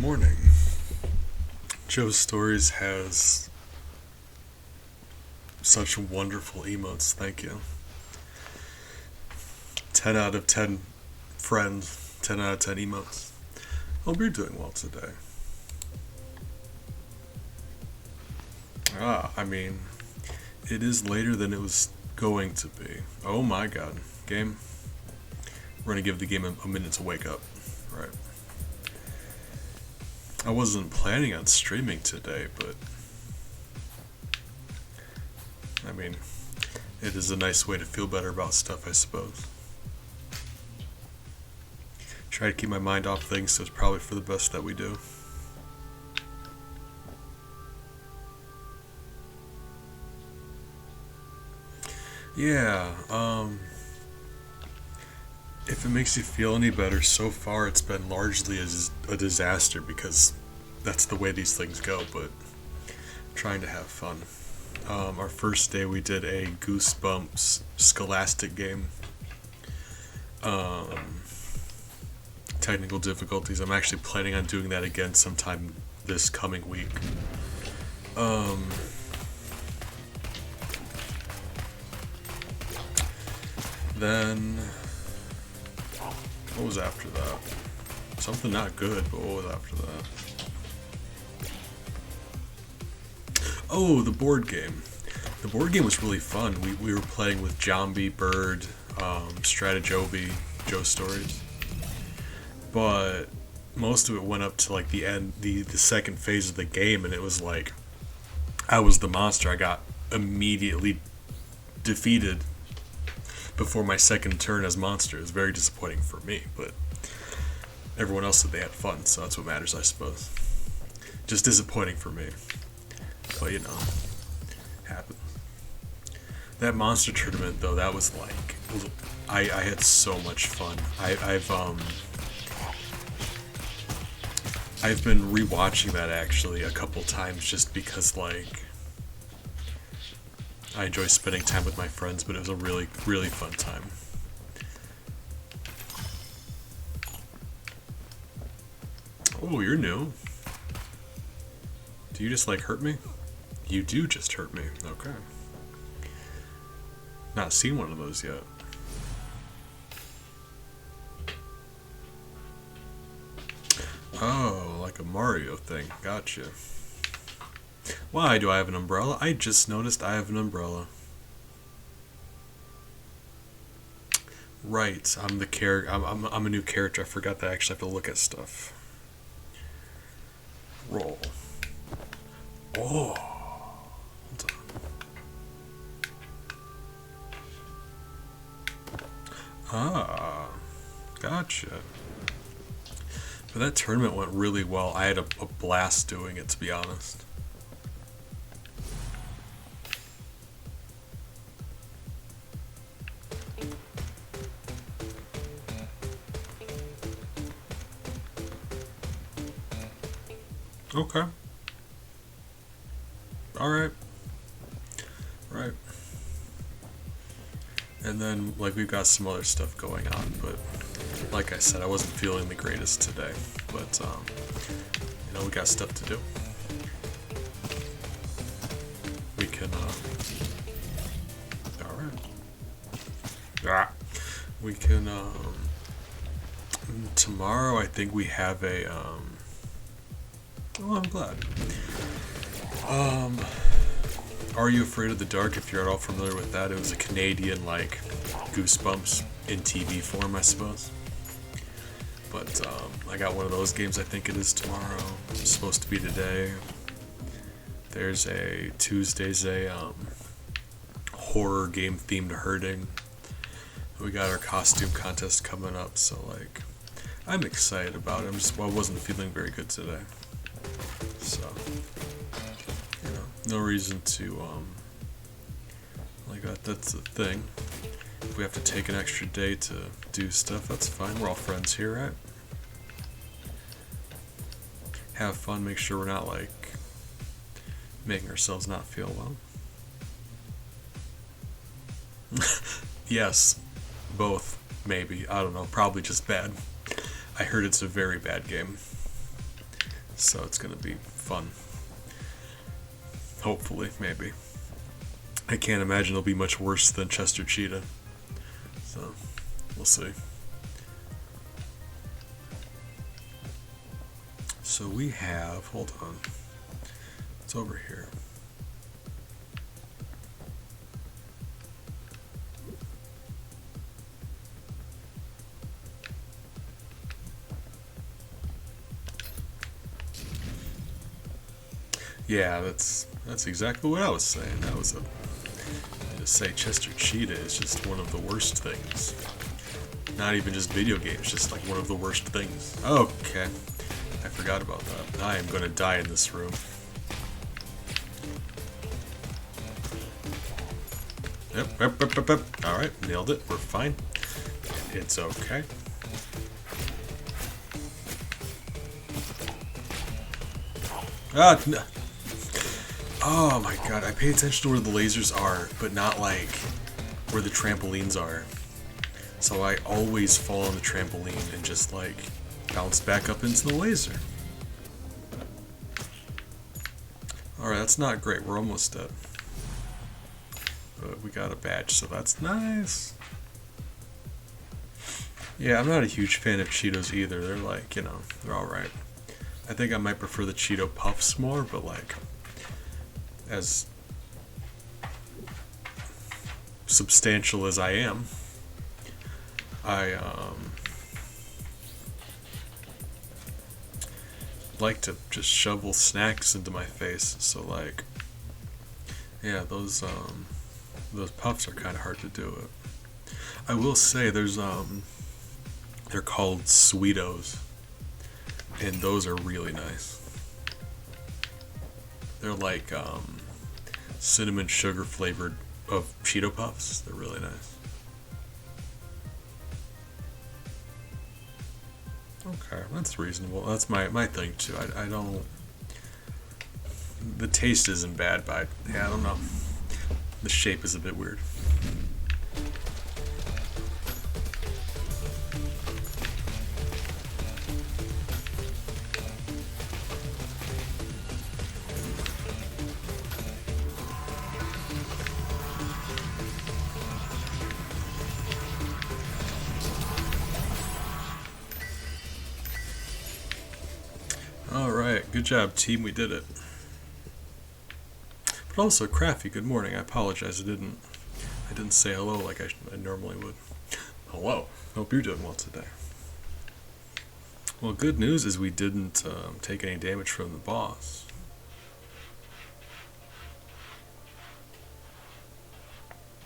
morning. Joe's Stories has such wonderful emotes, thank you. 10 out of 10 friends, 10 out of 10 emotes. Hope you're doing well today. It is later than it was going to be. Oh my god. Game? We're gonna give the game a minute to wake up. Right. I wasn't planning on streaming today, but it is a nice way to feel better about stuff, I suppose. Try to keep my mind off things, so it's probably for the best that we do. Yeah, if it makes you feel any better, so far it's been largely a disaster because that's the way these things go, but I'm trying to have fun. Our first day we did a Goosebumps Scholastic game. Technical difficulties. I'm actually planning on doing that again sometime this coming week. Then, what was after that? Something not good, but what was after that? Oh, the board game. The board game was really fun. We were playing with Zombie, Bird, Stratajobi, Joe Stories. But most of it went up to like the end, the second phase of the game, and it was like I was the monster. I got immediately defeated before my second turn as monster. It was very disappointing for me, but everyone else said they had fun, so that's what matters, I suppose. Just disappointing for me. But happens. That monster tournament though, that was like I had so much fun. I've been rewatching that actually a couple times just because like I enjoy spending time with my friends, but it was a really, really fun time. Oh, you're new. Do you just like hurt me? You do just hurt me. Okay. Not seen one of those yet. Oh, like a Mario thing. Gotcha. Why do I have an umbrella? I just noticed I have an umbrella. Right, I'm the character. I'm a new character. I forgot that I actually have to look at stuff. Roll. Oh, hold on. Ah, gotcha. But that tournament went really well. I had a blast doing it, to be honest. Okay. Alright. Right. And then, like, we've got some other stuff going on, but like I said, I wasn't feeling the greatest today. But, we got stuff to do. We can, alright. We can, tomorrow I think we have a, oh, I'm glad. Are You Afraid of the Dark? If you're at all familiar with that, it was a Canadian, like, Goosebumps in TV form, I suppose. But, I got one of those games, I think it is tomorrow. It's supposed to be today. There's a Tuesday's a, horror game themed hurting. We got our costume contest coming up, so, like, I'm excited about it. I wasn't feeling very good today. So, no reason to, that's the thing. If we have to take an extra day to do stuff, that's fine. We're all friends here, right? Have fun, make sure we're not, like, making ourselves not feel well. Yes, both, maybe. I don't know, probably just bad. I heard it's a very bad game. So it's gonna be fun. Hopefully, maybe. I can't imagine it'll be much worse than Chester Cheetah. So, we'll see. So we have, hold on. It's over here. Yeah, that's exactly what I was saying. That was to say Chester Cheetah is just one of the worst things. Not even just video games, just like one of the worst things. Okay, I forgot about that. I am gonna die in this room. Yep. Alright, nailed it. We're fine. It's okay. No. Oh my god, I pay attention to where the lasers are, but not like where the trampolines are. So I always fall on the trampoline and just like bounce back up into the laser. Alright, that's not great. We're almost dead. But we got a badge, so that's nice. Yeah, I'm not a huge fan of Cheetos either. They're like, you know, they're alright. I think I might prefer the Cheeto Puffs more, but like, as substantial as I am, I like to just shovel snacks into my face. So like, yeah, those puffs are kind of hard to do it. I will say there's they're called Sweetos, and those are really nice. They're like cinnamon sugar flavored of Cheeto Puffs. They're really nice. Okay, that's reasonable. That's my thing too. I don't. The taste isn't bad, but yeah, I don't know. The shape is a bit weird. Alright, good job team, we did it. But also, Crafty, good morning. I apologize, I didn't say hello like I normally would. Hello, hope you're doing well today. Well, good news is we didn't take any damage from the boss.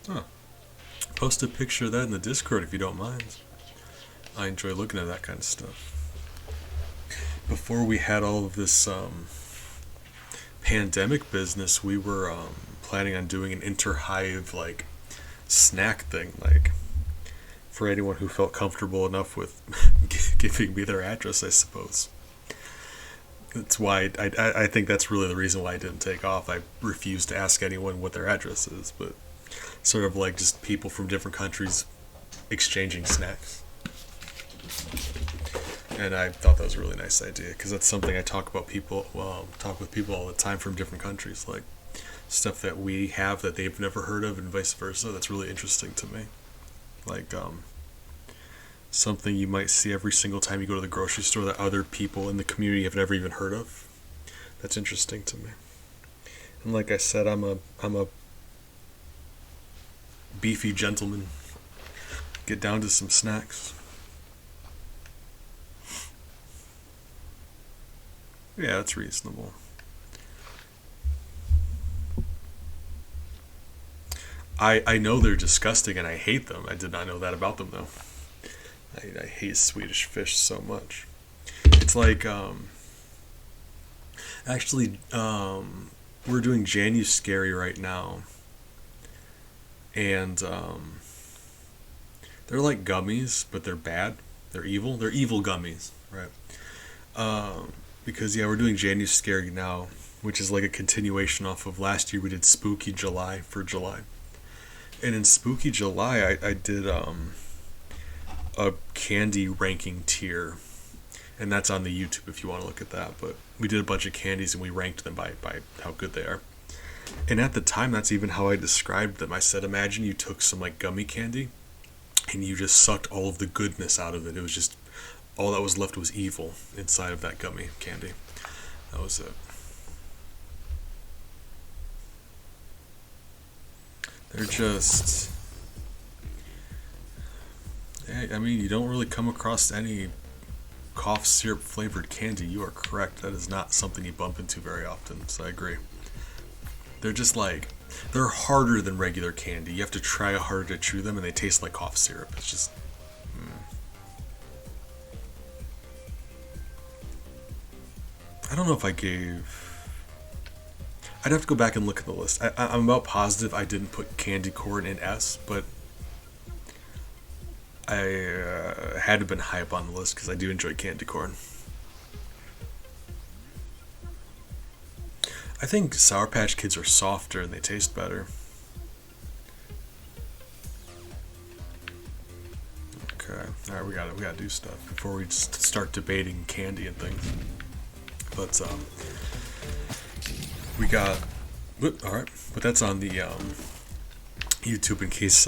Huh. Post a picture of that in the Discord if you don't mind. I enjoy looking at that kind of stuff. Before we had all of this pandemic business, we were planning on doing an interhive like snack thing, like for anyone who felt comfortable enough with giving me their address, I suppose. That's why I think that's really the reason why I didn't take off. I refused to ask anyone what their address is, but sort of like just people from different countries exchanging snacks. And I thought that was a really nice idea because that's something I talk with people all the time from different countries, like stuff that we have that they've never heard of and vice versa. That's really interesting to me. Like something you might see every single time you go to the grocery store that other people in the community have never even heard of. That's interesting to me. And like I said, I'm a beefy gentleman. Get down to some snacks. Yeah, that's reasonable. I know they're disgusting and I hate them. I did not know that about them though. I hate Swedish fish so much. It's like actually we're doing Januscary right now, and they're like gummies, but they're bad. They're evil. They're evil gummies, right? Because yeah, we're doing Januscary now, which is like a continuation off of last year. We did Spooky July for July, and in Spooky July, I did a candy ranking tier, and that's on the YouTube if you want to look at that. But we did a bunch of candies and we ranked them by how good they are. And at the time, that's even how I described them. I said, imagine you took some like gummy candy and you just sucked all of the goodness out of it. It was just all that was left was evil inside of that gummy candy. That was it. They're just... I mean, you don't really come across any cough syrup flavored candy. You are correct. That is not something you bump into very often, so I agree. They're just like... They're harder than regular candy. You have to try harder to chew them, and they taste like cough syrup. It's just... I don't know if I gave... I'd have to go back and look at the list. I'm about positive I didn't put candy corn in S, but I had to have been high up on the list because I do enjoy candy corn. I think Sour Patch Kids are softer and they taste better. Okay, alright, we gotta do stuff before we just start debating candy and things. But we got, alright, but that's on the YouTube in case,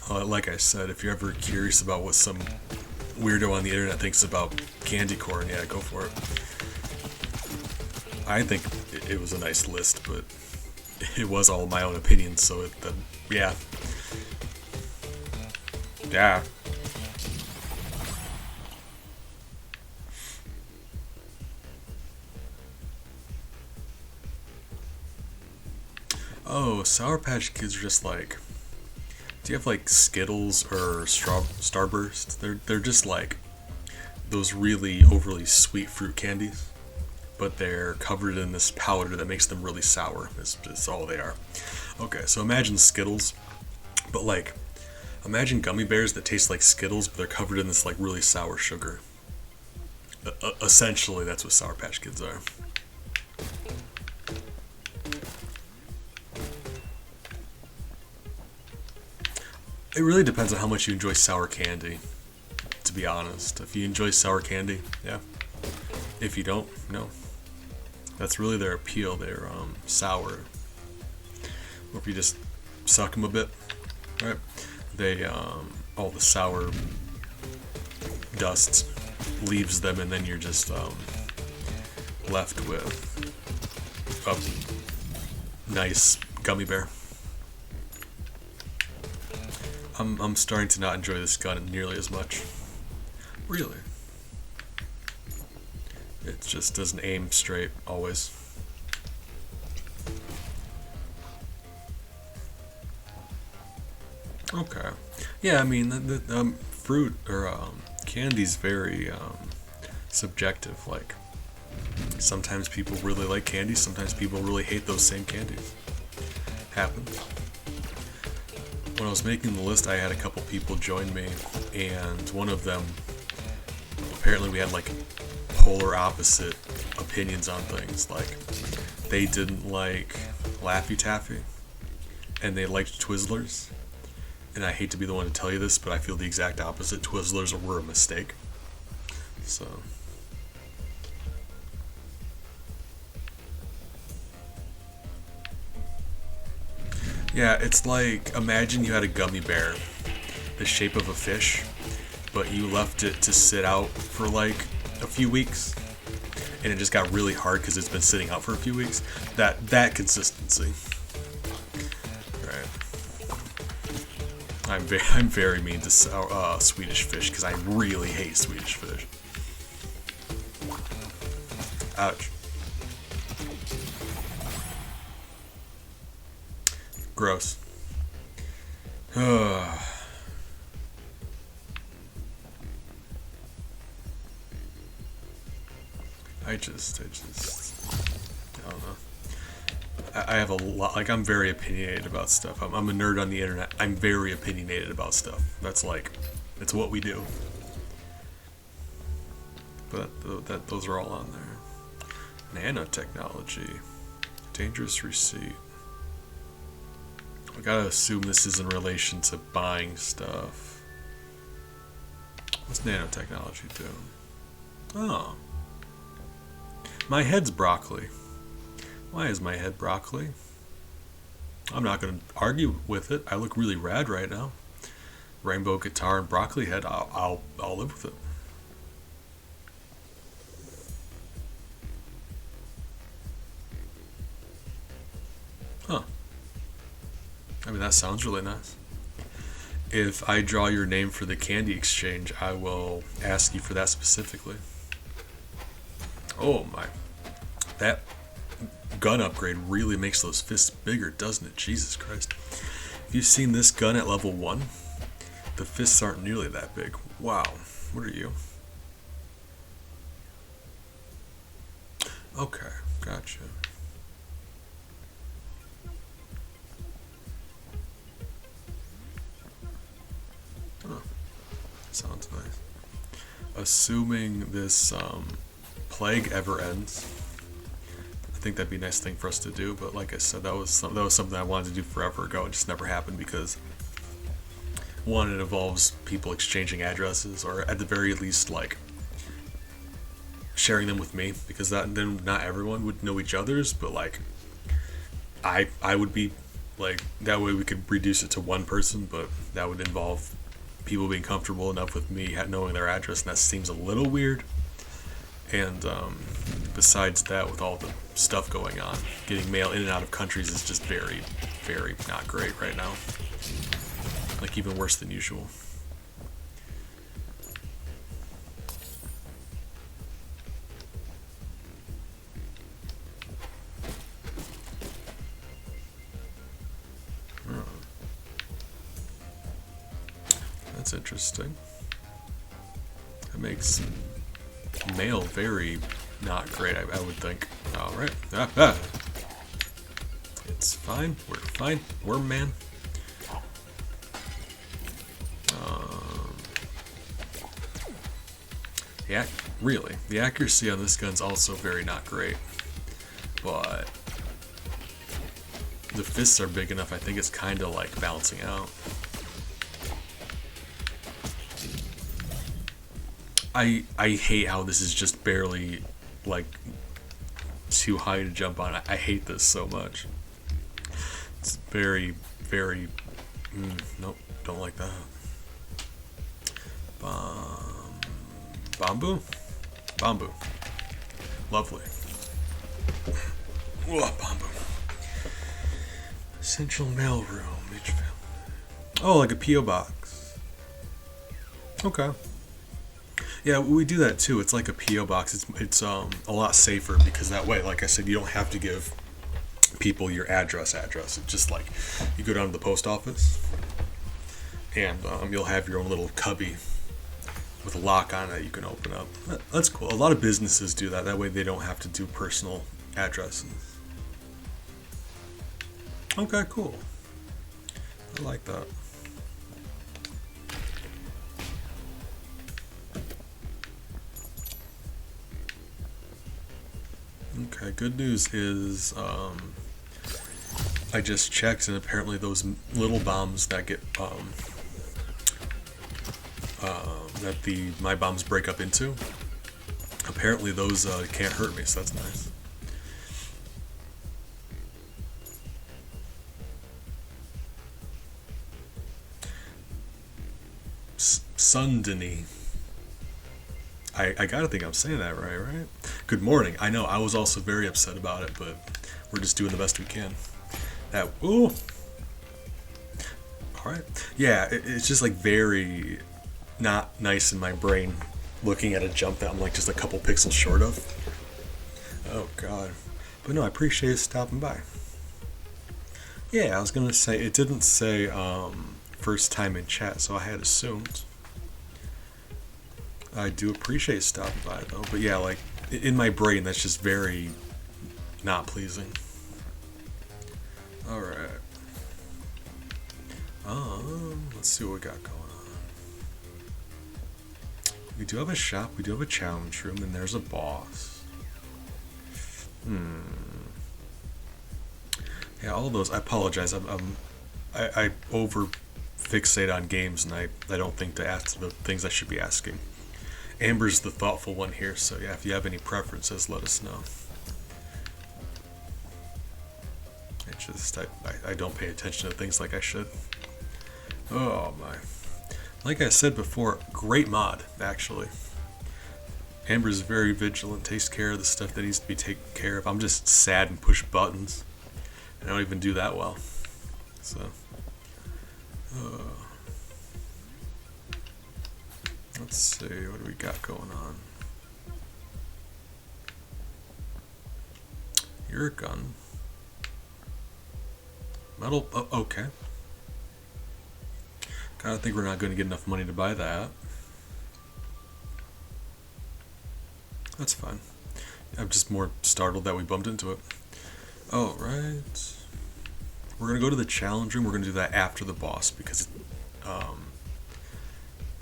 like I said, if you're ever curious about what some weirdo on the internet thinks about candy corn, yeah, go for it. I think it was a nice list, but it was all my own opinion, so yeah. Yeah. Oh, Sour Patch Kids are just like... Do you have like Skittles or Starburst? They're just like those really overly sweet fruit candies, but they're covered in this powder that makes them really sour. That's all they are. Okay, so imagine Skittles, but like, imagine gummy bears that taste like Skittles, but they're covered in this like really sour sugar. Essentially, that's what Sour Patch Kids are. It really depends on how much you enjoy sour candy, to be honest. If you enjoy sour candy, yeah. If you don't, no. That's really their appeal. They're sour. Or if you just suck them a bit, right? They, all the sour dust leaves them, and then you're just left with a nice gummy bear. I'm starting to not enjoy this gun nearly as much. Really. It just doesn't aim straight, always. Okay. Yeah, I mean, the fruit or candy's very subjective. Like, sometimes people really like candy, sometimes people really hate those same candies. Happens. When I was making the list, I had a couple people join me, and one of them, apparently we had like polar opposite opinions on things. Like, they didn't like Laffy Taffy, and they liked Twizzlers. And I hate to be the one to tell you this, but I feel the exact opposite. Twizzlers were a mistake. So... yeah, it's like, imagine you had a gummy bear the shape of a fish, but you left it to sit out for like a few weeks, and it just got really hard because it's been sitting out for a few weeks. That consistency. Right. I'm very mean to Swedish fish because I really hate Swedish fish. Ouch. Gross. I just, I don't know. I have a lot, like, I'm very opinionated about stuff. I'm a nerd on the internet. I'm very opinionated about stuff. That's like, it's what we do. But those are all on there. Nanotechnology. Dangerous receipt. I gotta assume this is in relation to buying stuff. What's nanotechnology do? Oh. My head's broccoli. Why is my head broccoli? I'm not going to argue with it. I look really rad right now. Rainbow guitar and broccoli head. I'll live with it. Huh. I mean, that sounds really nice. If I draw your name for the candy exchange, I will ask you for that specifically. Oh my. That gun upgrade really makes those fists bigger, doesn't it? Jesus Christ. If you've seen this gun at level 1, the fists aren't nearly that big. Wow. What are you? Okay, gotcha. Huh. Sounds nice. Assuming this plague ever ends, I think that'd be a nice thing for us to do. But like I said, that was something I wanted to do forever ago. It just never happened because one, it involves people exchanging addresses, or at the very least, like sharing them with me, because then not everyone would know each other's, but like I would be like that way we could reduce it to one person, but that would involve people being comfortable enough with me knowing their address, and that seems a little weird. And besides that, with all the stuff going on, getting mail in and out of countries is just very, very not great right now. Like even worse than usual. Oh. That's interesting. That makes mail very not great, I would think. Alright. It's fine. We're fine. Worm man. Yeah, really. The accuracy on this gun's also very not great. But the fists are big enough, I think it's kind of like balancing out. I hate how this is just barely like too high to jump on. I hate this so much. It's very, very nope, don't like that. Bamboo? Bamboo. Lovely. Whoa, bamboo. Central mail room. Oh, like a P.O. box. Okay. Yeah, we do that too. It's like a P.O. box. It's a lot safer because that way, like I said, you don't have to give people your address. It's just like you go down to the post office and you'll have your own little cubby with a lock on it you can open up. That's cool. A lot of businesses do that. That way they don't have to do personal addresses. Okay, cool. I like that. Okay, good news is I just checked and apparently those little bombs that get that my bombs break up into, apparently those can't hurt me, so that's nice. Sundany. I gotta think I'm saying that right? Good morning. I know, I was also very upset about it, but we're just doing the best we can. Ooh! Alright. Yeah, it's just like very not nice in my brain looking at a jump that I'm like just a couple pixels short of. Oh god. But no, I appreciate you stopping by. Yeah, I was gonna say, it didn't say first time in chat, so I had assumed. I do appreciate stopping by though, but yeah, like in my brain that's just very not pleasing. Alright. Let's see what we got going on. We do have a shop, we do have a challenge room, and there's a boss. Yeah, all those, I apologize, I overthink fixate on games, and I don't think to ask the things I should be asking. Amber's the thoughtful one here, so yeah, if you have any preferences, let us know. I don't pay attention to things like I should. Oh my. Like I said before, great mod, actually. Amber's very vigilant, takes care of the stuff that needs to be taken care of. I'm just sad and push buttons. I don't even do that well. So. Let's see, what do we got going on? Your gun. Metal, oh, okay. I think we're not going to get enough money to buy that. That's fine. I'm just more startled that we bumped into it. Oh, right. We're going to go to the challenge room. We're going to do that after the boss because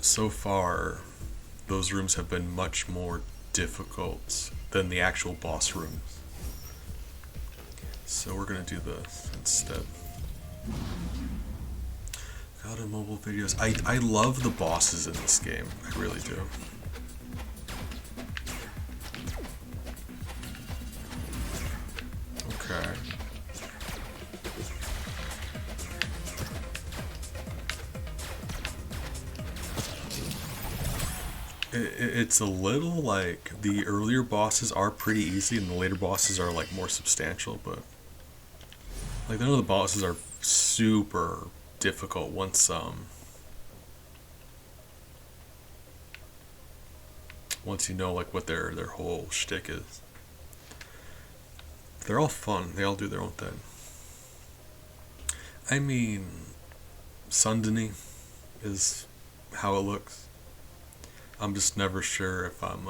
so far those rooms have been much more difficult than the actual boss rooms. So we're going to do this instead. God of mobile videos. I love the bosses in this game. I really do. Okay. It's a little like the earlier bosses are pretty easy and the later bosses are like more substantial, but like none of the bosses are super difficult once you know like what their whole shtick is. They're all fun. They all do their own thing. I mean, Sundony is how it looks. I'm just never sure if I'm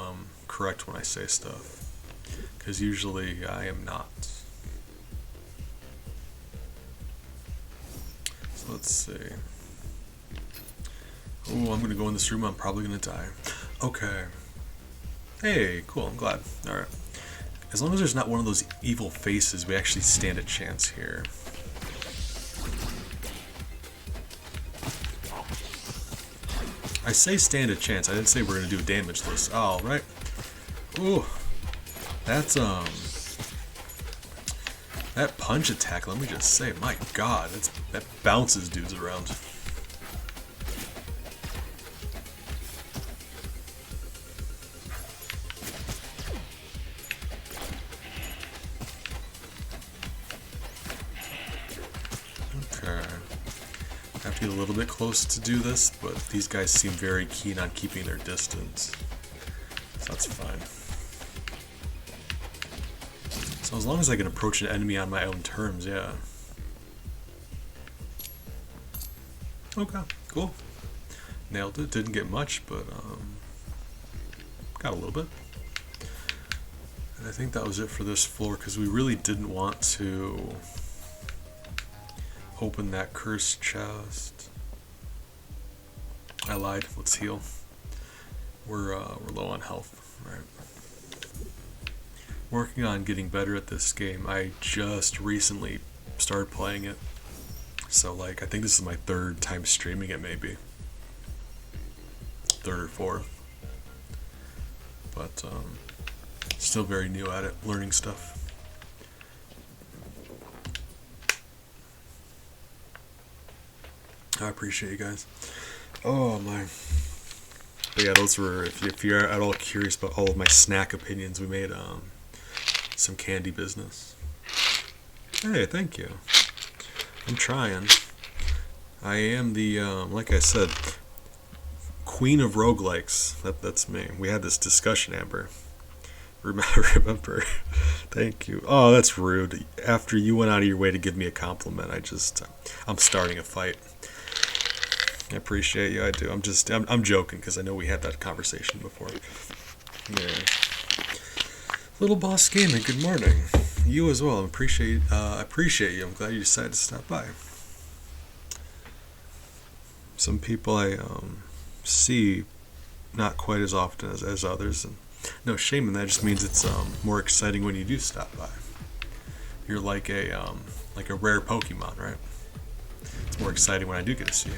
correct when I say stuff, because usually I am not. So let's see. Oh, I'm gonna go in this room. I'm probably gonna die. Okay. Hey, cool. I'm glad. All right. As long as there's not one of those evil faces, we actually stand a chance here. I say stand a chance. I didn't say we're gonna do a damage list. Oh, right. Ooh, that's that punch attack. Let me just say, my God, that bounces dudes around. A little bit close to do this, but these guys seem very keen on keeping their distance, so that's fine. So as long as I can approach an enemy on my own terms, yeah. Okay, cool. Nailed it. Didn't get much, but got a little bit. And I think that was it for this floor, because we really didn't want to open that cursed chest. I lied. Let's heal. We're low on health, right? Working on getting better at this game. I just recently started playing it, so like I think this is my third time streaming it, maybe third or fourth. But still very new at it, learning stuff. I appreciate you guys. Oh my. But yeah, those were, if you're at all curious about all of my snack opinions, we made some candy business. Hey, thank you. I'm trying. I am the, like I said, queen of roguelikes. That's me. We had this discussion, Amber. Remember. Thank you. Oh, that's rude. After you went out of your way to give me a compliment, I'm starting a fight. I appreciate you. I do. I'm joking because I know we had that conversation before. Yeah. Little Boss Gaming, good morning. You as well. I appreciate you. I'm glad you decided to stop by. Some people I see not quite as often as others, and no shame in that. Just means it's more exciting when you do stop by. You're like a rare Pokemon, right? it's more exciting when I do get to see you.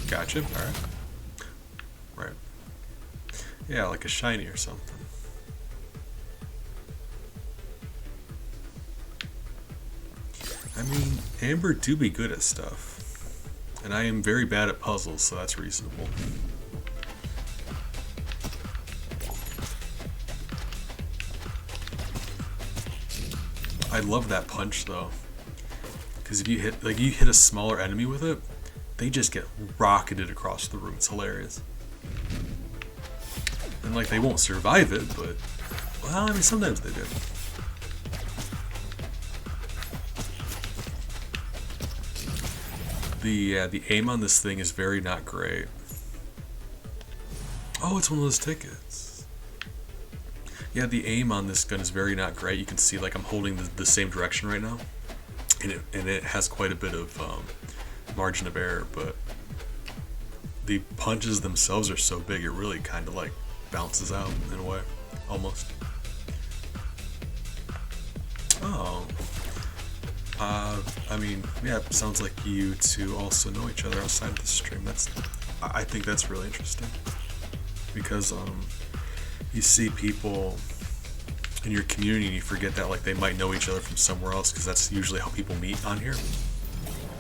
Gotcha. Alright. Right. Yeah, like a shiny or something. I mean, Amber do be good at stuff. And I am very bad at puzzles, so that's reasonable. I love that punch though. Because if you hit a smaller enemy with it, they just get rocketed across the room. It's hilarious. And like they won't survive it, but well, I mean sometimes they do. The aim on this thing is very not great. Oh, it's one of those tickets. Yeah, the aim on this gun is very not great. You can see like I'm holding the same direction right now, and it has quite a bit of margin of error, but the punches themselves are so big it really kind of like bounces out in a way, almost. Oh. I mean, yeah, it sounds like you two also know each other outside of the stream. I think that's really interesting. Because, you see people in your community and you forget that, like, they might know each other from somewhere else, because that's usually how people meet on here.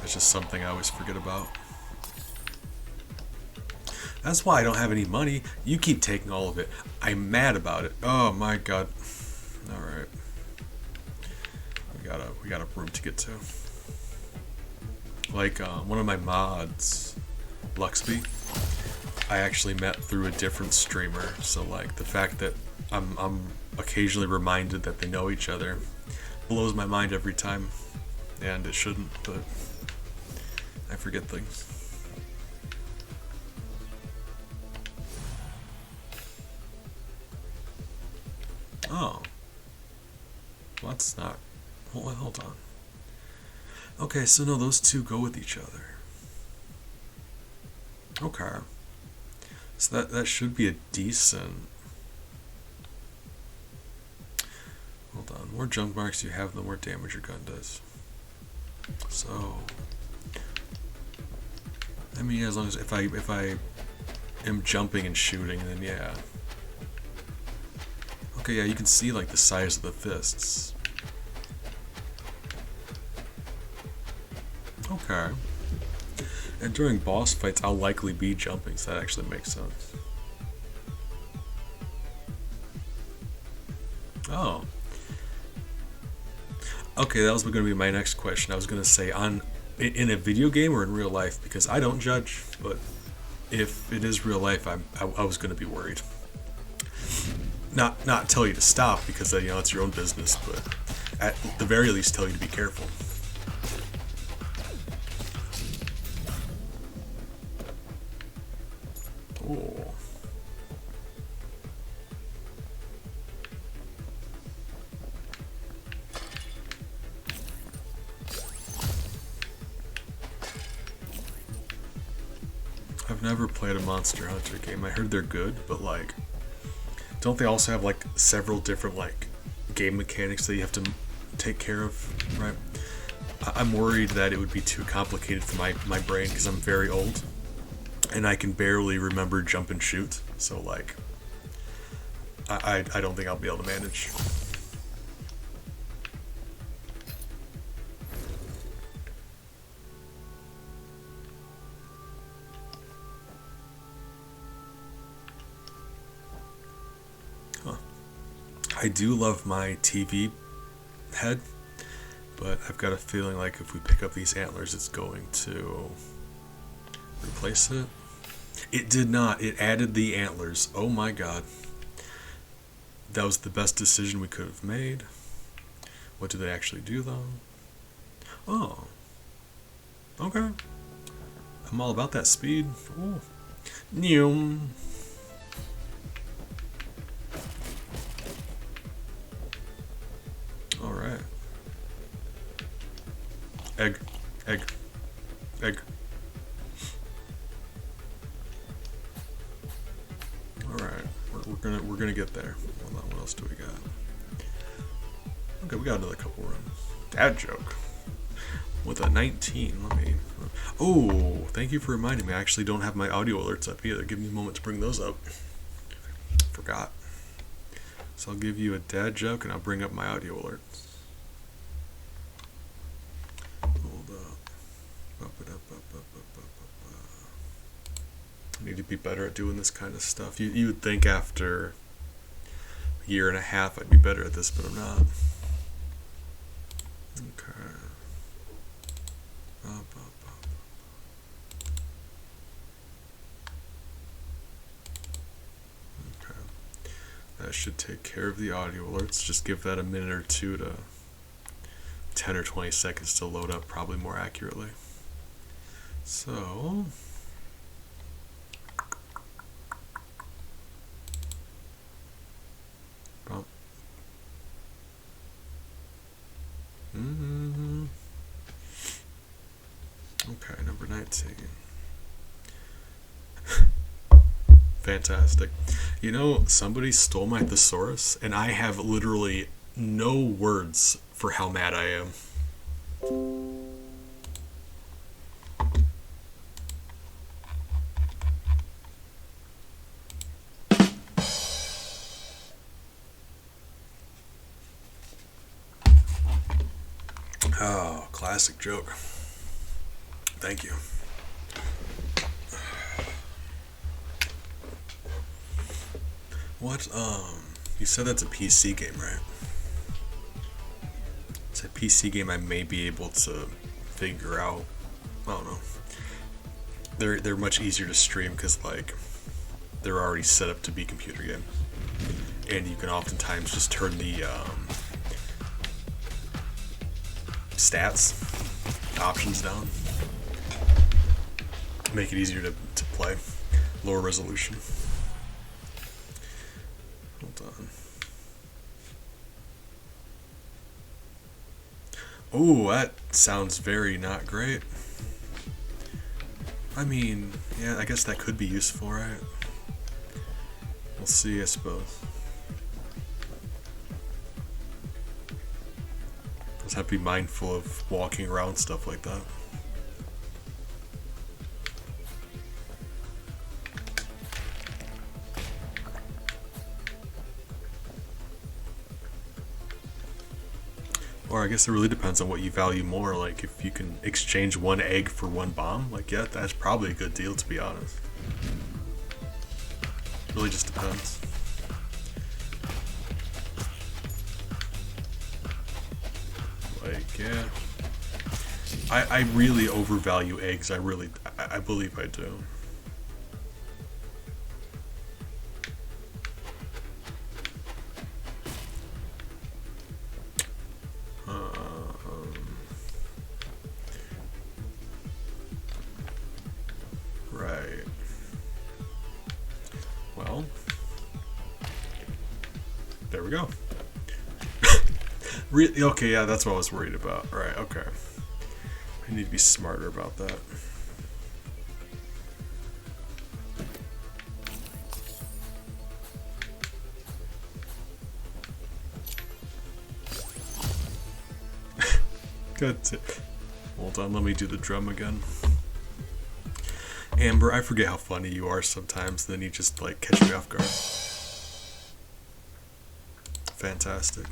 That's just something I always forget about. That's why I don't have any money. You keep taking all of it. I'm mad about it. Oh my god. Alright. We got a room to get to. Like one of my mods, Luxby, I actually met through a different streamer. So like the fact that I'm occasionally reminded that they know each other blows my mind every time, and it shouldn't, but I forget things. Oh, well, that's not. Well, hold on. Okay, so no, those two go with each other. Okay. So that should be a decent. Hold on. The more junk marks you have, the more damage your gun does. So, I mean, as long as if I am jumping and shooting, then yeah. Okay, yeah, you can see like the size of the fists. Okay. And during boss fights, I'll likely be jumping, so that actually makes sense. Oh. Okay, that was going to be my next question. I was going to say, in a video game or in real life, because I don't judge, but if it is real life, I was going to be worried. Not tell you to stop, because you know it's your own business, but at the very least tell you to be careful. Oh. I've never played a Monster Hunter game. I heard they're good, but like, don't they also have like several different like game mechanics that you have to take care of, right? I'm worried that it would be too complicated for my brain, because I'm very old and I can barely remember jump and shoot, so like I don't think I'll be able to manage. Huh. I do love my TV head, but I've got a feeling like if we pick up these antlers, it's going to replace it. It did not. It added the antlers. Oh my god. That was the best decision we could have made. What do they actually do though? Oh. Okay. I'm all about that speed. Ooh. Neum. Alright. Egg. Egg. Egg. Alright. We're We're gonna get there. Hold on, what else do we got? Okay, we got another couple runs. Dad joke. With a 19, let me... Oh, thank you for reminding me. I actually don't have my audio alerts up either. Give me a moment to bring those up. Forgot. So I'll give you a dad joke and I'll bring up my audio alerts. Hold up. I need to be better at doing this kind of stuff. You would think after a year and a half I'd be better at this, but I'm not. Okay. Okay. That should take care of the audio alerts. Just give that a minute or two to 10 or 20 seconds to load up probably more accurately. So okay, number 19. Fantastic. You know, somebody stole my thesaurus, and I have literally no words for how mad I am. Oh, classic joke. Thank you. What, you said that's a PC game, right? It's a PC game I may be able to figure out. I don't know. They're much easier to stream because, like, they're already set up to be computer game. And you can oftentimes just turn the, stats options down. Make it easier to play. Lower resolution. Hold on. Oh, that sounds very not great. I mean, yeah, I guess that could be useful, right? We'll see, I suppose. Just have to be mindful of walking around, stuff like that. Or I guess it really depends on what you value more. Like, if you can exchange one egg for one bomb, like, yeah, that's probably a good deal, to be honest. It really just depends. Like, yeah. I really overvalue eggs. I believe I do. Right. Well, there we go. Okay, yeah, that's what I was worried about. Right, okay. I need to be smarter about that. Good. Hold on, let me do the drum again. Amber, I forget how funny you are sometimes, then you just, like, catch me off guard. Fantastic.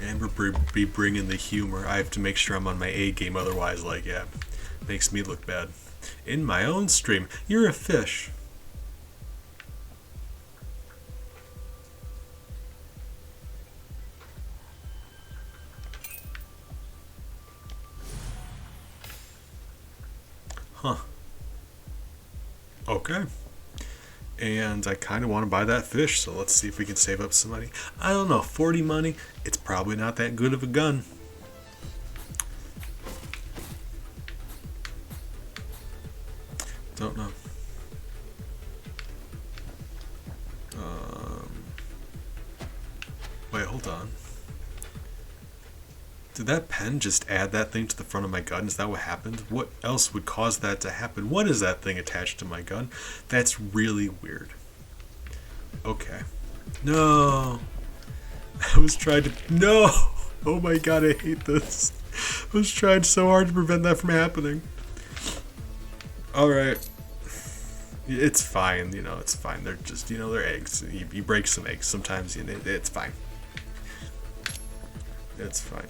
Amber be bringing the humor. I have to make sure I'm on my A game, otherwise, like, yeah, makes me look bad. In my own stream, you're a fish. Huh. Okay. And I kind of want to buy that fish, so let's see if we can save up some money. I don't know, 40 money, it's probably not that good of a gun. Don't know. Wait, hold on. Did that pen just add that thing to the front of my gun? Is that what happened? What else would cause that to happen? What is that thing attached to my gun? That's really weird. Okay. No. I was trying to. No! Oh my god, I hate this. I was trying so hard to prevent that from happening. Alright. It's fine, you know, it's fine. They're just, you know, they're eggs. You break some eggs sometimes, you know, it's fine. It's fine.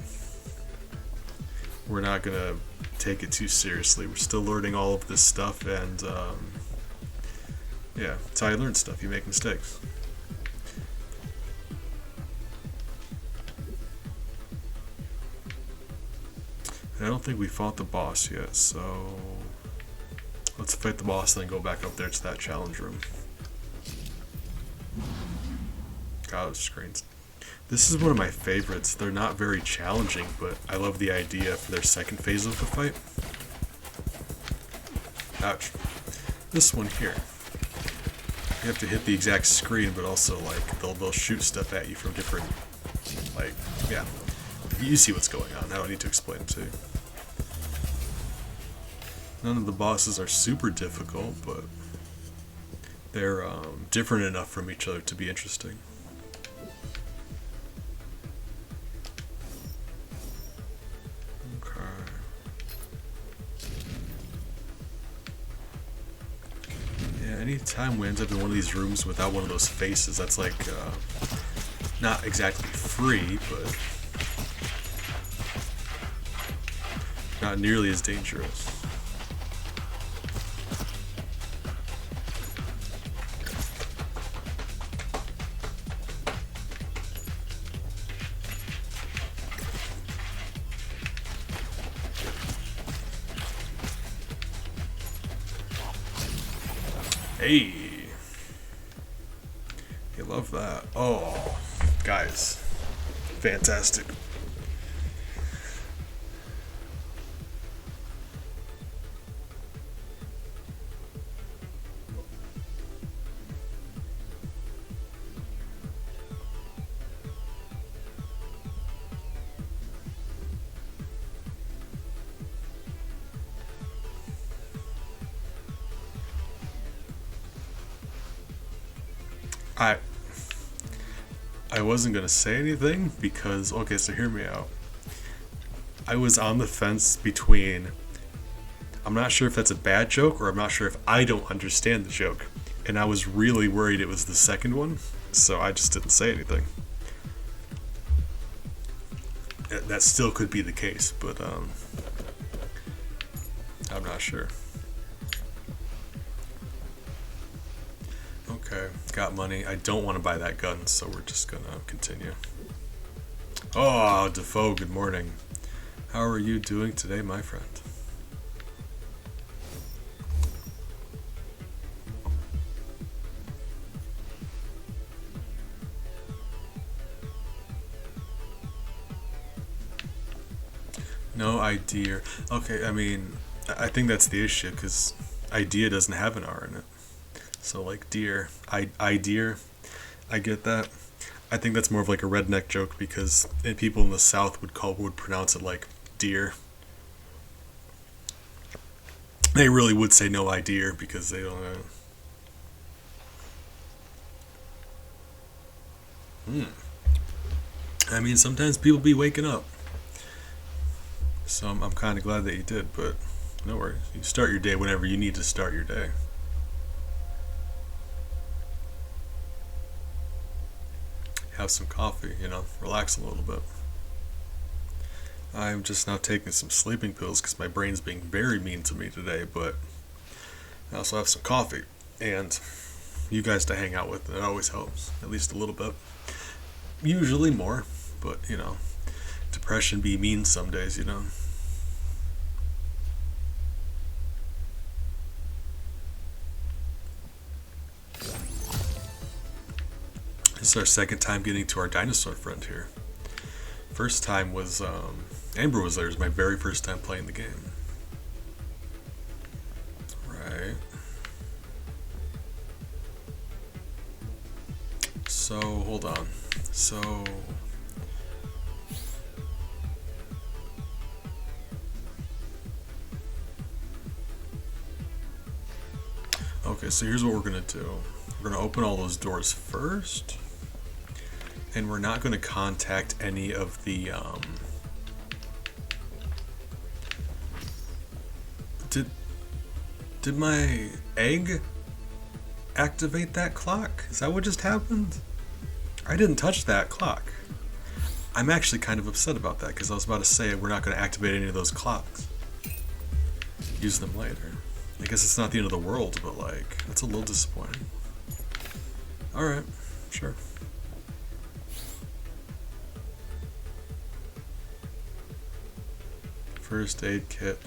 We're not gonna take it too seriously. We're still learning all of this stuff, and yeah, it's how you learn stuff. You make mistakes. I don't think we fought the boss yet, so let's fight the boss and then go back up there to that challenge room. God, those screens. This is one of my favorites. They're not very challenging, but I love the idea for their second phase of the fight. Ouch. This one here. You have to hit the exact screen, but also, like, they'll shoot stuff at you from different, like, yeah. You see what's going on. I don't need to explain it to you. None of the bosses are super difficult, but they're different enough from each other to be interesting. Okay. Yeah, anytime we end up in one of these rooms without one of those faces, that's like, not exactly free, but not nearly as dangerous. Hey! You love that. Oh, guys. Fantastic. I wasn't gonna say anything because, okay, so hear me out. I was on the fence between, I'm not sure if that's a bad joke or I'm not sure if I don't understand the joke, and I was really worried it was the second one, so I just didn't say anything. That still could be the case, but I'm not sure. Okay, got money. I don't want to buy that gun, so we're just gonna continue. Oh, Defoe, good morning. How are you doing today, my friend? No idea. Okay, I mean, I think that's the issue, because idea doesn't have an R in it. So like deer, deer, I get that. I think that's more of like a redneck joke because people in the South would pronounce it like deer. They really would say no idea because they don't know. I mean, sometimes people be waking up. So I'm kind of glad that you did, but no worries. You start your day whenever you need to start your day. Have some coffee, you know, relax a little bit. I'm just now taking some sleeping pills because my brain's being very mean to me today, but I also have some coffee and you guys to hang out with. It always helps, at least a little bit. Usually more, but you know, depression be mean some days, you know. This is our second time getting to our dinosaur friend here. First time was, Amber was there. It was my very first time playing the game. Right. So, hold on. So... Okay, Okay, so here's what we're gonna do. We're gonna open all those doors first, and we're not gonna contact any of the Did my egg activate that clock? Is that what just happened? I didn't touch that clock. I'm actually kind of upset about that because I was about to say we're not going to activate any of those clocks. Use them later. I guess it's not the end of the world, but like, that's a little disappointing. Alright, sure. First aid kit.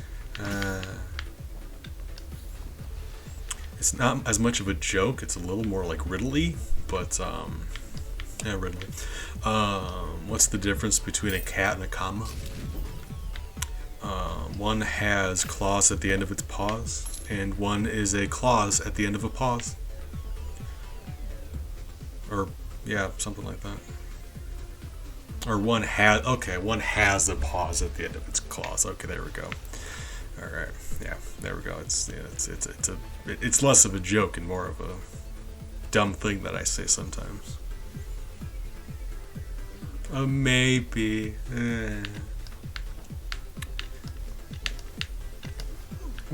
It's not as much of a joke, it's a little more like riddly, but yeah, riddly. What's the difference between a cat and a comma? One has claws at the end of its paws, and one is a claws at the end of a pause. Or, yeah, something like that. Or one has a pause at the end of its claws. Okay, there we go. All right, yeah, there we go. It's less of a joke and more of a dumb thing that I say sometimes. Maybe.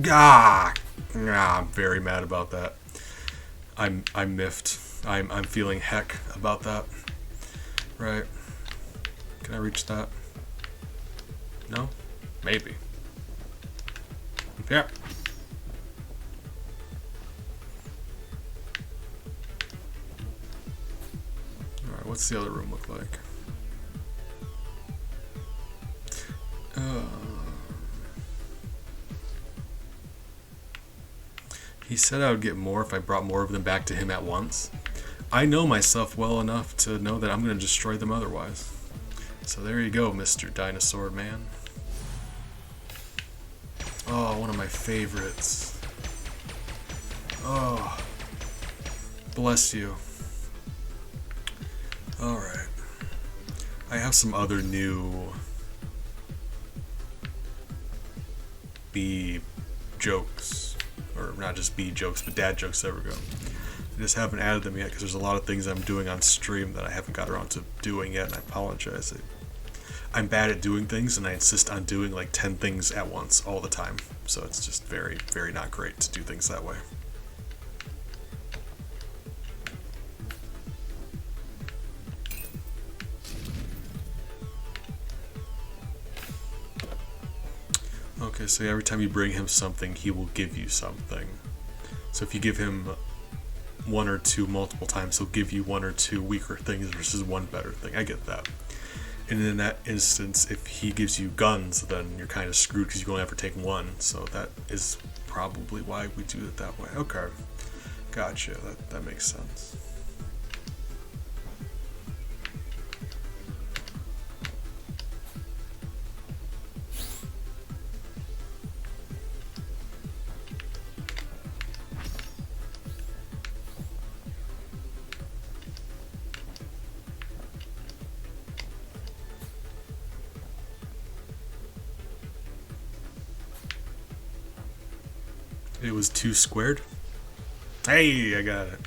I'm very mad about that. I'm miffed. I'm feeling heck about that. Right. Can I reach that? No? Maybe. Yeah. Alright, what's the other room look like? He said I would get more if I brought more of them back to him at once. I know myself well enough to know that I'm going to destroy them otherwise. So there you go, Mr. Dinosaur Man. Oh, one of my favorites. Oh, bless you. Alright. I have some other new B jokes. Or not just B jokes, but dad jokes. There we go. I just haven't added them yet because there's a lot of things I'm doing on stream that I haven't got around to doing yet, and I apologize. I'm bad at doing things, and I insist on doing like 10 things at once all the time. So it's just very, very not great to do things that way. Okay, so every time you bring him something, he will give you something. So if you give him one or two multiple times, he'll give you one or two weaker things versus one better thing. I get that. And in that instance, if he gives you guns, then you're kind of screwed because you can only ever take one. So that is probably why we do it that way. Okay, gotcha. That makes sense. It was 2 squared. Hey, I got it.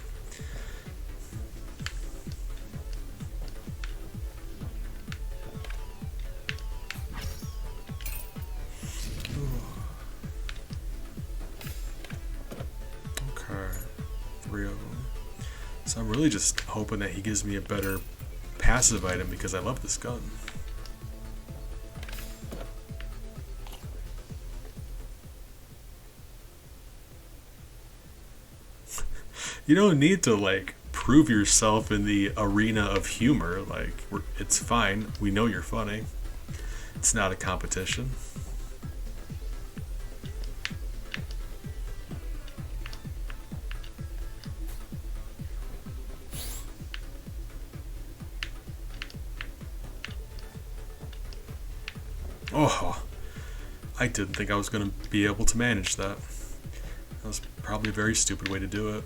Okay, 3 of them. So I'm really just hoping that he gives me a better passive item because I love this gun. You don't need to like prove yourself in the arena of humor. Like, it's fine. We know you're funny. It's not a competition. Oh, I didn't think I was going to be able to manage that. That was probably a very stupid way to do it.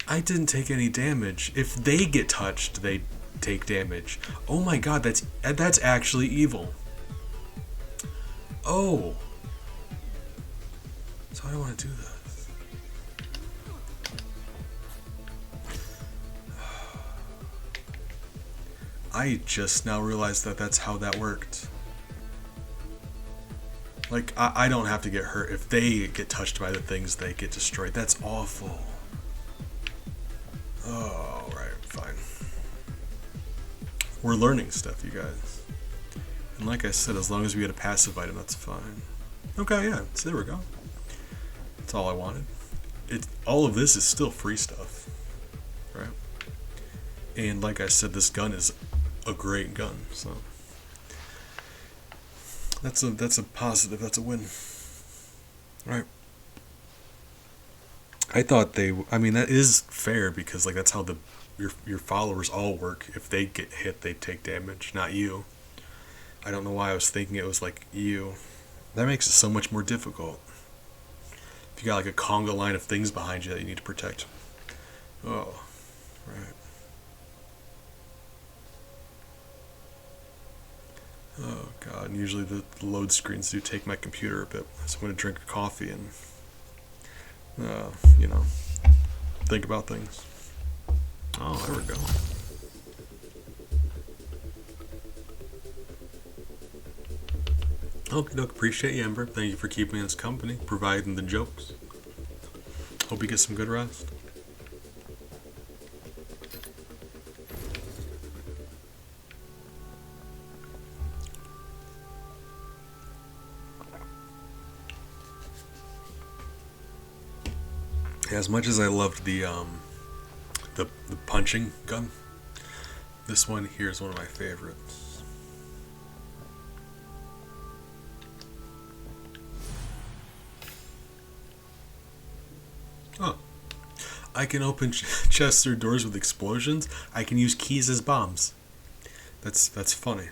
I didn't take any damage. If they get touched, they take damage. Oh my god, that's actually evil. Oh! So how do I want to do this? I just now realized that that's how that worked. Like, I don't have to get hurt. If they get touched by the things, they get destroyed. That's awful. Oh, right, fine. We're learning stuff, you guys. And like I said, as long as we get a passive item, that's fine. Okay, yeah, so there we go. That's all I wanted. All of this is still free stuff, right? And like I said, this gun is a great gun, so that's a positive. That's a win, right? I thought I mean, that is fair because like that's how your followers all work. If they get hit, they take damage, not you. I don't know why I was thinking it was like you. That makes it so much more difficult. If you got like a conga line of things behind you that you need to protect. Oh, right. Oh god, and usually the load screens do take my computer a bit. So I'm going to drink a coffee and, you know, think about things. Oh, there we go. Okay, doke. Appreciate you, Ember. Thank you for keeping us company, providing the jokes. Hope you get some good rest. As much as I loved the punching gun, this one here is one of my favorites. Oh, I can open chests or doors with explosions. I can use keys as bombs. That's funny.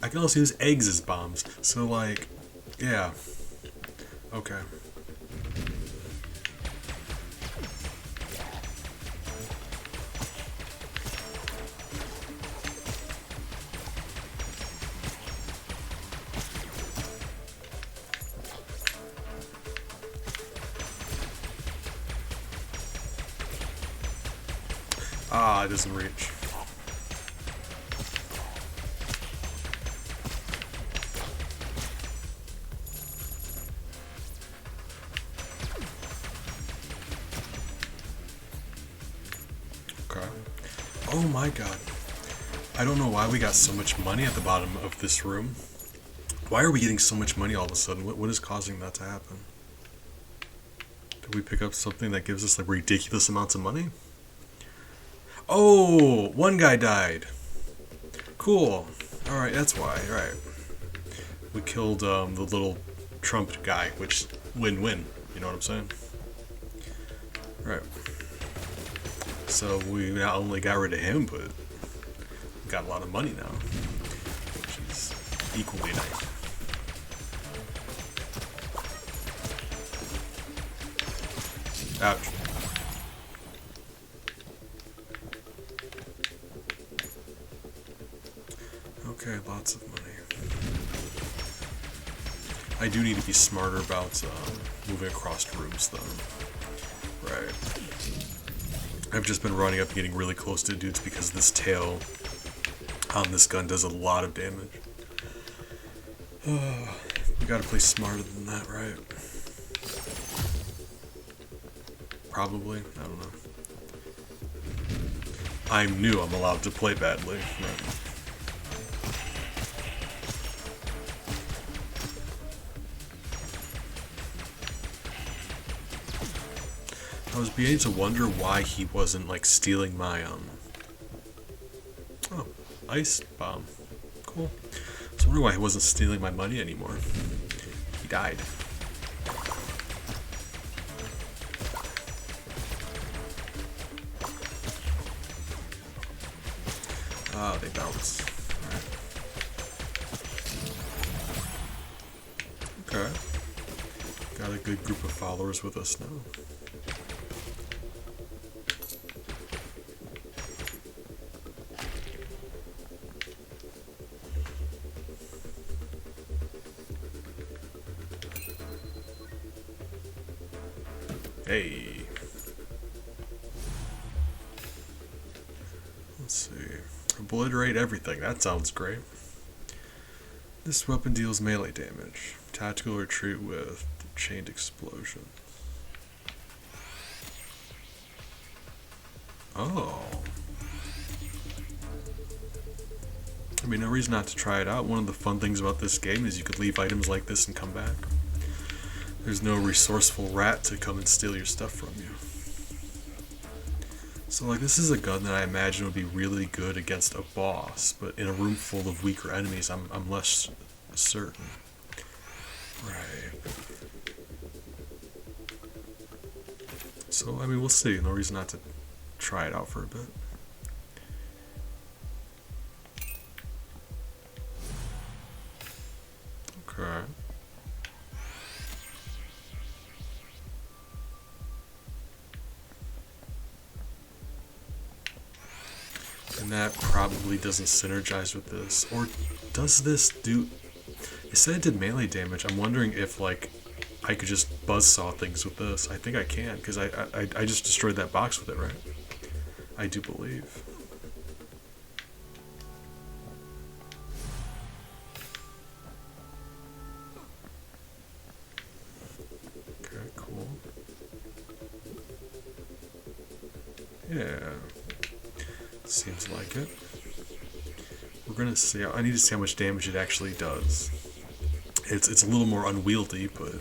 I can also use eggs as bombs. So like, yeah. Okay. Ah, it doesn't reach. Okay. Oh my god. I don't know why we got so much money at the bottom of this room. Why are we getting so much money all of a sudden? What is causing that to happen? Did we pick up something that gives us like ridiculous amounts of money? Oh, one guy died. Cool. Alright, that's why. Alright. We killed the little Trump guy, which win-win. You know what I'm saying? Right. So we not only got rid of him, but we got a lot of money now, which is equally nice. Ouch. Okay, lots of money. I do need to be smarter about moving across rooms, though. Right. I've just been running up and getting really close to dudes because this tail on this gun does a lot of damage. We gotta play smarter than that, right? Probably. I don't know. I'm new. I'm allowed to play badly. Right. I was beginning to wonder why he wasn't like stealing my oh, ice bomb. Cool. I was wondering why he wasn't stealing my money anymore. He died. Ah, they bounce. Alright. Okay. Got a good group of followers with us now. Hey. Let's see. Obliterate everything. That sounds great. This weapon deals melee damage. Tactical retreat with chained explosion. Oh. I mean, no reason not to try it out. One of the fun things about this game is you could leave items like this and come back. There's no resourceful rat to come and steal your stuff from you. So, like, this is a gun that I imagine would be really good against a boss, but in a room full of weaker enemies, I'm less certain. Right. So, I mean, we'll see. No reason not to try it out for a bit. Okay. And that probably doesn't synergize with this. Or does this do... It said it did melee damage. I'm wondering if, like, I could just buzzsaw things with this. I think I can, because I just destroyed that box with it, right? I do believe. Okay, cool. Yeah. Seems like it. We're gonna see. I need to see how much damage it actually does. It's a little more unwieldy, but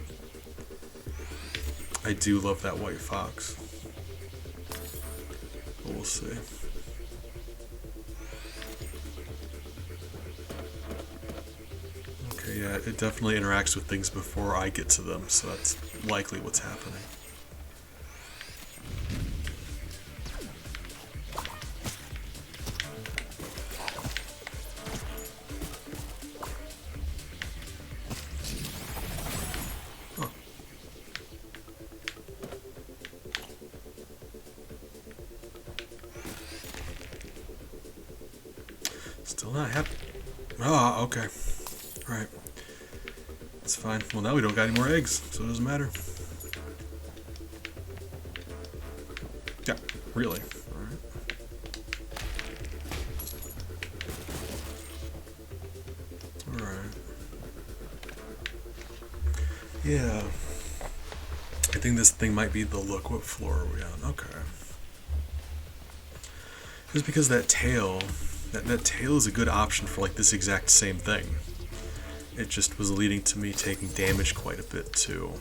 I do love that white fox. But we'll see. Okay, yeah, it definitely interacts with things before I get to them, so that's likely what's happening. Still not happy. Oh, okay. Alright. It's fine. Well, now we don't got any more eggs, so it doesn't matter. Yeah, really. Alright. Alright. Yeah. I think this thing might be the look. What floor are we on? Okay. Just because that tail... That tail is a good option for like this exact same thing. It just was leading to me taking damage quite a bit too.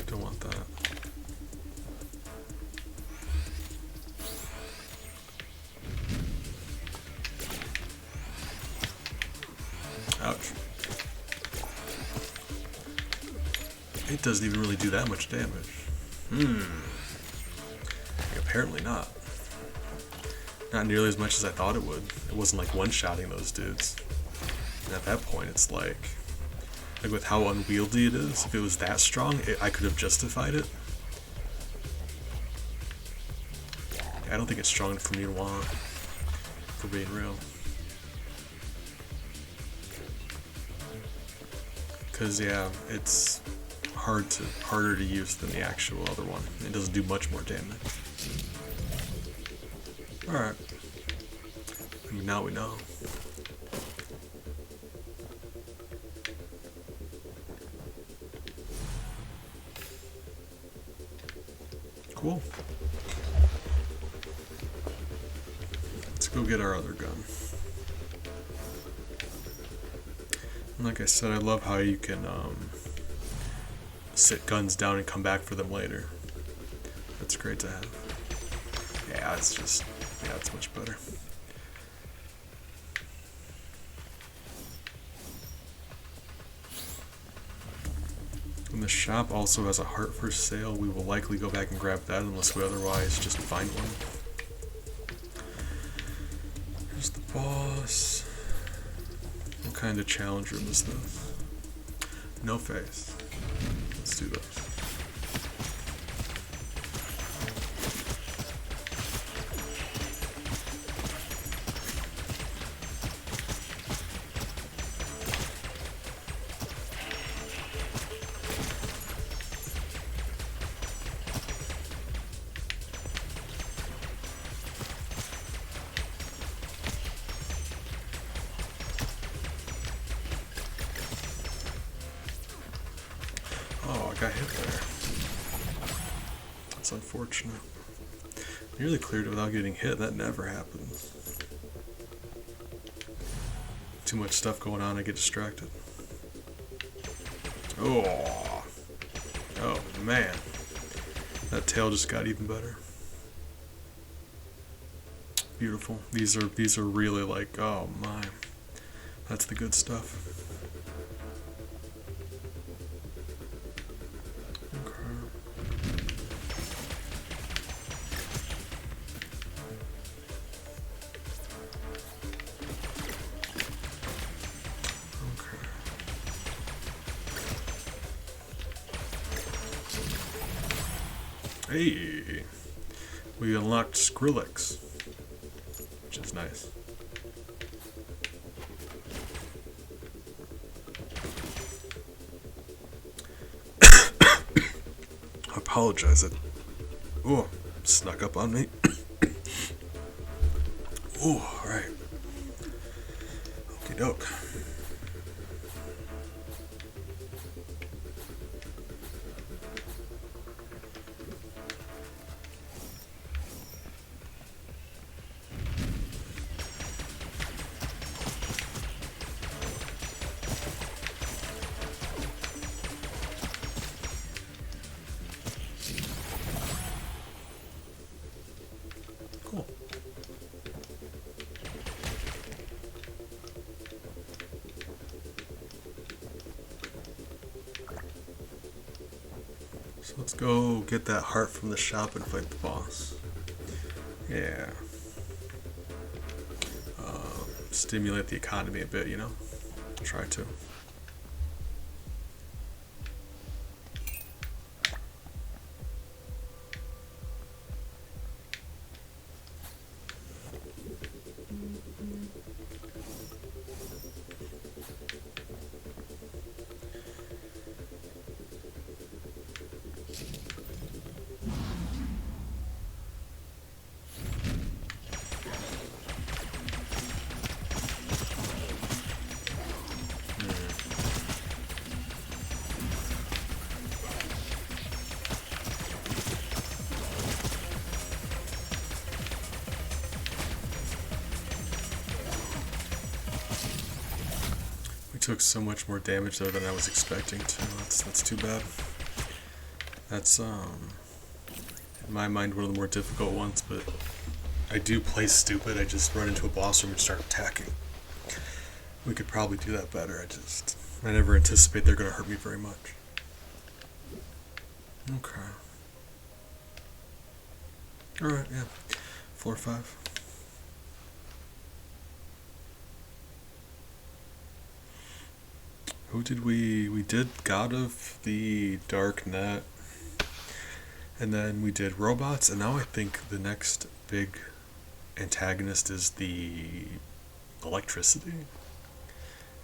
Don't want that. Ouch. It doesn't even really do that much damage. Apparently not. Not nearly as much as I thought it would. It wasn't like one-shotting those dudes. And at that point, it's like with how unwieldy it is, if it was that strong, I could have justified it. I don't think it's strong enough for me to want, for being real. Because, yeah, it's harder to use than the actual other one. It doesn't do much more damage. Alright. I mean, now we know. Cool. Let's go get our other gun. And like I said, I love how you can sit guns down and come back for them later. That's great to have. Yeah, it's just... Yeah, it's much better. And the shop also has a heart for sale. We will likely go back and grab that unless we otherwise just find one. Here's the boss. What kind of challenge room is this? No face. Let's do this. Oh, I got hit there. That's unfortunate. Nearly cleared it without getting hit. That never happens. Too much stuff going on, I get distracted. Oh. Oh, man. That tail just got even better. Beautiful. These are really like, oh my. That's the good stuff. Hey, we unlocked Skrillex, which is nice. I apologize. It snuck up on me. Ooh, alright. Okie doke. Cool. So let's go get that heart from the shop and fight the boss. Yeah. Stimulate the economy a bit, you know? Try to. Took so much more damage though than I was expecting to. That's too bad. That's in my mind one of the more difficult ones, but I do play stupid. I just run into a boss room and start attacking. We could probably do that better. I never anticipate they're gonna hurt me very much. Okay. Alright, yeah. Floor 5. Who did we did God of the Dark Net, and then we did robots, and now I think the next big antagonist is the electricity,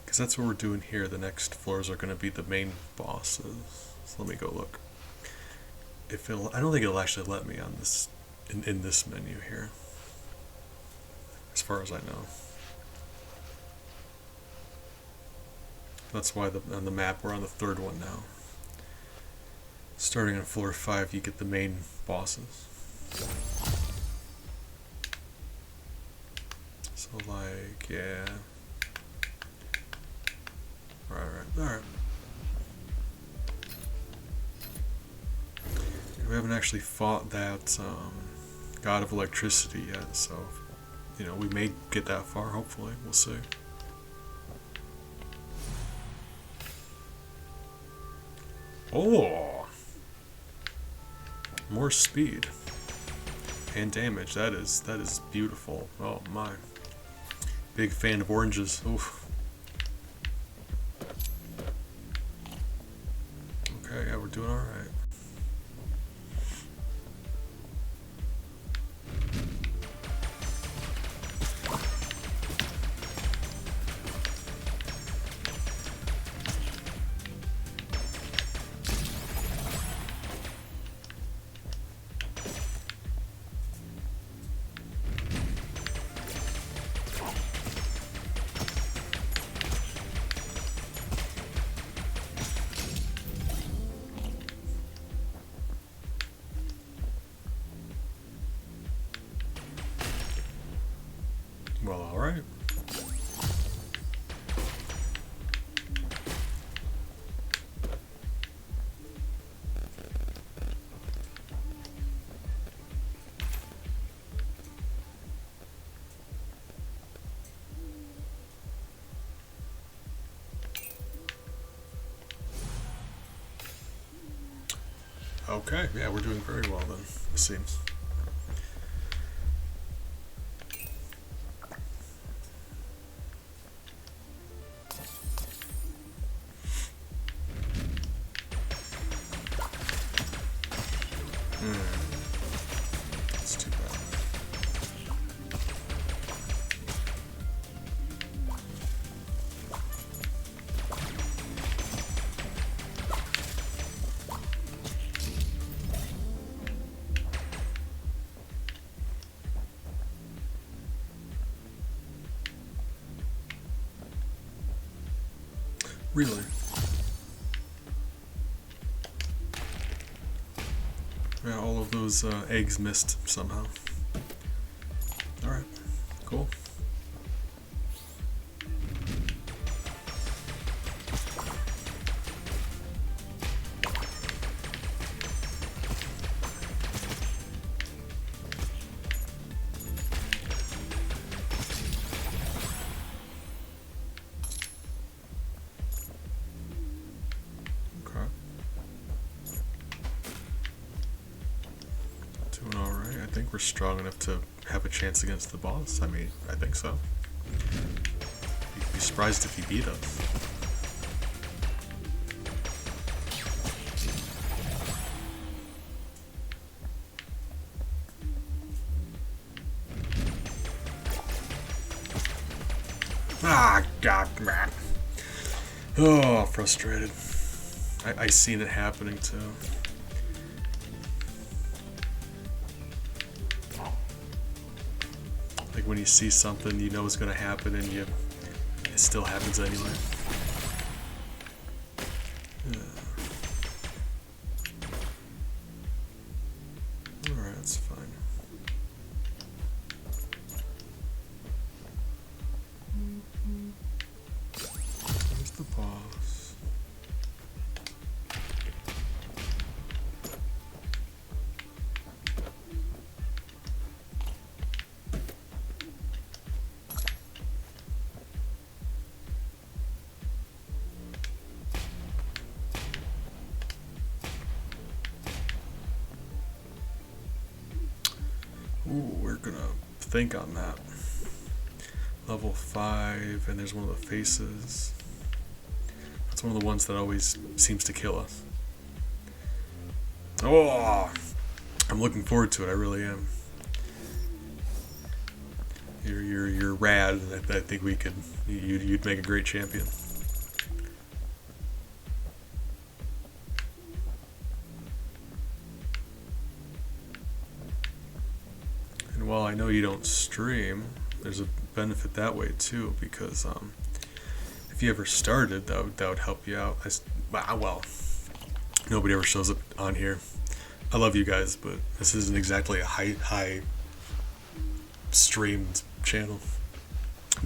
because that's what we're doing here. The next floors are going to be the main bosses. So let me go look. I don't think it'll actually let me on this in this menu here, as far as I know. That's why on the map we're on the 3rd one now. Starting on floor 5, you get the main bosses. So like, yeah. Alright. We haven't actually fought that God of Electricity yet, so you know, we may get that far, hopefully. We'll see. Oh! More speed. And damage. That is beautiful. Oh my. Big fan of oranges. Oof. Doing all right. Well, all right. Okay, yeah, we're doing very well then, it seems. That's too bad. Really? Yeah, all of those eggs missed somehow. Alright, cool. Okay. Doing alright. I think we're strong enough to have a chance against the boss. I mean, I think so. You'd be surprised if he beat us. Ah, God, man. Oh, frustrated. I seen it happening too. Like when you see something you know is gonna happen and it still happens anyway. Alright, that's fine. Where's the boss? Ooh, we're gonna think on that. Level 5, and there's one of the faces. That's one of the ones that always seems to kill us. Oh, I'm looking forward to it. I really am. You're rad. I think we could. You'd make a great champion. And while I know you don't stream, there's a benefit that way too, because if you ever started, that would help you out. Well, nobody ever shows up on here. I love you guys, but this isn't exactly a high streamed channel.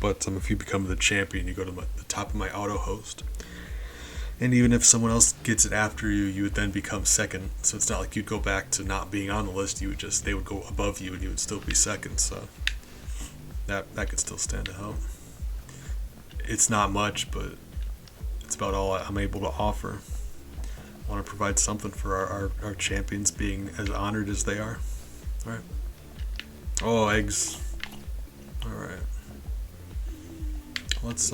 But if you become the champion, you go to the top of my auto host, and even if someone else gets it after you, you would then become second. So it's not like you'd go back to not being on the list. They would go above you, and you would still be second. So that could still stand to help. It's not much, but it's about all I'm able to offer. I want to provide something for our champions, being as honored as they are. Alright. Oh, eggs. Alright. Let's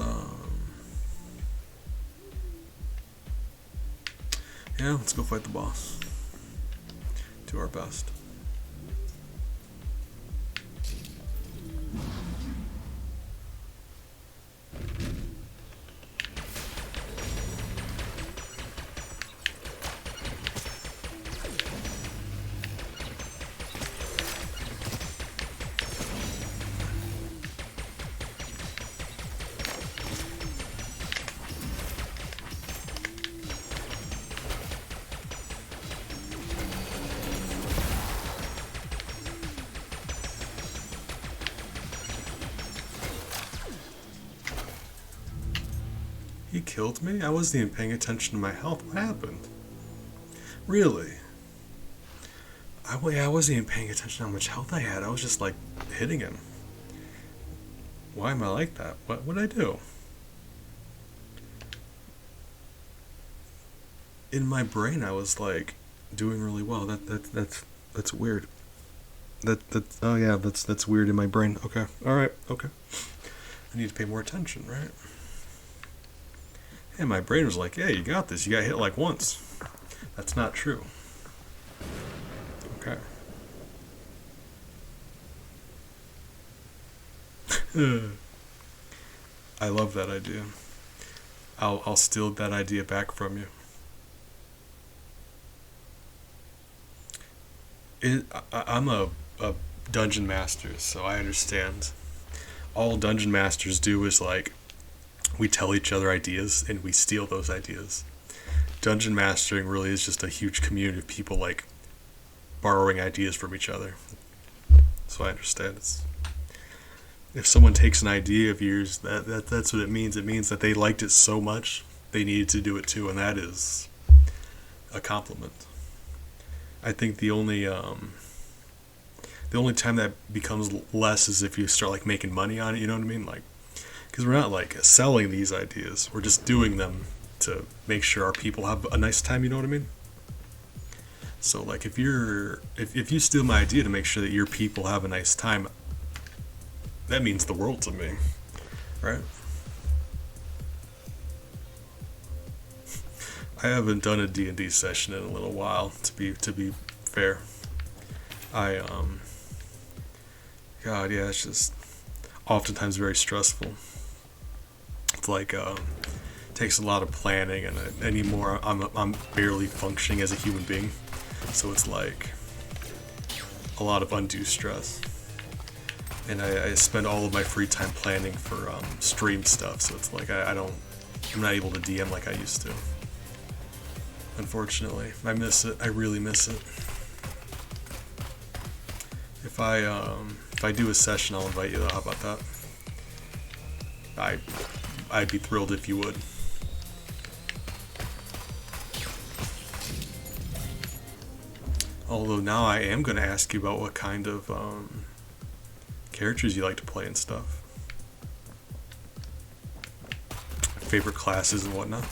Yeah, let's go fight the boss. Do our best. He killed me? I wasn't even paying attention to my health. What happened? Really? I wasn't even paying attention to how much health I had. I was just like hitting him. Why am I like that? What did I do? In my brain, I was like doing really well. That's weird. Oh yeah, that's weird in my brain. Okay, all right, okay. I need to pay more attention, right? And my brain was like, yeah, you got this. You got hit like once. That's not true. Okay. I love that idea. I'll steal that idea back from you. I'm a dungeon master, so I understand. All dungeon masters do is like we tell each other ideas and we steal those ideas. Dungeon mastering really is just a huge community of people like borrowing ideas from each other. So I understand. If someone takes an idea of yours, that's what it means. It means that they liked it so much they needed to do it too, and that is a compliment. I think the only time that becomes less is if you start like making money on it. You know what I mean? Like, because we're not like selling these ideas; we're just doing them to make sure our people have a nice time. You know what I mean? So like, if you steal my idea to make sure that your people have a nice time, that means the world to me, right? I haven't done a D&D session in a little while, to be fair. God, yeah, it's just oftentimes very stressful. It's like takes a lot of planning, and anymore I'm barely functioning as a human being, so it's like a lot of undue stress. And I spend all of my free time planning for stream stuff, so it's like I'm not able to DM like I used to. Unfortunately, I miss it. I really miss it. If I do a session, I'll invite you though. How about that? I'd be thrilled if you would. Although now I am going to ask you about what kind of characters you like to play and stuff. Favorite classes and whatnot.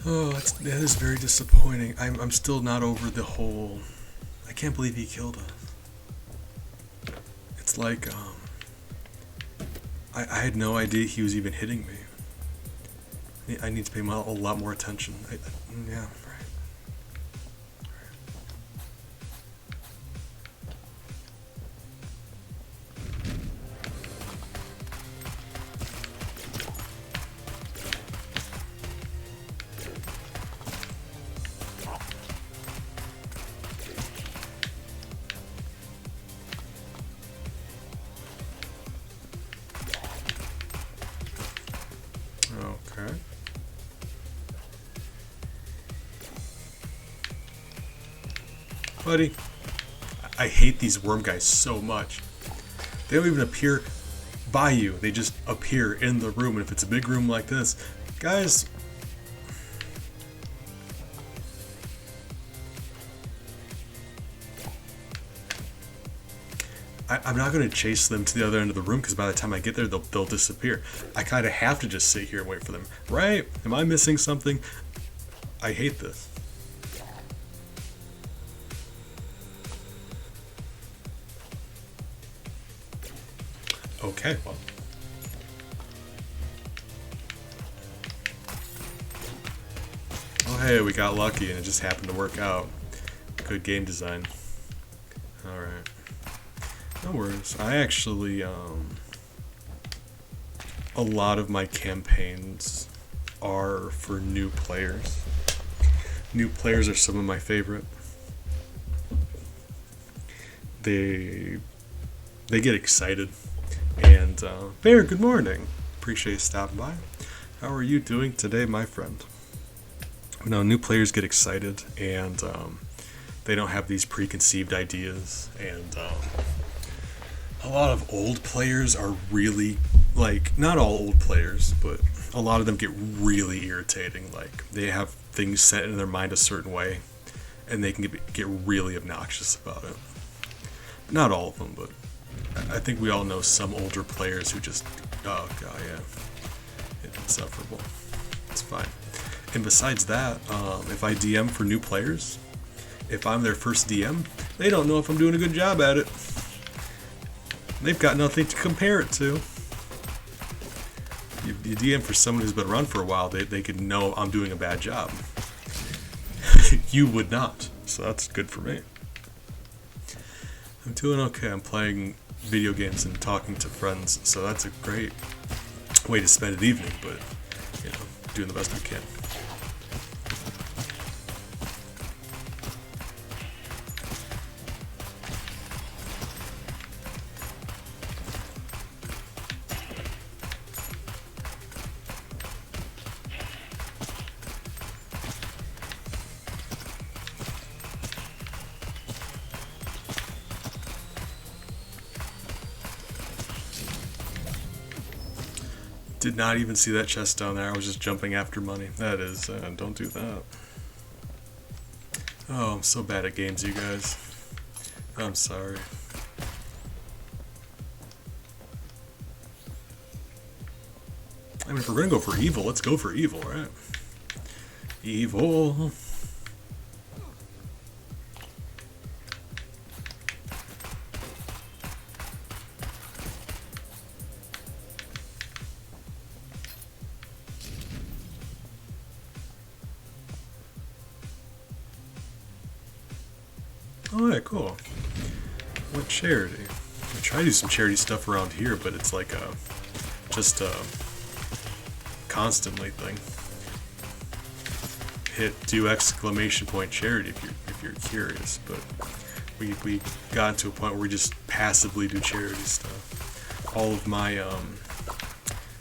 Oh, that is very disappointing. I'm still not over the whole. I can't believe he killed us. It's like I had no idea he was even hitting me. I need to pay a lot more attention. Yeah, right. Okay. Buddy, I hate these worm guys so much. They don't even appear by you. They just appear in the room. And if it's a big room like this, guys, I'm not going to chase them to the other end of the room because by the time I get there, they'll disappear. I kind of have to just sit here and wait for them. Right? Am I missing something? I hate this. Okay, well. Hey, we got lucky and it just happened to work out. Good game design. Alright. No worries. I actually, a lot of my campaigns are for new players. New players are some of my favorite. They get excited. And, Bear, good morning. Appreciate you stopping by. How are you doing today, my friend? New players get excited, and they don't have these preconceived ideas, and a lot of old players are really, like, not all old players, but a lot of them get really irritating. Like, they have things set in their mind a certain way, and they can get really obnoxious about it. Not all of them, but I think we all know some older players who just, oh god, yeah, it's insufferable. It's fine. And besides that, if I DM for new players, if I'm their first DM, they don't know if I'm doing a good job at it. They've got nothing to compare it to. You DM for someone who's been around for a while, they could know I'm doing a bad job. You would not, so that's good for me. I'm doing okay. I'm playing video games and talking to friends, so that's a great way to spend an evening, but, you know, doing the best I can. Did not even see that chest down there. I was just jumping after money. That is, don't do that. Oh, I'm so bad at games, you guys. I'm sorry. I mean, if we're gonna go for evil, let's go for evil, right? Evil. Alright, cool. What charity? I try to do some charity stuff around here, but it's like just a constantly thing. Do exclamation point charity if you're curious, but we got to a point where we just passively do charity stuff. All of my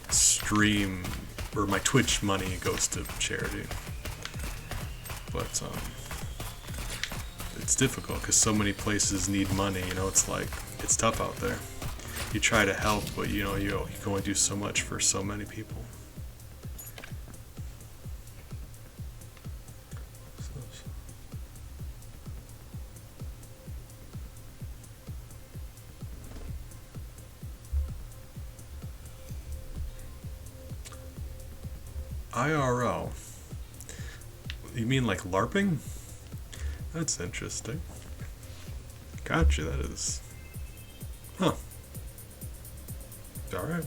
stream or my Twitch money goes to charity, but it's difficult because so many places need money. You know, it's like, it's tough out there. You try to help, but you know, you can only do so much for so many people. IRL? You mean like LARPing? That's interesting. Gotcha, that is. Huh. Alright.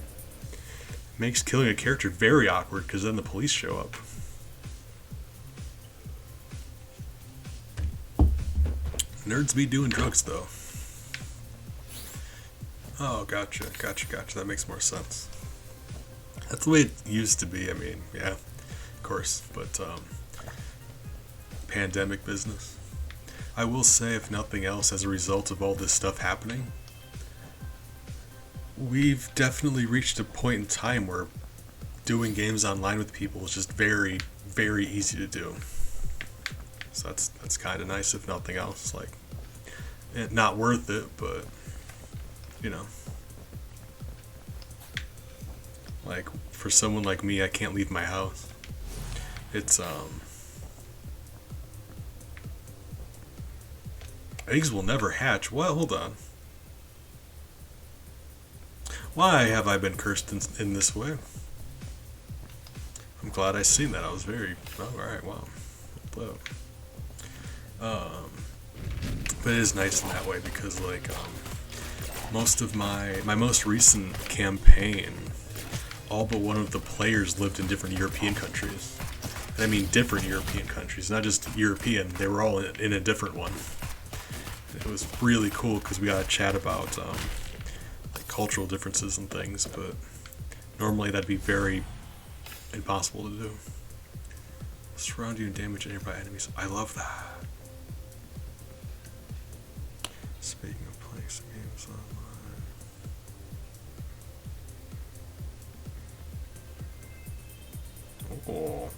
Makes killing a character very awkward because then the police show up. Nerds be doing drugs though. Oh, gotcha. That makes more sense. That's the way it used to be. I mean, yeah, of course, but pandemic business. I will say, if nothing else, as a result of all this stuff happening, we've definitely reached a point in time where doing games online with people is just very, very easy to do. So that's kind of nice, if nothing else. Like, not worth it, but, you know. Like, for someone like me, I can't leave my house. It's, eggs will never hatch. Well, hold on. Why have I been cursed in this way? I'm glad I seen that. I was very... Oh, alright, wow. But it is nice in that way because, like, most of my most recent campaign, all but one of the players lived in different European countries. And I mean different European countries, not just European. They were all in a different one. It was really cool because we got to chat about like cultural differences and things, but normally that'd be very impossible to do. Surround you and damage nearby enemies. I love that. Speaking of playing some games online. Oh.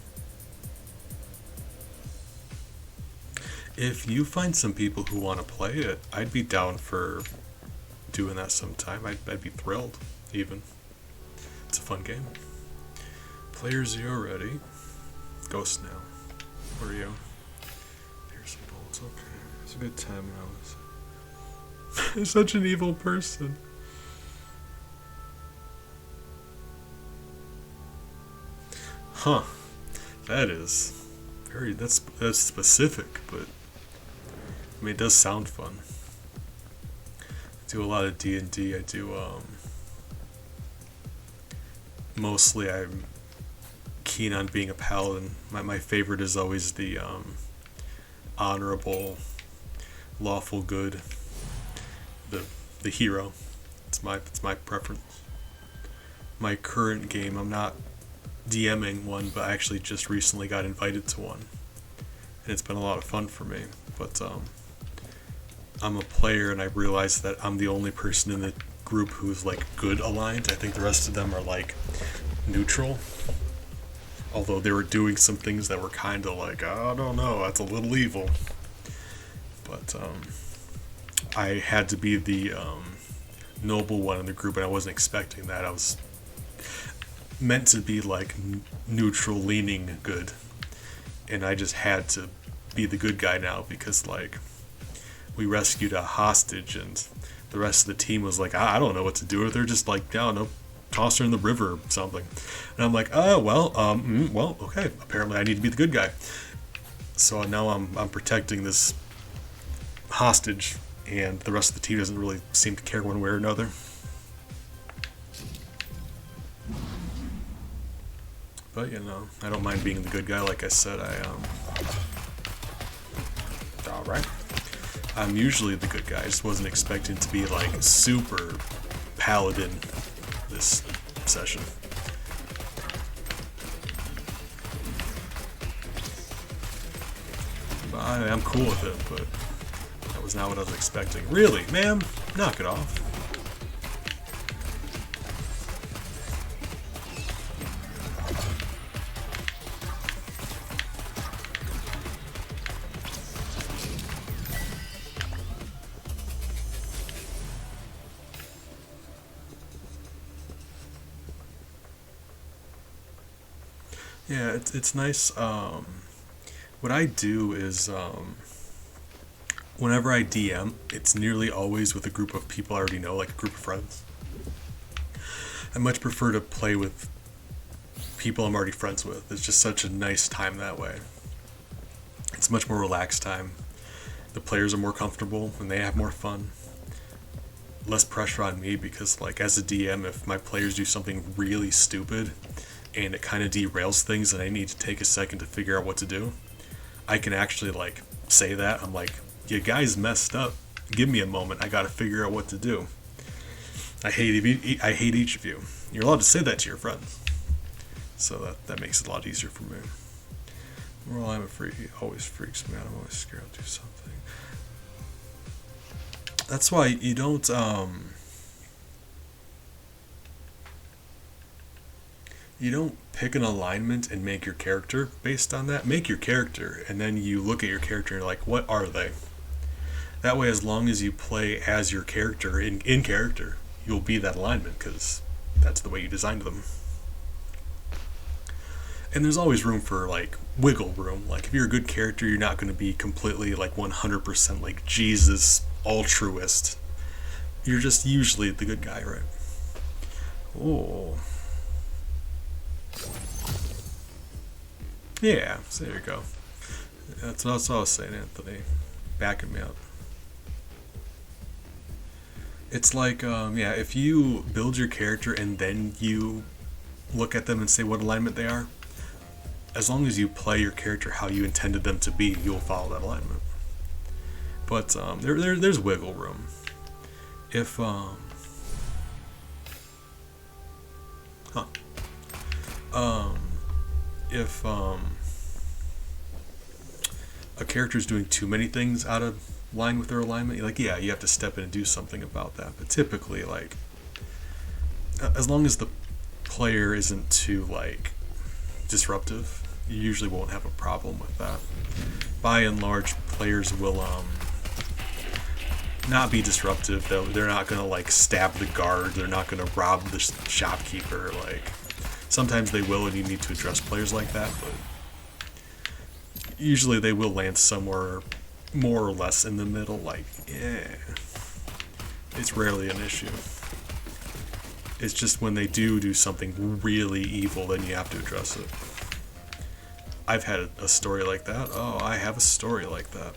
If you find some people who want to play it, I'd be down for doing that sometime. I'd be thrilled, even. It's a fun game. Player 0 ready. Ghost now. Where are you? Piercing bolts, okay. It's a good time when I was such an evil person. Huh. That is very that's specific, but I mean it does sound fun. I do a lot of D&D. I do mostly I'm keen on being a paladin. My favorite is always the honorable, lawful good, the hero. It's my preference. My current game, I'm not DMing one, but I actually just recently got invited to one, and it's been a lot of fun for me. But I'm a player, and I realized that I'm the only person in the group who's like good aligned. I think the rest of them are like neutral. Although they were doing some things that were kind of like, I don't know, that's a little evil. But I had to be the noble one in the group, and I wasn't expecting that. I was meant to be like neutral, leaning good, and I just had to be the good guy now because like we rescued a hostage, and the rest of the team was like, I don't know what to do with her. Just like, I don't know, toss her in the river or something. And I'm like, well, okay. Apparently, I need to be the good guy. So now I'm protecting this hostage, and the rest of the team doesn't really seem to care one way or another. But you know, I don't mind being the good guy. Like I said, all right. I'm usually the good guy. I just wasn't expecting to be like super paladin this session. But I'm cool with it, but that was not what I was expecting. Really, ma'am? Knock it off. Yeah, it's nice. What I do is whenever I DM, it's nearly always with a group of people I already know, like a group of friends. I much prefer to play with people I'm already friends with. It's just such a nice time that way. It's much more relaxed time. The players are more comfortable and they have more fun. Less pressure on me because, like, as a DM, if my players do something really stupid and it kind of derails things and I need to take a second to figure out what to do, I can actually, like, say that. I'm like, you guys messed up. Give me a moment. I gotta figure out what to do. I hate each of you. You're allowed to say that to your friends. So that makes it a lot easier for me. Well, I'm afraid he always freaks me out. I'm always scared I'll do something. That's why you don't pick an alignment and make your character based on that. Make your character, and then you look at your character and you're like, what are they? That way, as long as you play as your character in character, you'll be that alignment because that's the way you designed them. And there's always room for, like, wiggle room. Like, if you're a good character, you're not going to be completely, like, 100% like Jesus altruist. You're just usually the good guy, right? Oh. Yeah, so there you go. That's what I was saying, Anthony. Backing me up. It's like, if you build your character and then you look at them and say what alignment they are, as long as you play your character how you intended them to be, you'll follow that alignment. But there's wiggle room. If if a character is doing too many things out of line with their alignment, like, yeah, you have to step in and do something about that. But typically, like, as long as the player isn't too, like, disruptive, you usually won't have a problem with that. By and large, players will not be disruptive. They're not gonna, like, stab the guard. They're not gonna rob the shopkeeper. Like, sometimes they will, and you need to address players like that. But usually, they will land somewhere more or less in the middle. Like, yeah, it's rarely an issue. It's just when they do something really evil, then you have to address it. I've had a story like that. Oh, I have a story like that.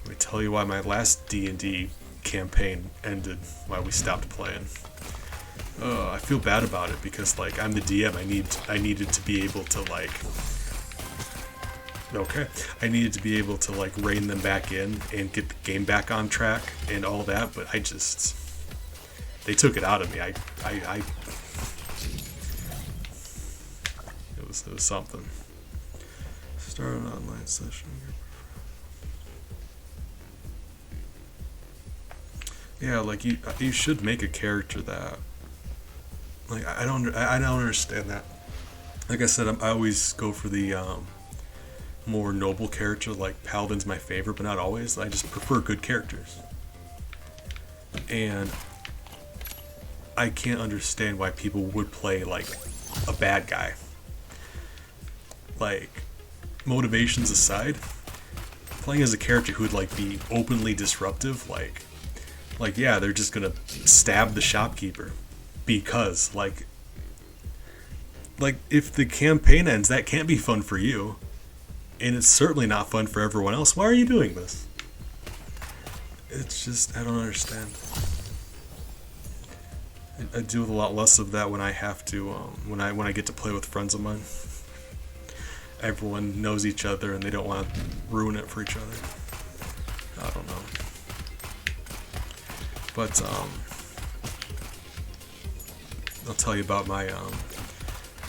Let me tell you why my last D&D campaign ended, why we stopped playing. I feel bad about it because, like, I'm the DM. I needed to be able to, like, I needed to be able to, like, rein them back in and get the game back on track and all that, but they took it out of me. It was something. Start an online session. Yeah, like, you should make a character that, like, I don't understand that. Like I said, I always go for the more noble character. Like, Paladin's my favorite, but not always. I just prefer good characters. And I can't understand why people would play, like, a bad guy. Like, motivations aside, playing as a character who would, like, be openly disruptive, like, yeah, they're just gonna stab the shopkeeper because, like, if the campaign ends, that can't be fun for you, and it's certainly not fun for everyone else. Why are you doing this? It's just, I don't understand. I do a lot less of that when I have to, when I get to play with friends of mine. Everyone knows each other and they don't want to ruin it for each other. I don't know. But I'll tell you about my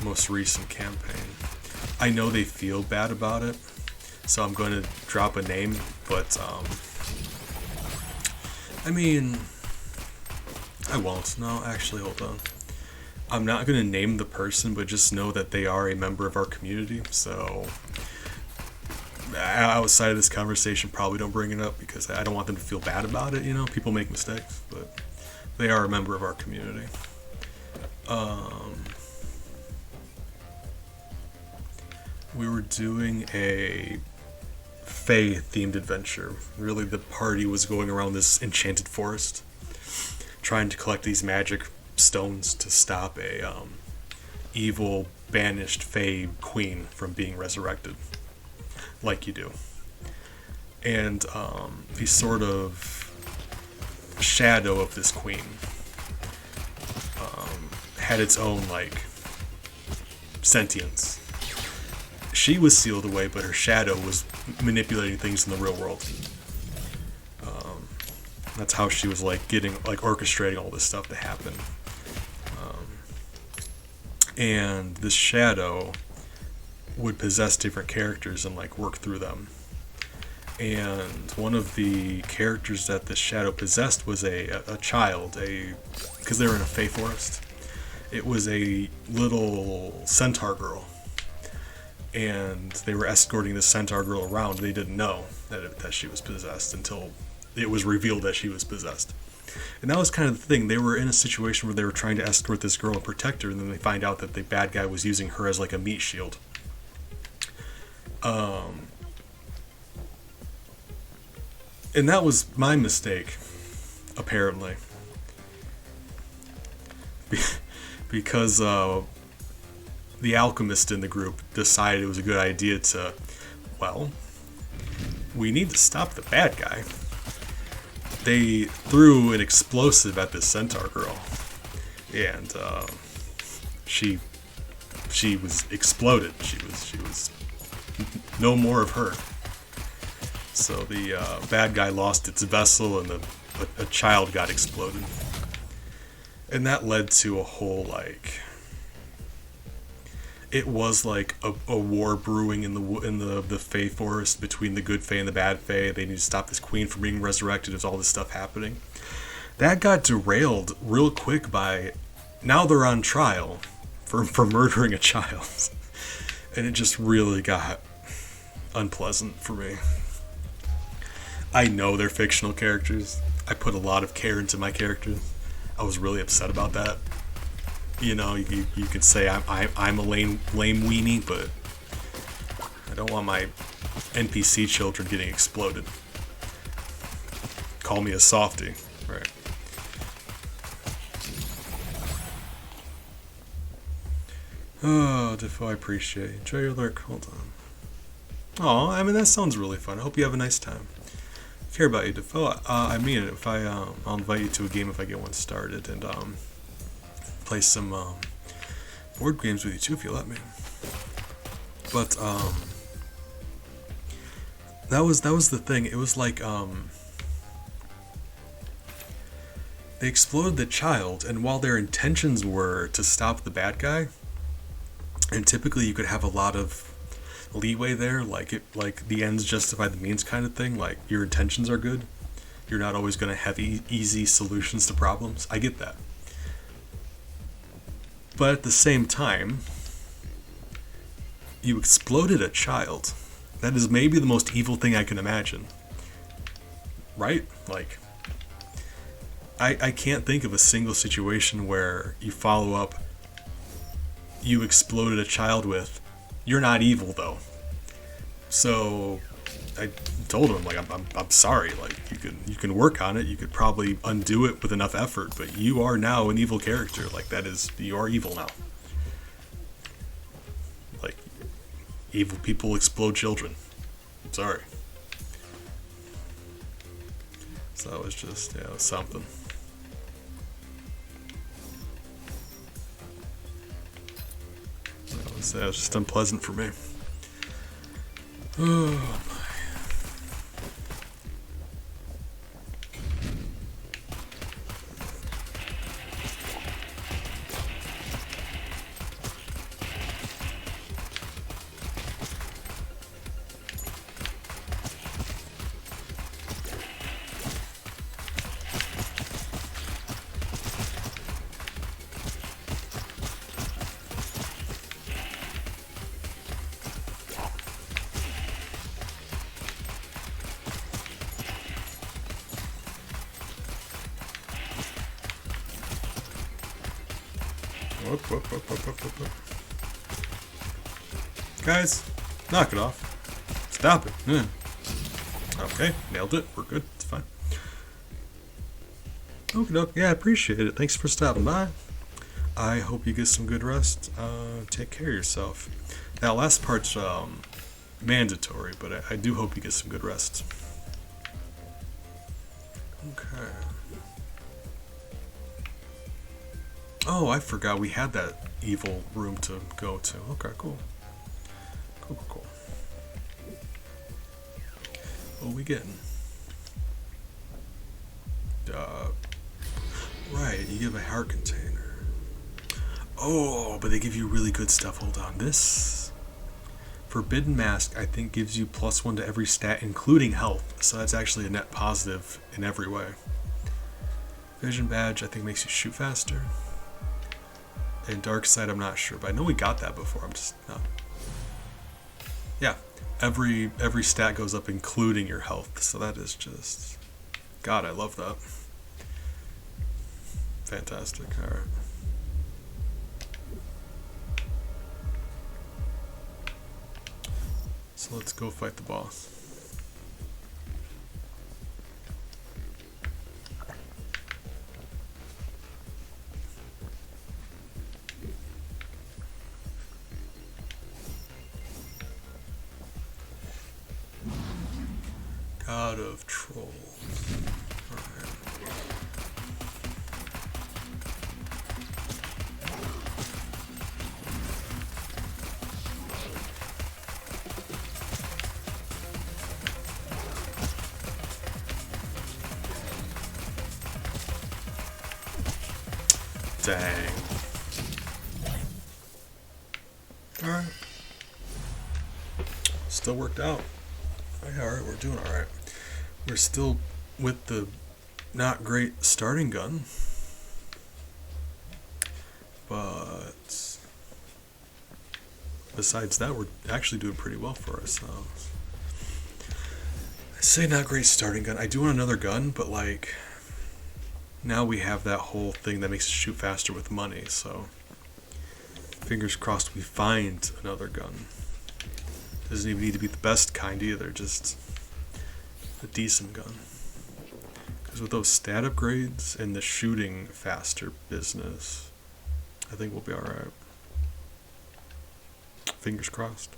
most recent campaign. I know they feel bad about it, so I'm going to drop a name, but I mean, I won't. No, actually, hold on. I'm not going to name the person, but just know that they are a member of our community. So outside of this conversation, probably don't bring it up because I don't want them to feel bad about it. You know, people make mistakes, but they are a member of our community. We were doing a Fae-themed adventure. Really, the party was going around this enchanted forest, trying to collect these magic stones to stop a evil, banished Fae queen from being resurrected, like you do. And the sort of shadow of this queen had its own, like, sentience. She was sealed away, but her shadow was manipulating things in the real world. That's how she was, like, orchestrating all this stuff to happen. And this shadow would possess different characters and, like, work through them. And one of the characters that this shadow possessed was a child, because they were in a Fae forest. It was a little centaur girl. And they were escorting this centaur girl around. They didn't know that she was possessed until it was revealed that she was possessed. And that was kind of the thing. They were in a situation where they were trying to escort this girl and protect her, and then they find out that the bad guy was using her as, like, a meat shield. And that was my mistake, apparently. Because the alchemist in the group decided it was a good idea to, well, we need to stop the bad guy. They threw an explosive at this centaur girl, and she was exploded. She was no more of her. So the bad guy lost its vessel, and a child got exploded, and that led to a whole like. It was like a war brewing in the Fae forest between the good Fae and the bad Fae. They need to stop this queen from being resurrected. There's all this stuff happening. That got derailed real quick by now they're on trial for murdering a child. And it just really got unpleasant for me. I know they're fictional characters. I put a lot of care into my characters. I was really upset about that. You know, you could say I'm a lame weenie, but I don't want my NPC children getting exploded. Call me a softie, right? Oh, Defoe, I appreciate it. Enjoy your lurk. Hold on. Oh, I mean, that sounds really fun. I hope you have a nice time. I care about you, Defoe. I mean it. If I'll invite you to a game if I get one started, and play some board games with you too if you let me. But that was the thing. It was like they exploded the child, and while their intentions were to stop the bad guy, and typically you could have a lot of leeway there, like the ends justify the means kind of thing. Like your intentions are good, you're not always going to have easy solutions to problems. I get that. But at the same time, you exploded a child. That is maybe the most evil thing I can imagine. Right? Like, I can't think of a single situation where you follow up, you exploded a child with, you're not evil though. So I told him, like, I'm sorry, like, you can work on it, you could probably undo it with enough effort, but you are now an evil character. Like, you are evil now. Like, evil people explode children. Sorry. So it was just, it was something. That was just unpleasant for me. Oh. Whoop. Guys, knock it off. Stop it. Yeah. Okay, nailed it. We're good. It's fine. Okay, yeah, I appreciate it. Thanks for stopping by. I hope you get some good rest. Take care of yourself. That last part's mandatory, but I do hope you get some good rest. Okay. Oh, I forgot we had that evil room to go to. Okay, cool. Cool. What are we getting? Right, you give a heart container. Oh, but they give you really good stuff. Hold on. This Forbidden Mask, I think, gives you +1 to every stat, including health. So that's actually a net positive in every way. Vision Badge, I think, makes you shoot faster. And Dark Sight, I'm not sure, but I know we got that before. I'm just not. Yeah, every stat goes up, including your health. So that is just, God, I love that. Fantastic. All right. So let's go fight the boss. God of Trolls. Alright. Dang. Alright. Still worked out. Alright, we're doing alright. We're still with the not great starting gun. But besides that, we're actually doing pretty well for ourselves. I say not great starting gun. I do want another gun, but like now we have that whole thing that makes us shoot faster with money, so fingers crossed we find another gun. Doesn't even need to be the best kind either, just a decent gun. Because with those stat upgrades and the shooting faster business, I think we'll be alright. Fingers crossed.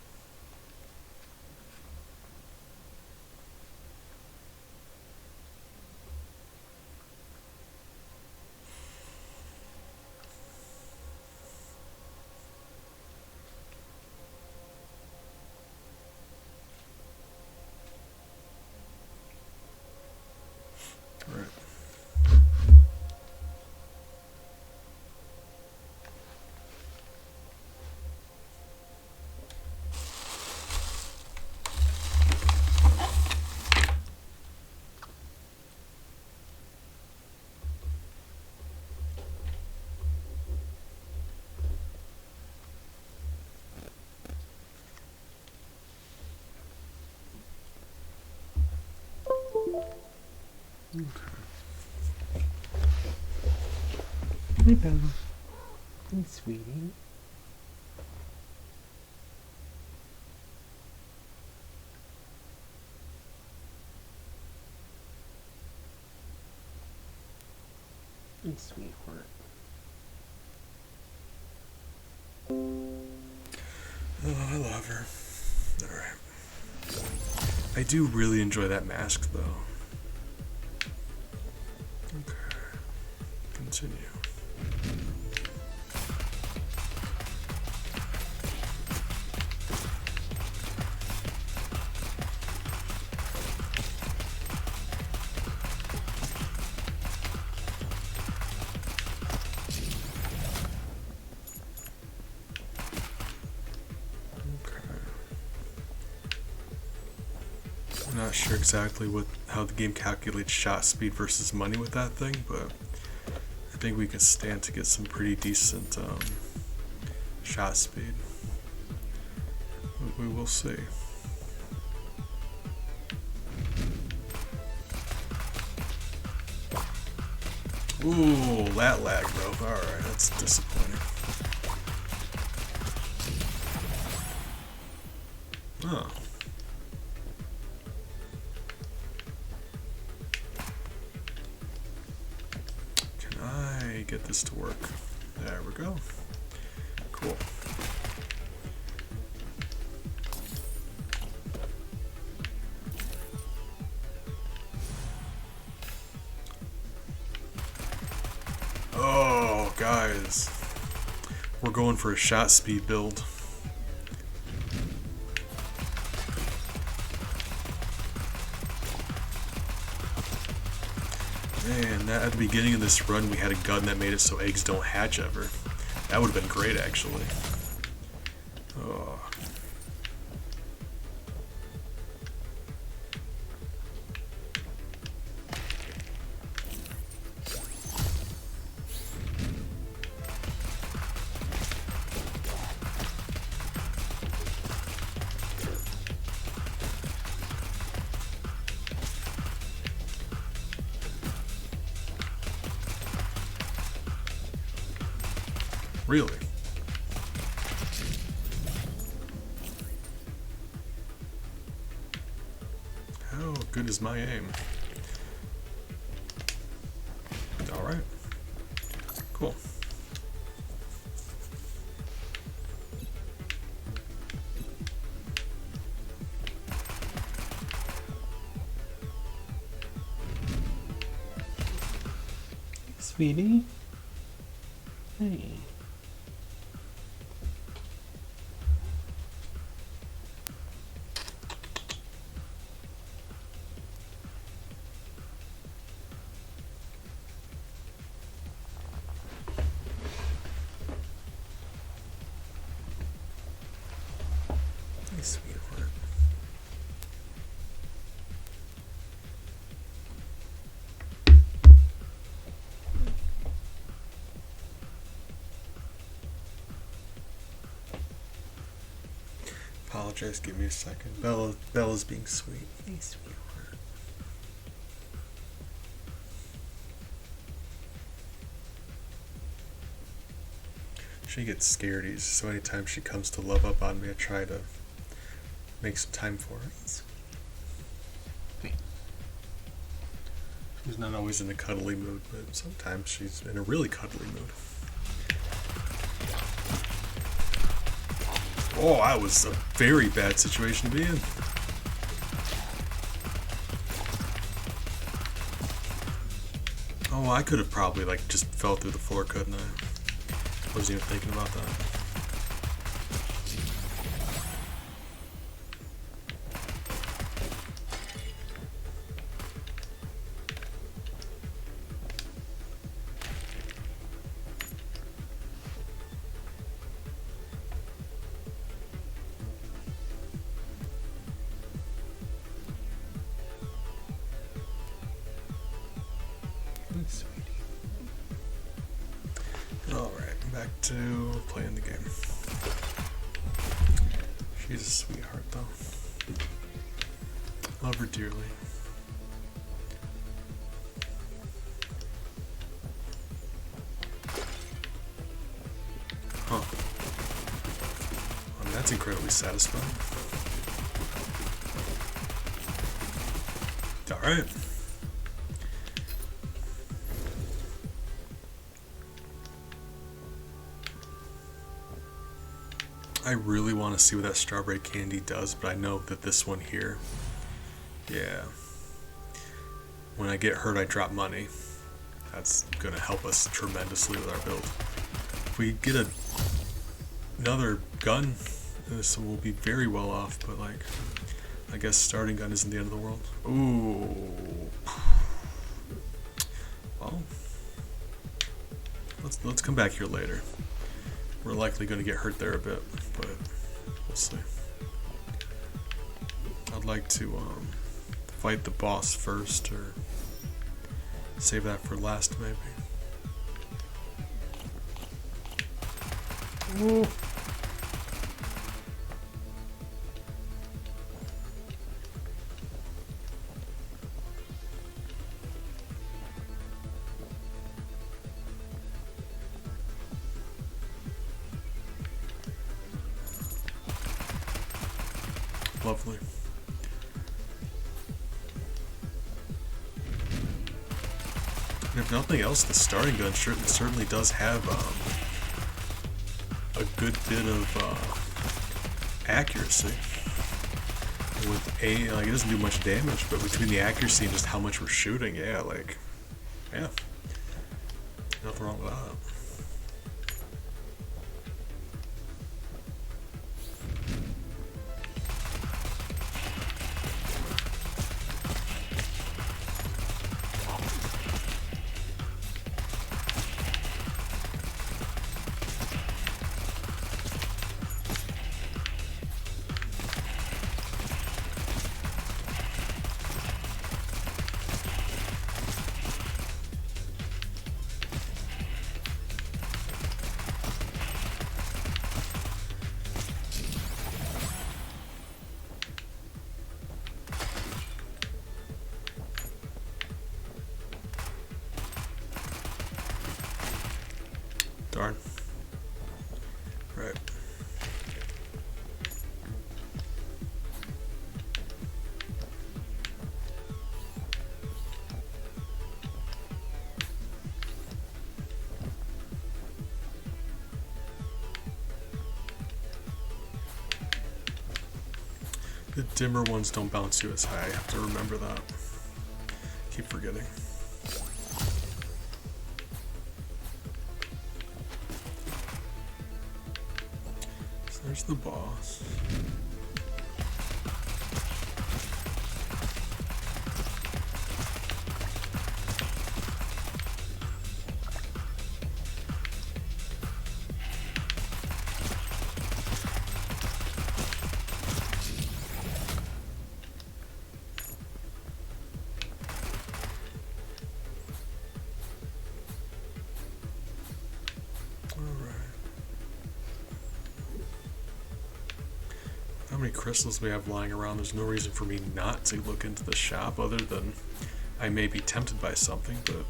Alright. Hi, Bella. Hey, sweetie. Hey, sweetheart. Oh, I love her. Alright. I do really enjoy that mask, though. Okay. Continue. I'm not sure exactly how the game calculates shot speed versus money with that thing, but I think we can stand to get some pretty decent shot speed. We will see. Ooh, that lag though. Alright, that's disappointing. Oh. Can I get this to work? There we go. Cool. Oh, guys. We're going for a shot speed build. Man, that at the beginning of this run we had a gun that made it so eggs don't hatch ever. That would have been great, actually. Oh. Really? How good is my aim? Alright. Cool. Sweetie? Hey. Hey, sweetheart. Apologize, give me a second. Bella's being sweet. Hey, sweetheart. She gets scared easy, so anytime she comes to love up on me, I try to make some time for her. Hey. She's not always in a cuddly mood, but sometimes she's in a really cuddly mood. Oh, that was a very bad situation to be in. Oh, I could have probably just fell through the floor, couldn't I? Wasn't even thinking about that. Sweetie. Alright, back to playing the game. She's a sweetheart, though. Love her dearly. Huh. That's incredibly satisfying. Alright. I really want to see what that strawberry candy does, but I know that this one here, yeah. When I get hurt, I drop money. That's going to help us tremendously with our build. If we get another gun, this will be very well off, but I guess starting gun isn't the end of the world. Ooh. Well, let's come back here later. We're likely going to get hurt there a bit, but we'll see. I'd like to fight the boss first, or save that for last, maybe. Ooh. Lovely. And if nothing else, the starting gun certainly does have a good bit of accuracy. With it doesn't do much damage, but between the accuracy and just how much we're shooting, yeah, nothing wrong with that. Darn. Right. The dimmer ones don't bounce you as high. I have to remember that. Keep forgetting. There's the boss. many crystals we have lying around. There's no reason for me not to look into the shop other than I may be tempted by something, but,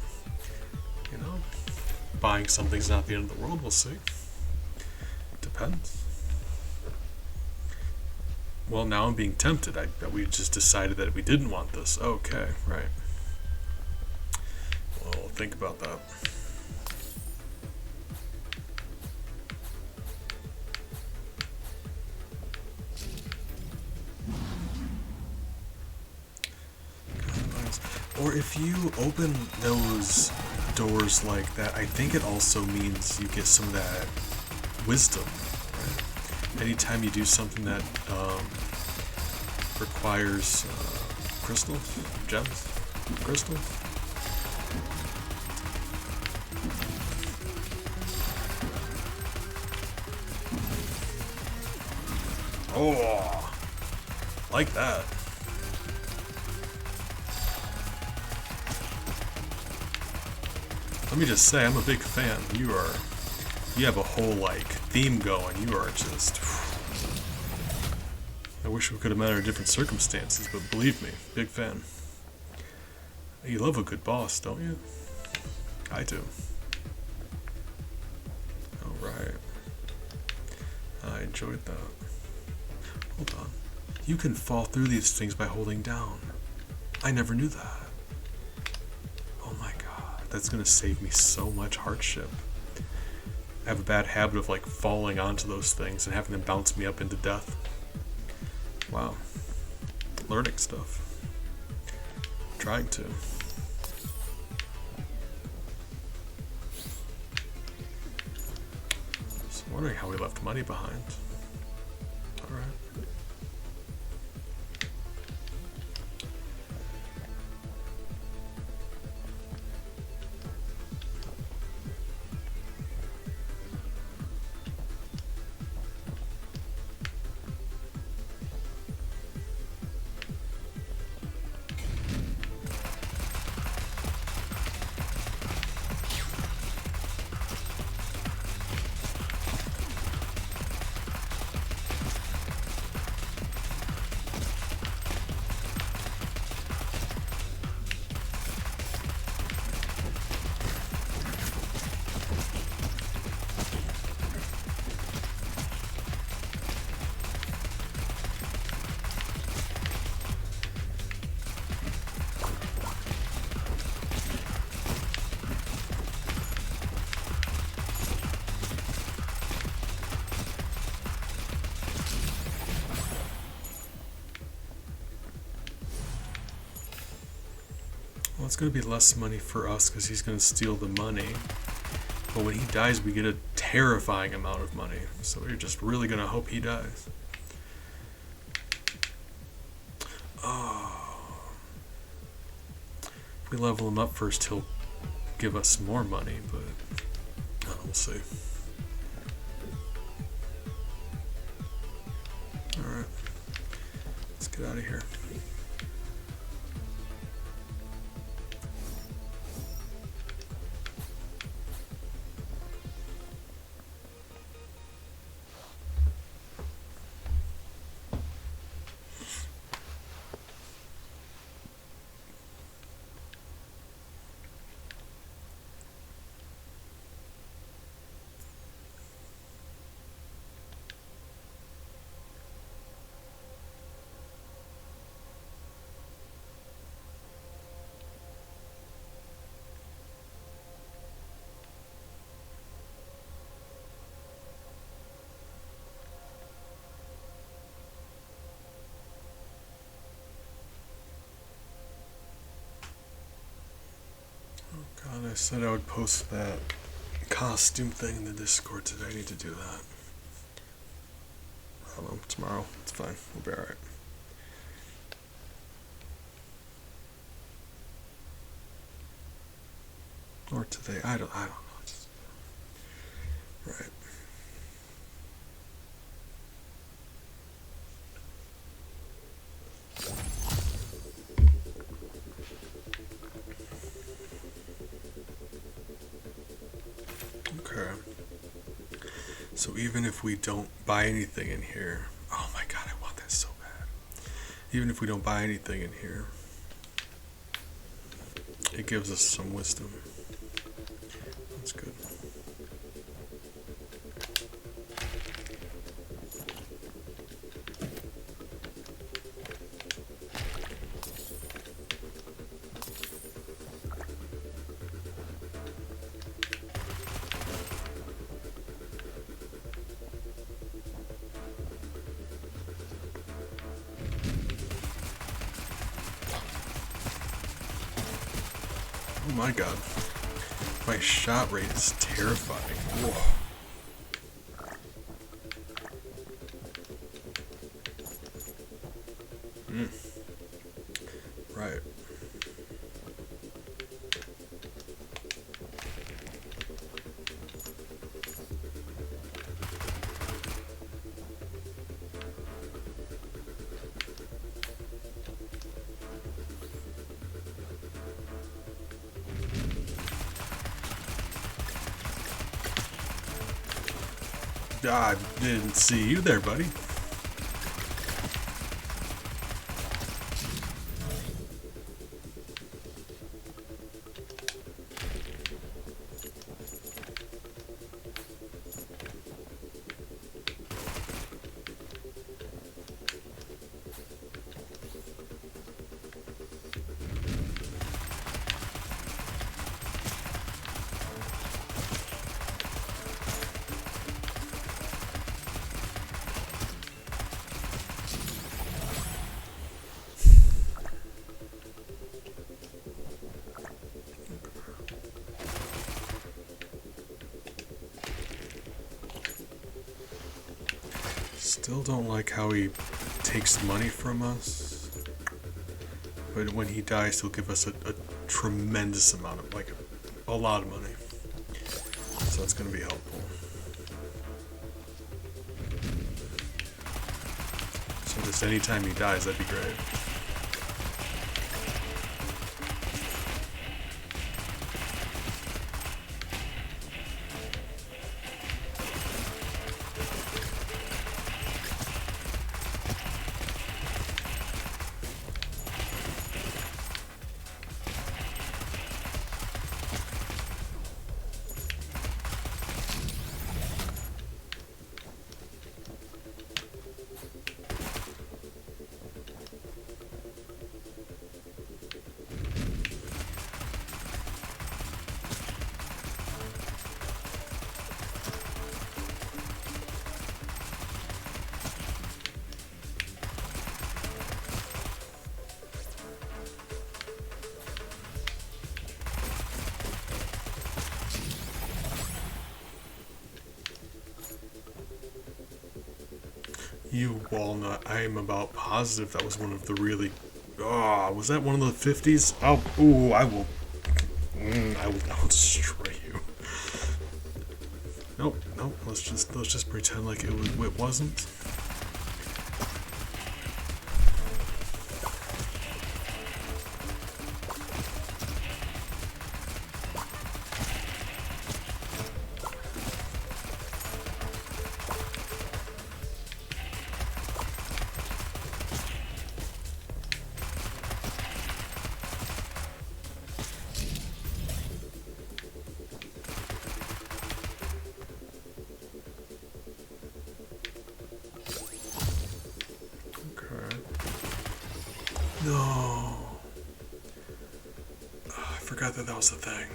you know, buying something's not the end of the world, we'll see. Depends. Well, now I'm being tempted. We just decided that we didn't want this. Okay, right. Well, think about that. Or if you open those doors like that, I think it also means you get some of that wisdom. Right? Anytime you do something that requires crystals, gems, crystals. Oh, like that. Let me just say, I'm a big fan. You have a whole, like, theme going. You are just... I wish we could have met under different circumstances, but believe me, big fan. You love a good boss, don't you? I do. Alright. I enjoyed that. Hold on. You can fall through these things by holding down. I never knew that. That's gonna save me so much hardship. I have a bad habit of like falling onto those things and having them bounce me up into death. Wow. Learning stuff. Trying to. Just wondering how we left money behind. Alright. Well, it's going to be less money for us because he's going to steal the money. But when he dies, we get a terrifying amount of money. So we're just really going to hope he dies. Oh. If we level him up first, he'll give us more money, but we'll see. Alright. Let's get out of here. God, I said I would post that costume thing in the Discord today. I need to do that. I don't know, tomorrow. It's fine. We'll be alright. Or today. I don't know. Just, right. So even if we don't buy anything in here, Oh my god, I want that so bad. Even if we don't buy anything in here, it gives us some wisdom. That's good. Oh my god. My shot rate is terrifying. Whoa. Right. I didn't see you there, buddy. Still don't like how he takes money from us, but when he dies, he'll give us a tremendous amount of, like, a lot of money. So that's going to be helpful. So just anytime he dies, that'd be great. You walnut, I am about positive that was one of the really... Oh, was that one of the 50s? Oh, ooh, I will now destroy you. Nope, let's just pretend like it wasn't. No. Oh, I forgot that was a thing.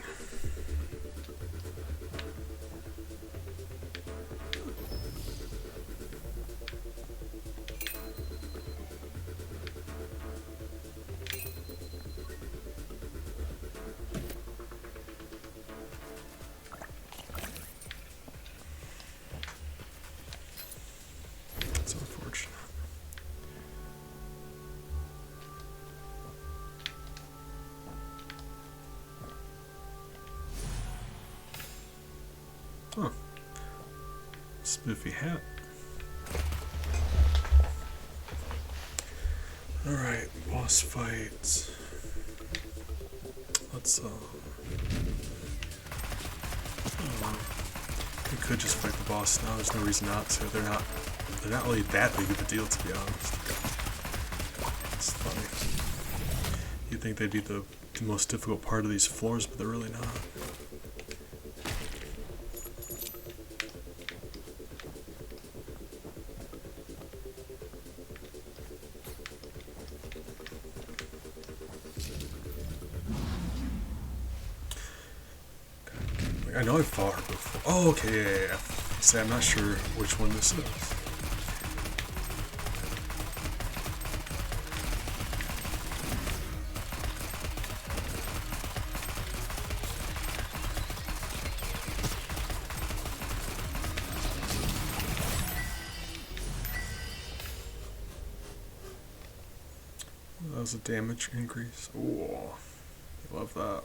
That's unfortunate. Huh. Spiffy hat. Alright, boss fight. Let's, we could just fight the boss now, there's no reason not to. They're not they're not really that big of a deal, to be honest. It's funny. You'd think they'd be the most difficult part of these floors, but they're really not. I know I fought her before. Oh, okay, yeah. See, I'm not sure which one this is. That was a damage increase. Ooh, I love that.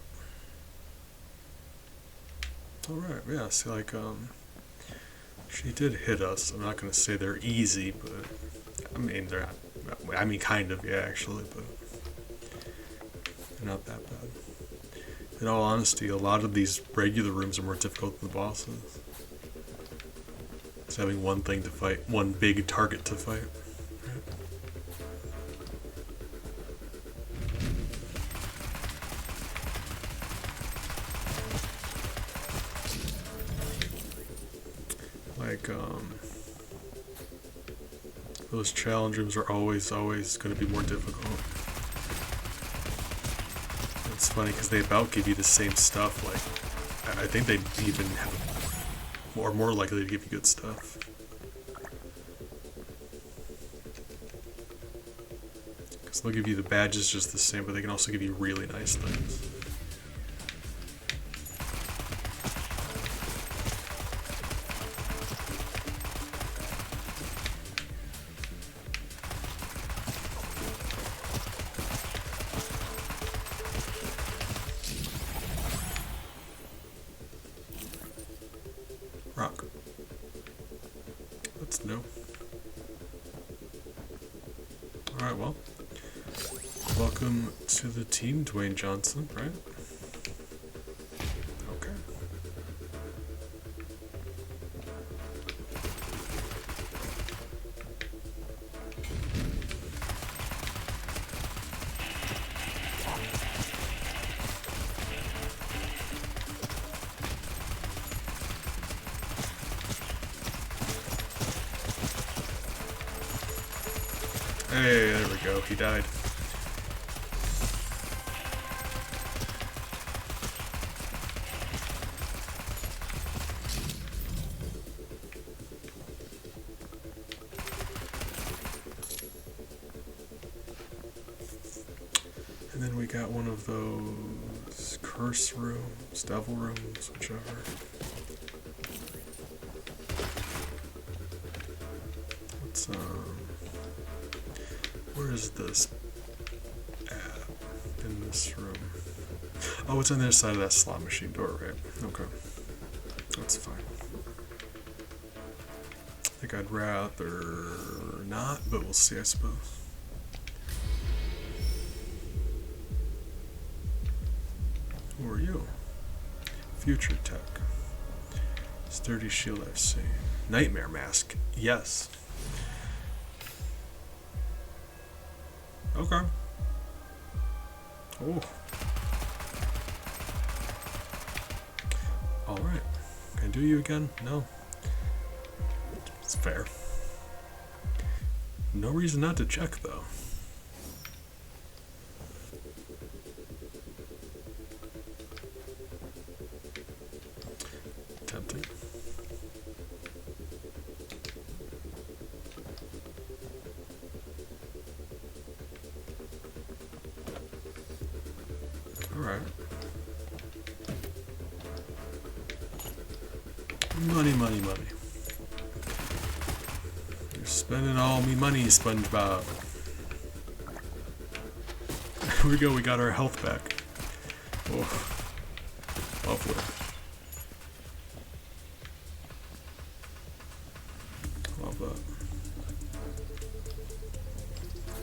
Alright, yeah, see, like, she did hit us. I'm not gonna say they're easy, but, I mean, kind of, yeah, actually, but they're not that bad. In all honesty, a lot of these regular rooms are more difficult than the bosses. It's having one thing to fight, one big target to fight. Like, those challenge rooms are always going to be more difficult. It's funny because they about give you the same stuff. Like, I think they even have more likely to give you good stuff. Because they'll give you the badges just the same, but they can also give you really nice things. Rock. That's new. Alright, well. Welcome to the team, Dwayne Johnson, right? Okay. Hey, there we go. He died. And then we got one of those curse rooms, devil rooms, whichever. Let's where is this at in this room? Oh, it's on the other side of that slot machine door, right? Okay. That's fine. I think I'd rather not, but we'll see, I suppose. Who are you? Future Tech. Sturdy shield I've seen. Nightmare mask. Yes. Okay. Oh. Alright. Can I do you again? No. It's fair. No reason not to check, though. Tempting. Alright. Money, money, money. You're spending all me money, SpongeBob. Here we go, we got our health back. Oh. Lovely. Love that.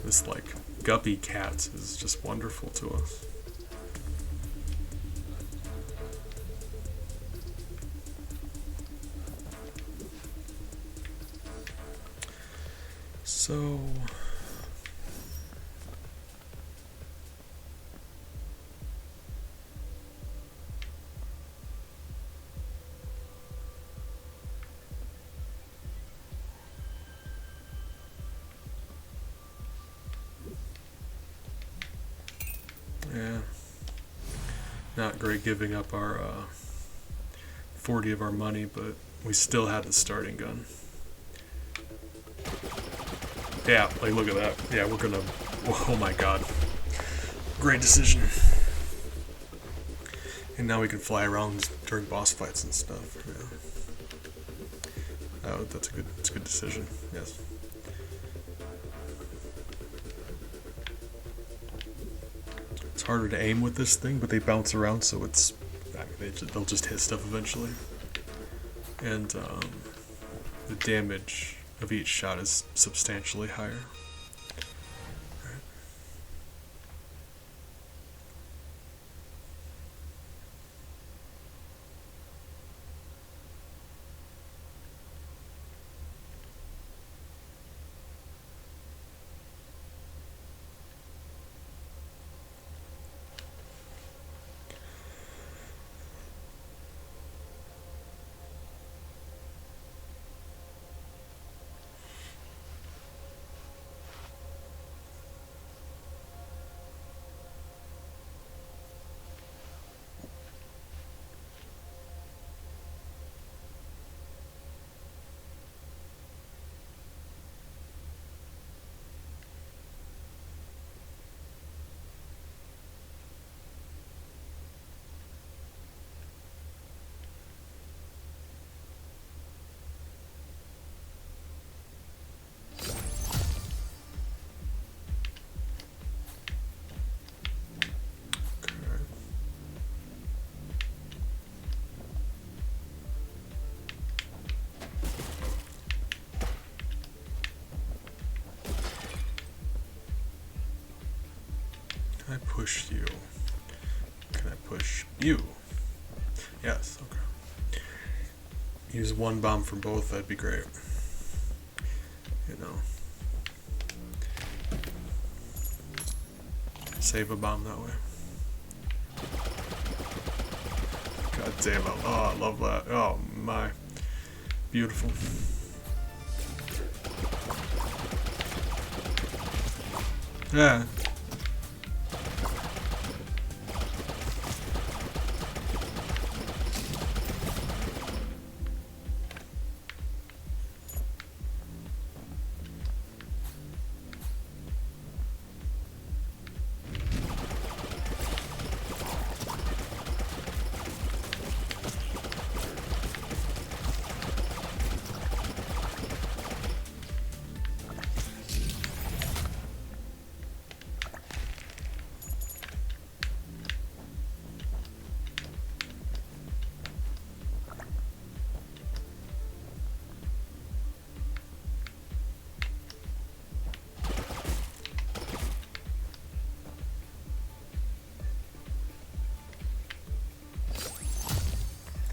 This, like, guppy cat is just wonderful to us. So... yeah. Not great giving up our 40 of our money, but we still had the starting gun. Yeah, like look at that. Yeah, we're gonna... oh my god. Great decision. And now we can fly around during boss fights and stuff. Yeah. Oh, that's a good decision. Yes. It's harder to aim with this thing, but they bounce around, so it's... I mean, they'll just hit stuff eventually. And the damage of each shot is substantially higher. Can I push you? Can I push you? Yes, okay. Use one bomb for both, that'd be great. You know. Save a bomb that way. God damn it. Oh, I love that. Oh my. Beautiful. Yeah.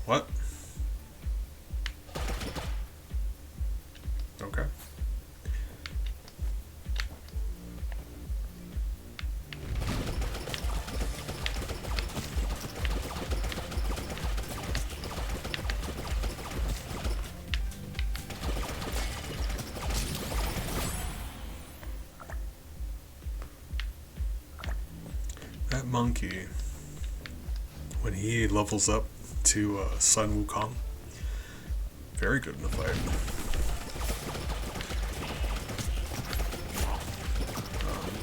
What? Okay. That monkey, when he levels up to Sun Wukong, very good in the fight.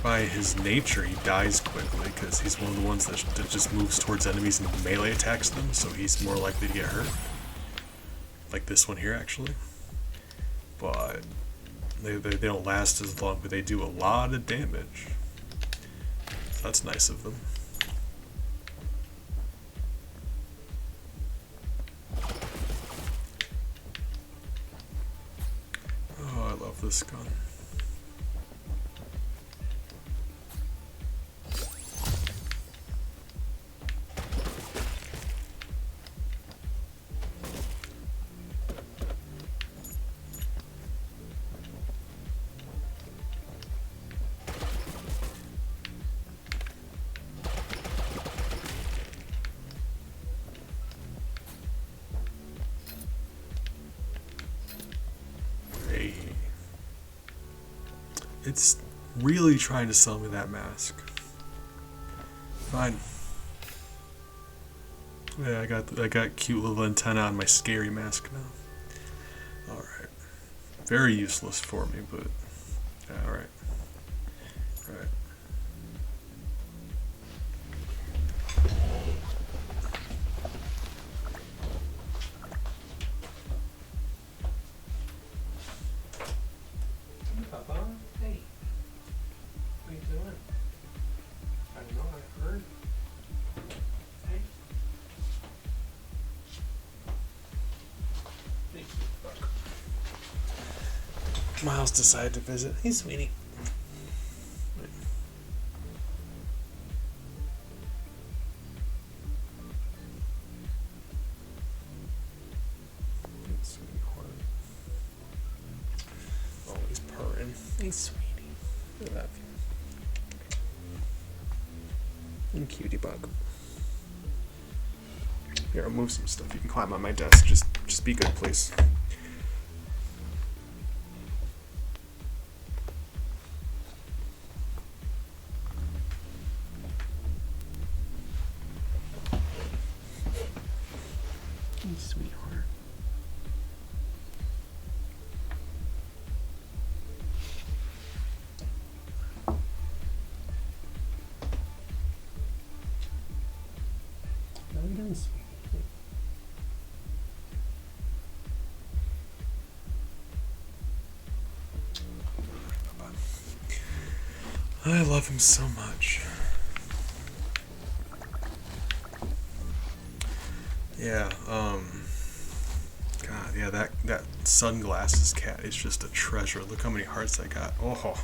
By his nature, he dies quickly because he's one of the ones that just moves towards enemies and melee attacks them, so he's more likely to get hurt. Like this one here, actually. But they don't last as long, but they do a lot of damage. So that's nice of them. Oh, I love this gun. It's really trying to sell me that mask. Fine. Yeah, I got cute little antenna on my scary mask now. Alright. Very useless for me, but yeah, alright. Alright. Papa? Hey. What are you doing? I don't know, I heard. Hey. Hey, fuck. Miles decided to visit. Hey, sweetie. Always purring. Hey, sweetie. I love you. And cutie bug. Here, I'll move some stuff. You can climb on my desk. Just be good, please. Hey, sweetheart. How are you doing, sweetie? I love him so much. Yeah, God, yeah, that sunglasses cat is just a treasure. Look how many hearts I got. Oh.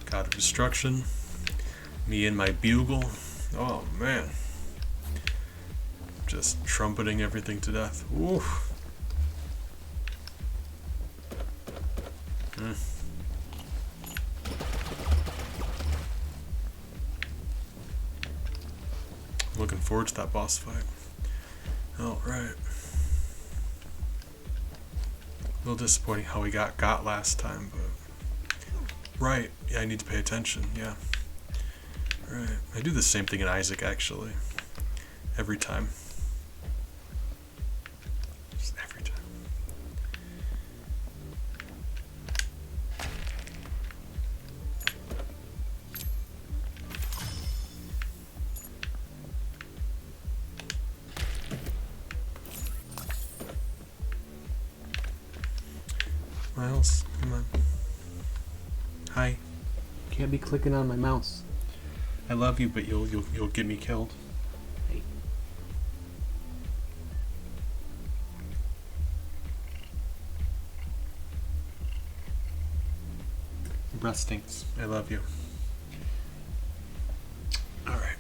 God of Destruction. Me and my bugle. Oh, man. Just trumpeting everything to death. Ooh. Looking forward to that boss fight. Alright. A little disappointing how we got last time, but... Right, yeah, I need to pay attention, yeah. Right, I do the same thing in Isaac, actually. Every time. Just every time. Miles, come on. Hi. Can't be clicking on my mouse. I love you, but you'll get me killed. Hey. Your breath stinks. I love you. Alright.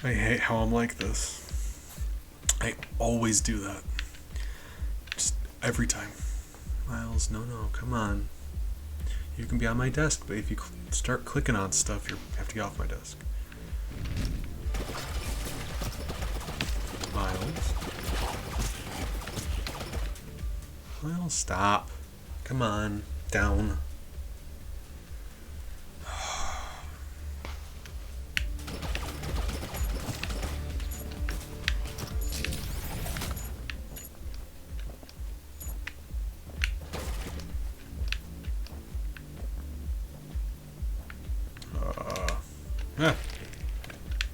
I hate how I'm like this. I always do that. Just every time. Miles, no, come on. You can be on my desk, but if you start clicking on stuff, you have to get off my desk. Miles, stop. Come on, down.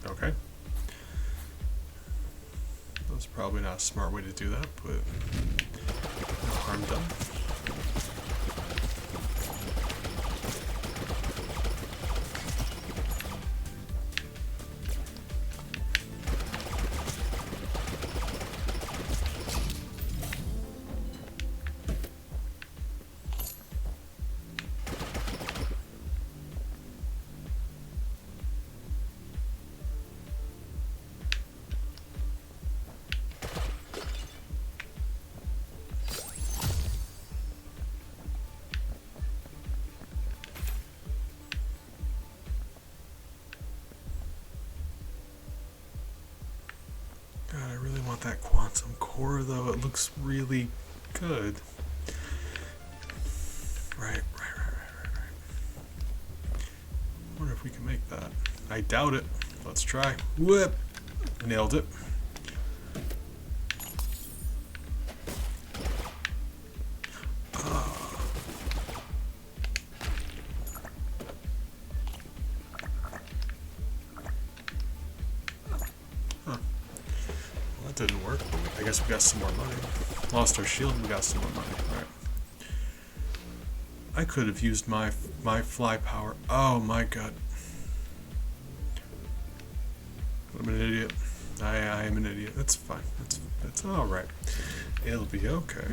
Okay. That's probably not a smart way to do that, but no harm done. want that quantum core though. It looks really good. Right. Wonder if we can make that. I doubt it. Let's try. Whip. Nailed it. Didn't work, but I guess we got some more money. Lost our shield, we got some more money. Right. I could have used my fly power. Oh my god. I'm an idiot. I am an idiot. It's fine. It's all right. It'll be okay.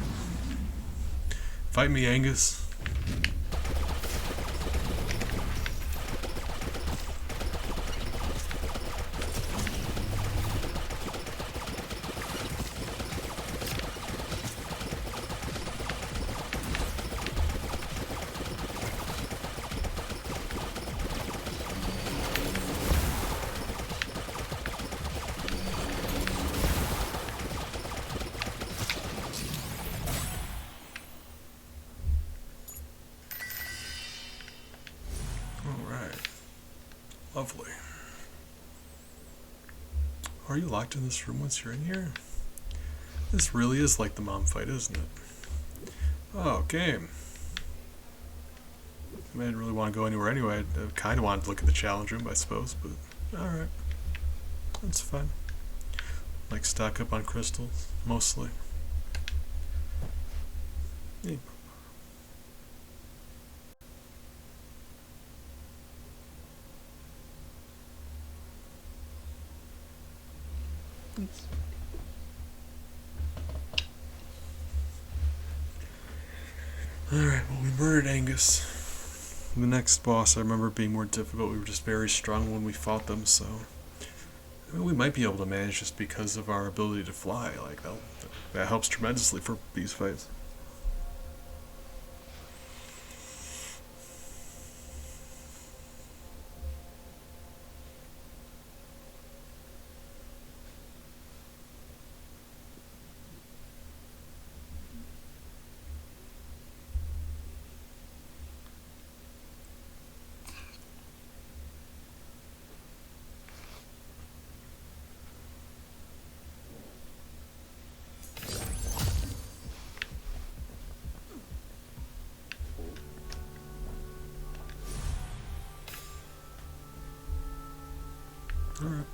Fight me, Angus. Lovely. Are you locked in this room once you're in here? This really is like the mom fight, isn't it? Oh, game. I didn't really want to go anywhere anyway. I kind of wanted to look at the challenge room, I suppose, but alright. That's fine. Like stock up on crystals, mostly. Yeah. Alright, well, we murdered Angus. The next boss, I remember being more difficult. We were just very strong when we fought them, so I mean, we might be able to manage just because of our ability to fly. Like that helps tremendously for these fights. Alright.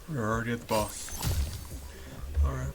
We're already at the boss. Alright.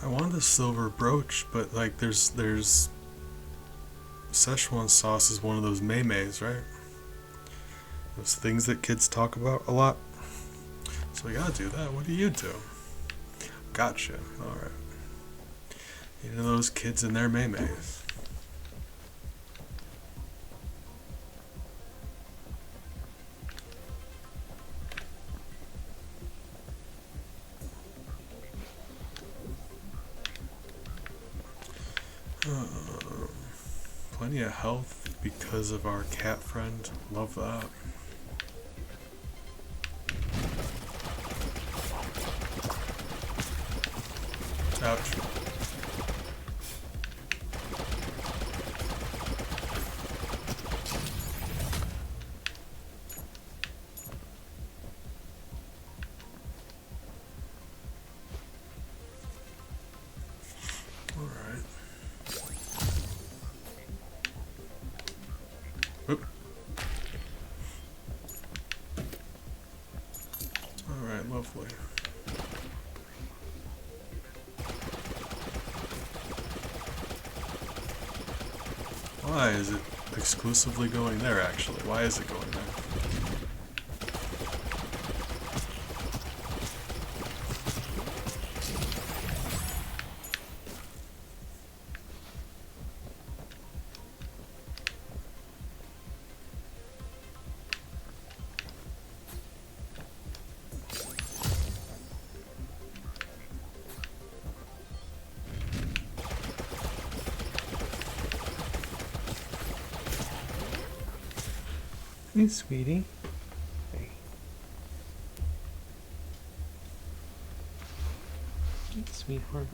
I want the silver brooch, but like there's Szechuan sauce is one of those mei-meis, right? Those things that kids talk about a lot. So we gotta do that. What do you do? Gotcha. Alright. You know those kids and their mei-meis. Plenty of health because of our cat friend. Love that. Ouch. Lovely. Why is it exclusively going there, actually? Why is it going there? Hey, sweetie. Hey. Hey, sweetheart.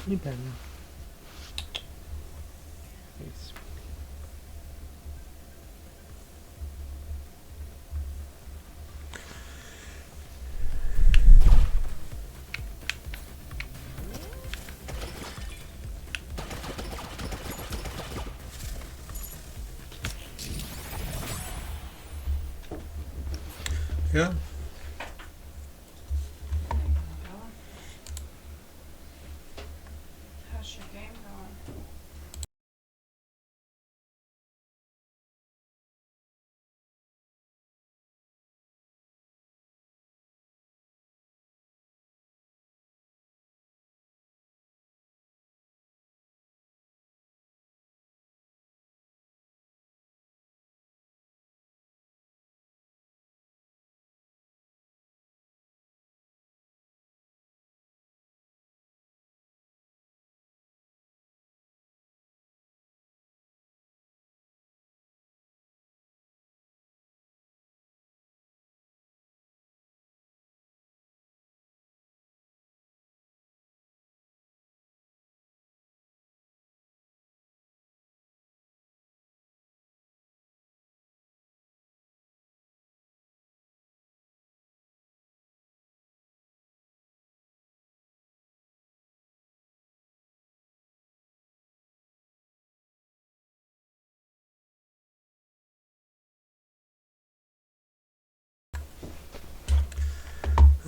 Hey, Ben. Hey, sweetie. Yeah. How's your game going?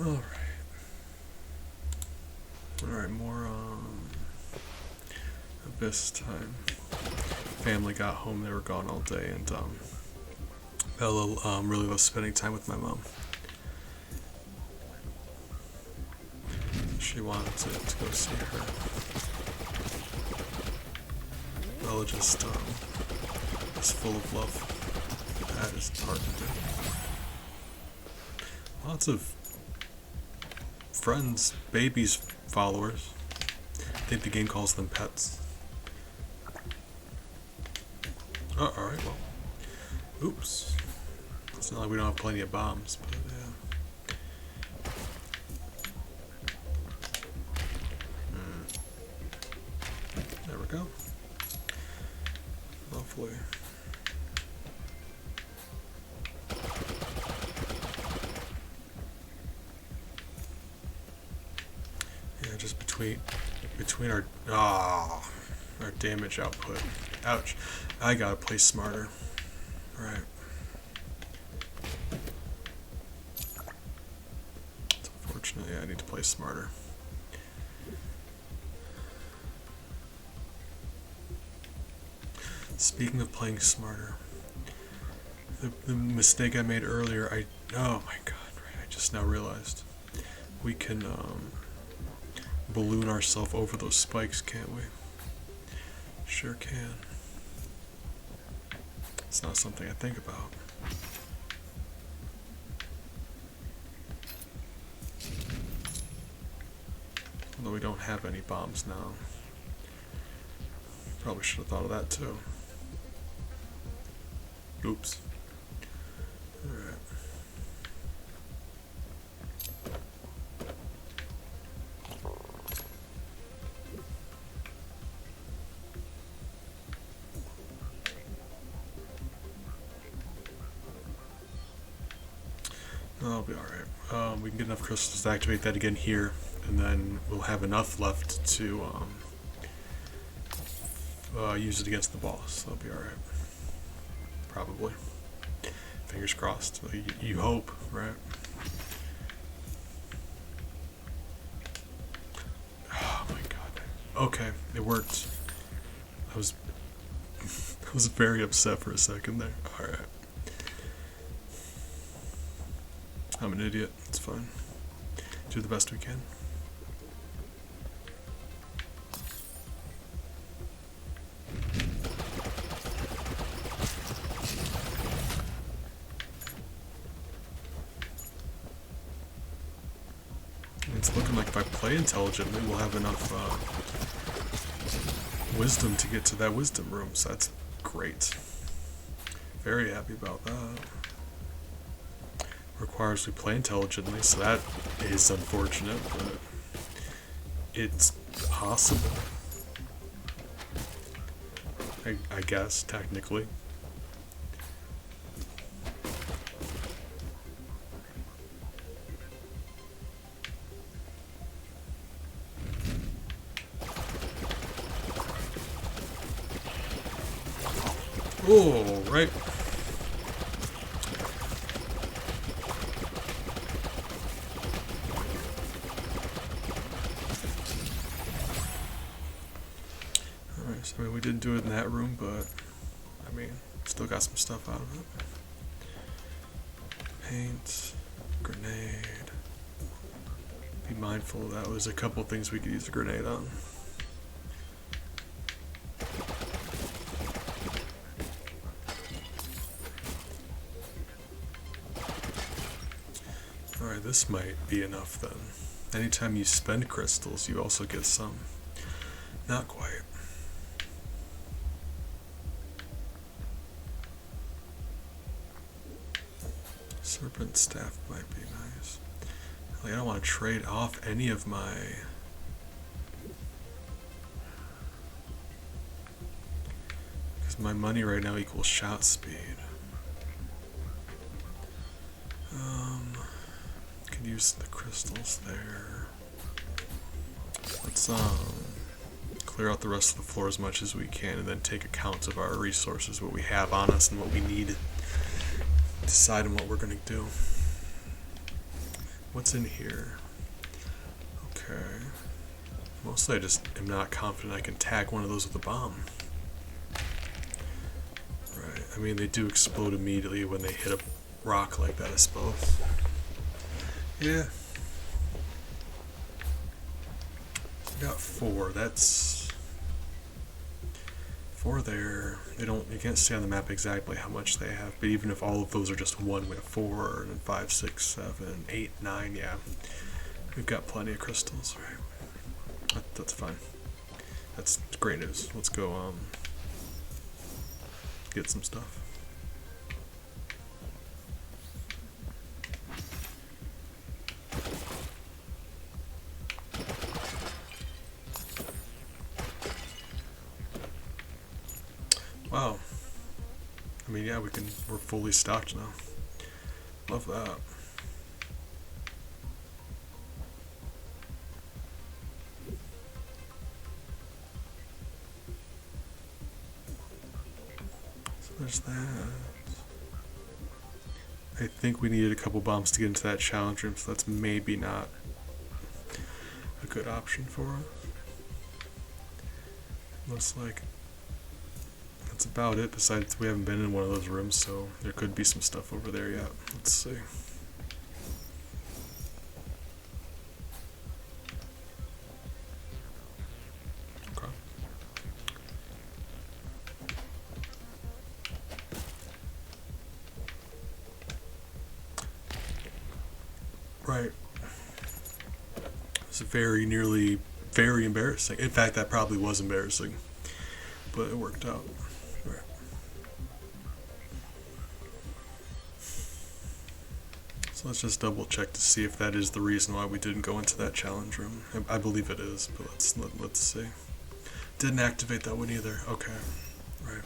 Alright. Alright, more Abyss time. Family got home, they were gone all day, and Bella really loves spending time with my mom. She wanted to go see her. Bella just is full of love. That is hard to do. Lots of friends, babies, followers. I think the game calls them pets. Oh, alright, well. Oops. It's not like we don't have plenty of bombs, but yeah. There we go. Lovely. Yeah, just between our damage output. Ouch. I gotta play smarter. Right. It's unfortunate. Yeah, I need to play smarter. Speaking of playing smarter, the mistake I made earlier, oh my god, right, I just now realized. We can balloon ourselves over those spikes, can't we? Sure can. It's not something I think about. Although we don't have any bombs now. Probably should have thought of that too. Oops. Alright. That'll be alright. We can get enough crystals to activate that again here, and then we'll have enough left to use it against the boss. That'll be alright. probably. Fingers crossed. You hope, right? Oh my god. Okay, it worked. I was I was very upset for a second there. Alright. I'm an idiot. It's fine. Do the best we can. It's looking like if I play intelligently, we'll have enough wisdom to get to that wisdom room, so that's great. Very happy about that. Requires we play intelligently, so that is unfortunate, but it's possible. I guess, technically. Oh, right. Alright, so I mean, we didn't do it in that room, but I mean, still got some stuff out of it. Paint, grenade. Be mindful that was a couple things we could use a grenade on. Alright, this might be enough then. Anytime you spend crystals, you also get some. Not quite. Serpent staff might be nice. Like, I don't want to trade off any of my... Because my money right now equals shot speed. Could use the crystals there. Let's clear out the rest of the floor as much as we can and then take account of our resources, what we have on us and what we need. Decide on what we're going to do. What's in here? Okay. Mostly I just am not confident I can tag one of those with a bomb. Right. I mean, they do explode immediately when they hit a rock like that, I suppose. Yeah. So we got 4. That's 4 there. They don't. You can't see on the map exactly how much they have, but even if all of those are just 1, we have 4, and then 5, 6, 7, 8, 9. Yeah, we've got plenty of crystals. Right. That's fine. That's great news. Let's go. Get some stuff. Wow. I mean, yeah, we're fully stocked now. Love that. So there's that. I think we needed a couple bombs to get into that challenge room, so that's maybe not a good option for us. Looks like that's about it. Besides, we haven't been in one of those rooms, so there could be some stuff over there yet. Let's see. Okay. Right. It's very embarrassing. In fact, that probably was embarrassing, but it worked out. Right. So let's just double check to see if that is the reason why we didn't go into that challenge room. I believe it is, but let's see. Didn't activate that one either. Okay. Right.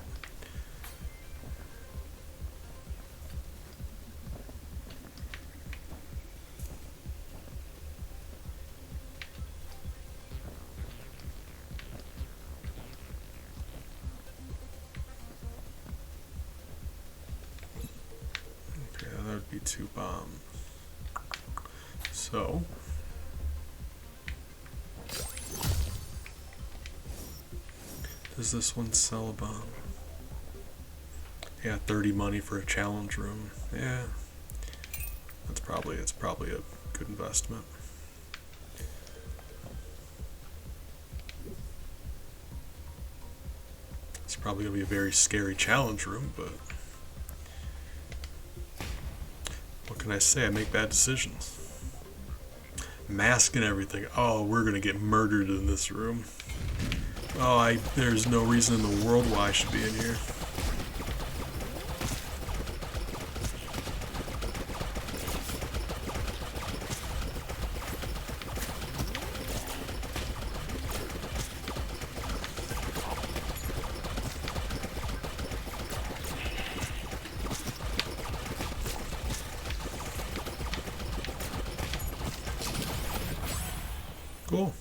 B2 bomb. So does this one sell a bomb? Yeah, 30 money for a challenge room. Yeah, it's probably a good investment. It's probably gonna be a very scary challenge room, but what can I say? I make bad decisions. Mask and everything. Oh, we're gonna get murdered in this room. Oh, there's no reason in the world why I should be in here. Cool.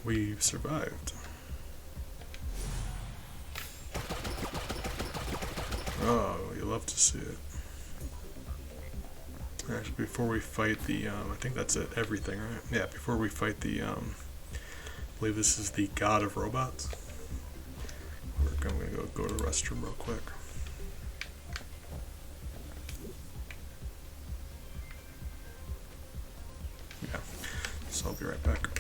We survived. Oh, you love to see it. Actually, before we fight the, I think that's it, everything, right? Yeah, before we fight the, I believe this is the God of Robots. I'm gonna go to the restroom real quick. Yeah, so I'll be right back.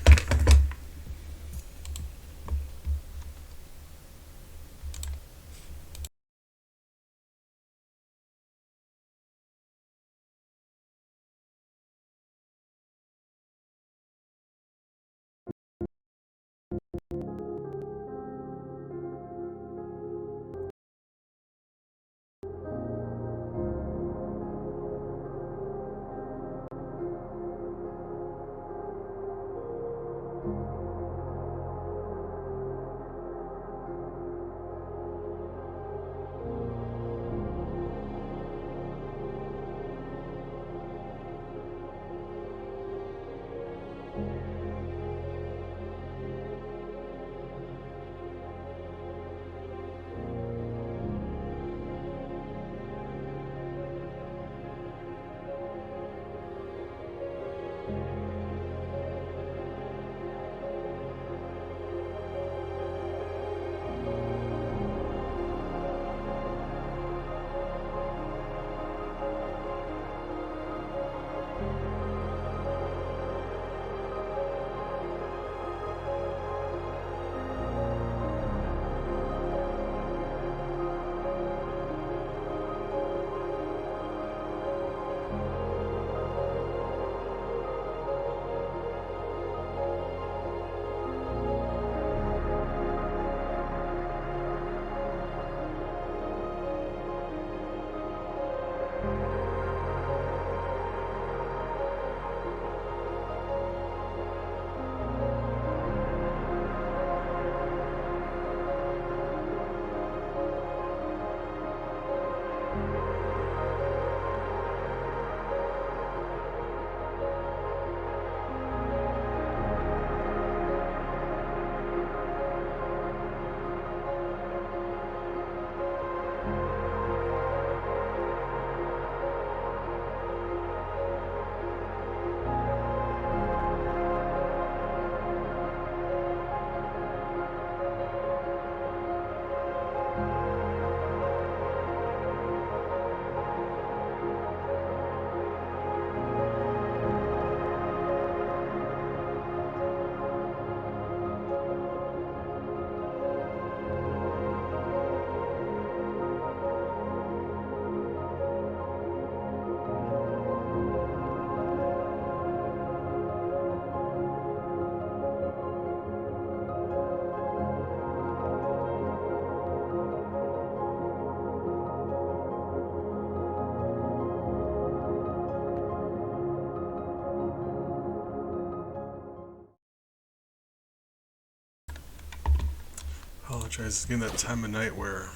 Apologize. It's getting that time of night where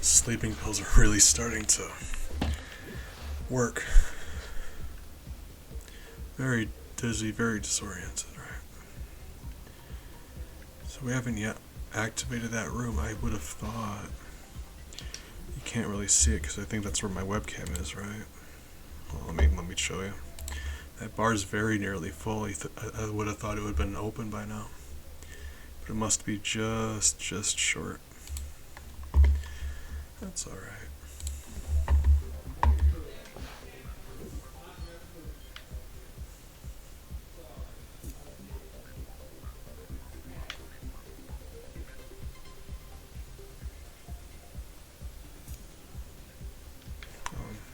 sleeping pills are really starting to work. Very dizzy, very disoriented, right? So we haven't yet activated that room. I would have thought you can't really see it because I think that's where my webcam is, right? Well, let me show you. That bar is very nearly full. I would have thought it would have been open by now, but it must be just short. That's all right.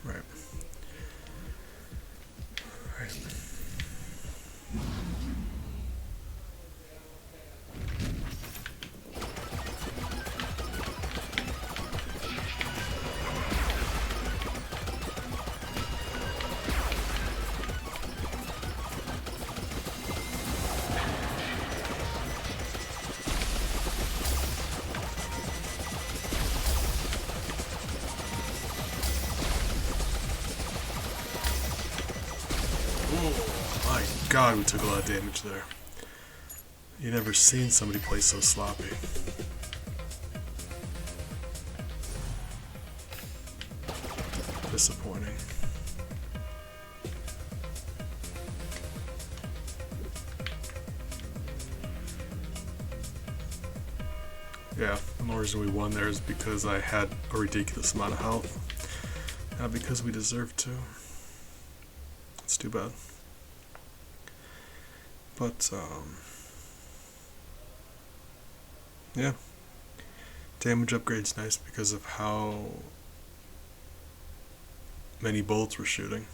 Right. Right. Oh my god, we took a lot of damage there. You never seen somebody play so sloppy. Disappointing. Yeah, the only reason we won there is because I had a ridiculous amount of health. Not because we deserved to. It's too bad. But, yeah. Damage upgrade's nice because of how many bullets we're shooting.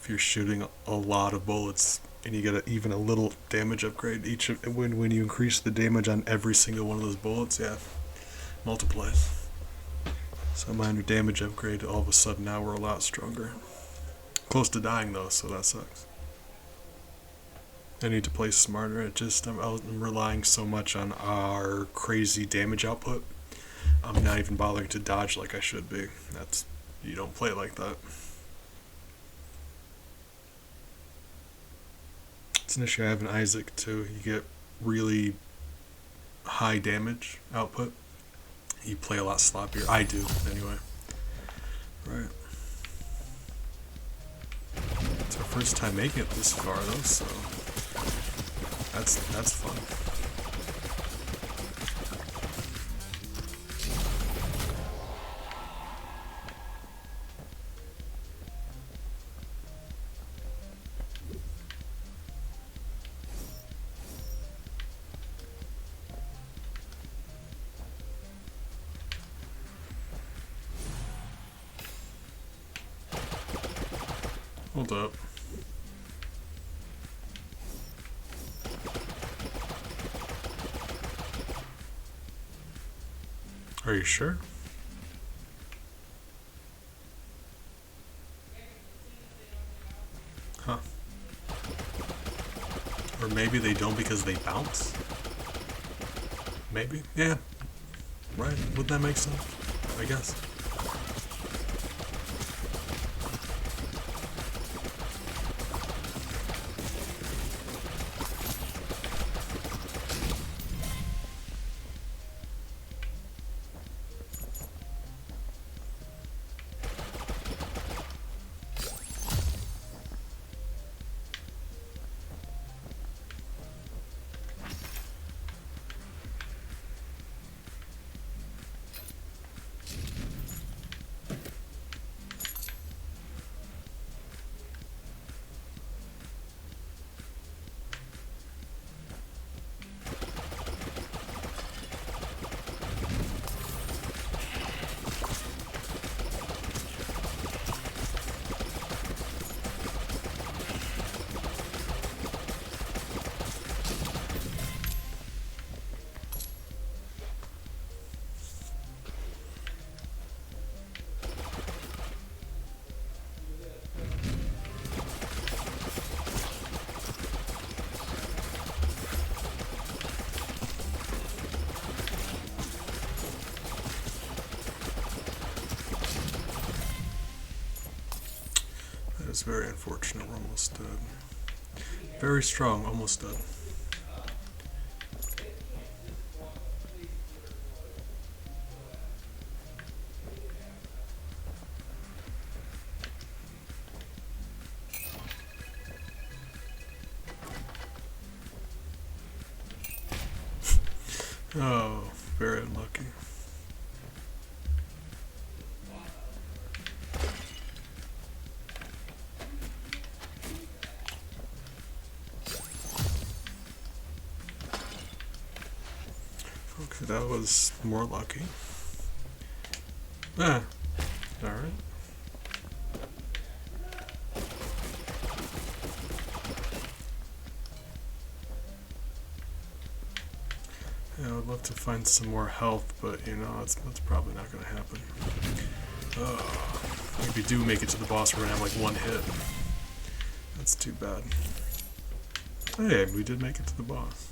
If you're shooting a lot of bullets and you get even a little damage upgrade, when you increase the damage on every single one of those bullets, yeah, multiplies. So minor damage upgrade, all of a sudden now we're a lot stronger. Close to dying though, so that sucks. I need to play smarter. I'm relying so much on our crazy damage output. I'm not even bothering to dodge like I should be. You don't play like that. It's an issue I have in Isaac too. You get really high damage output. You play a lot sloppier. I do, anyway. Right. It's our first time making it this far though, so that's fun. Hold up. Are you sure? Huh. Or maybe they don't because they bounce? Maybe? Yeah. Right. Would that make sense? I guess. It's very unfortunate. We're almost dead. Very strong, almost dead. Oh, very unlucky. Okay, that was more lucky. Ah, alright. Yeah, I would love to find some more health, but you know, that's probably not going to happen. If we do make it to the boss, we're going to have like one hit. That's too bad. Hey, we did make it to the boss.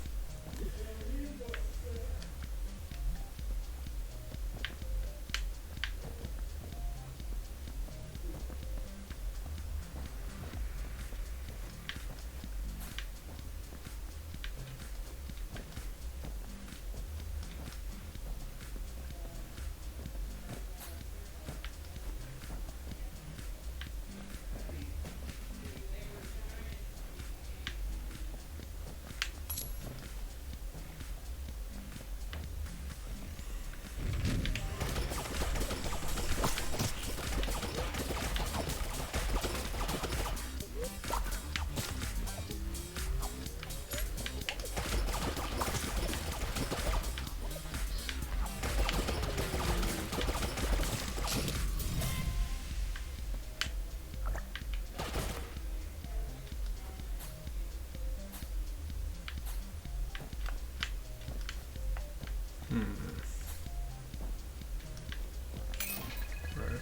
Right.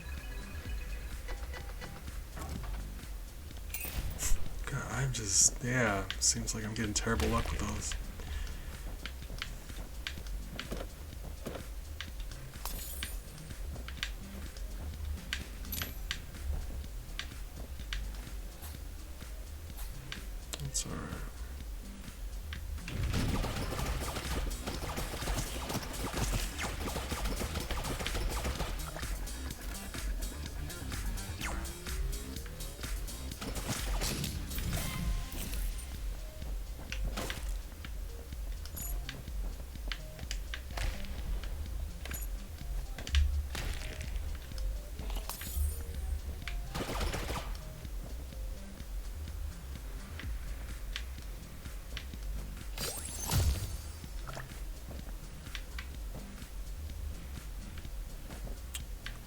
God, I'm just, yeah, seems like I'm getting terrible luck with those. That's alright.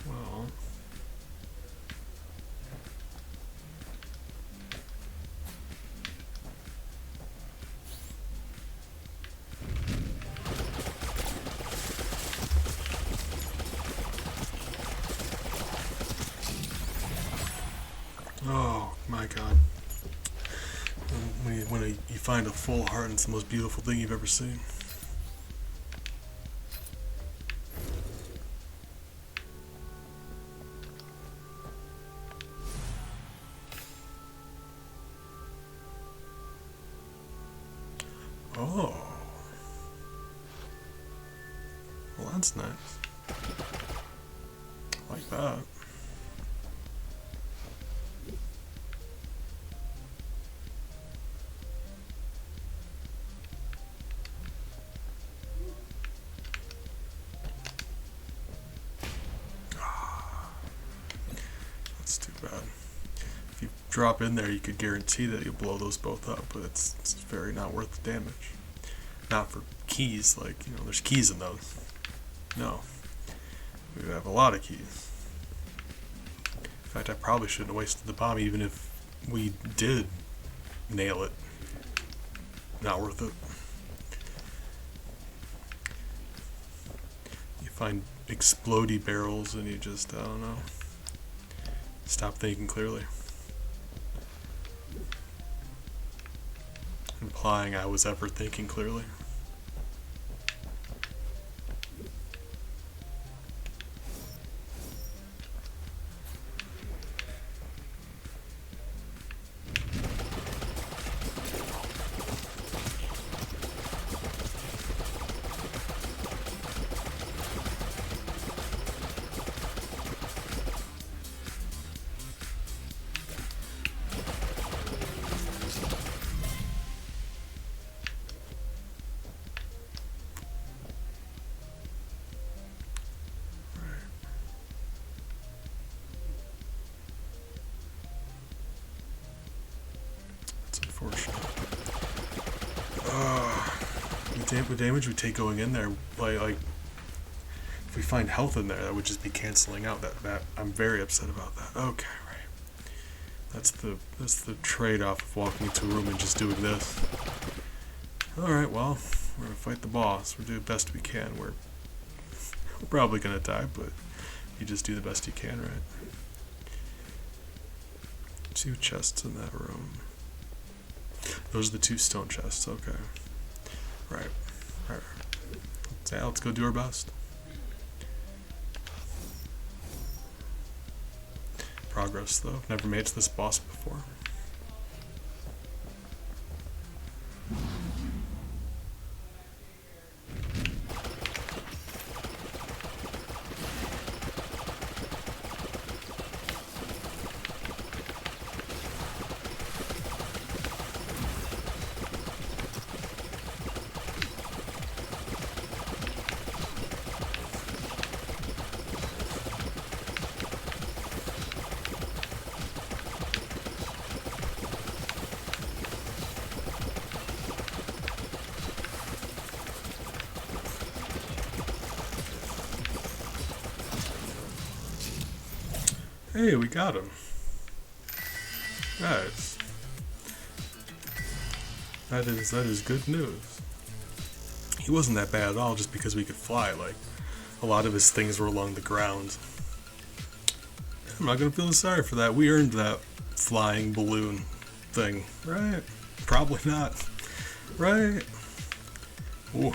Well, oh my God. When you find a full heart, it's the most beautiful thing you've ever seen. Oh. Well, that's nice. Like that. That's too bad. If you drop in there, you could guarantee that you'll blow those both up, but it's very not worth the damage. Not for keys, like, you know, there's keys in those. No. We have a lot of keys. In fact, I probably shouldn't have wasted the bomb even if we did nail it. Not worth it. You find explodey barrels and you just, I don't know, stop thinking clearly. Implying I was ever thinking clearly. the damage we take going in there, like if we find health in there, that would just be canceling out. That I'm very upset about that. Okay, right. That's the trade-off of walking into a room and just doing this. All right, well, we're gonna fight the boss. We're doing the best we can. We're probably gonna die, but you just do the best you can, right? 2 chests in that room. Those are the 2 stone chests. Okay. Right. Right. Let's go do our best. Progress, though. Never made it to this boss before. Hey, we got him. Nice. That is good news. He wasn't that bad at all just because we could fly. Like, a lot of his things were along the ground. I'm not gonna feel sorry for that. We earned that flying balloon thing, right? Probably not. Right? Ooh.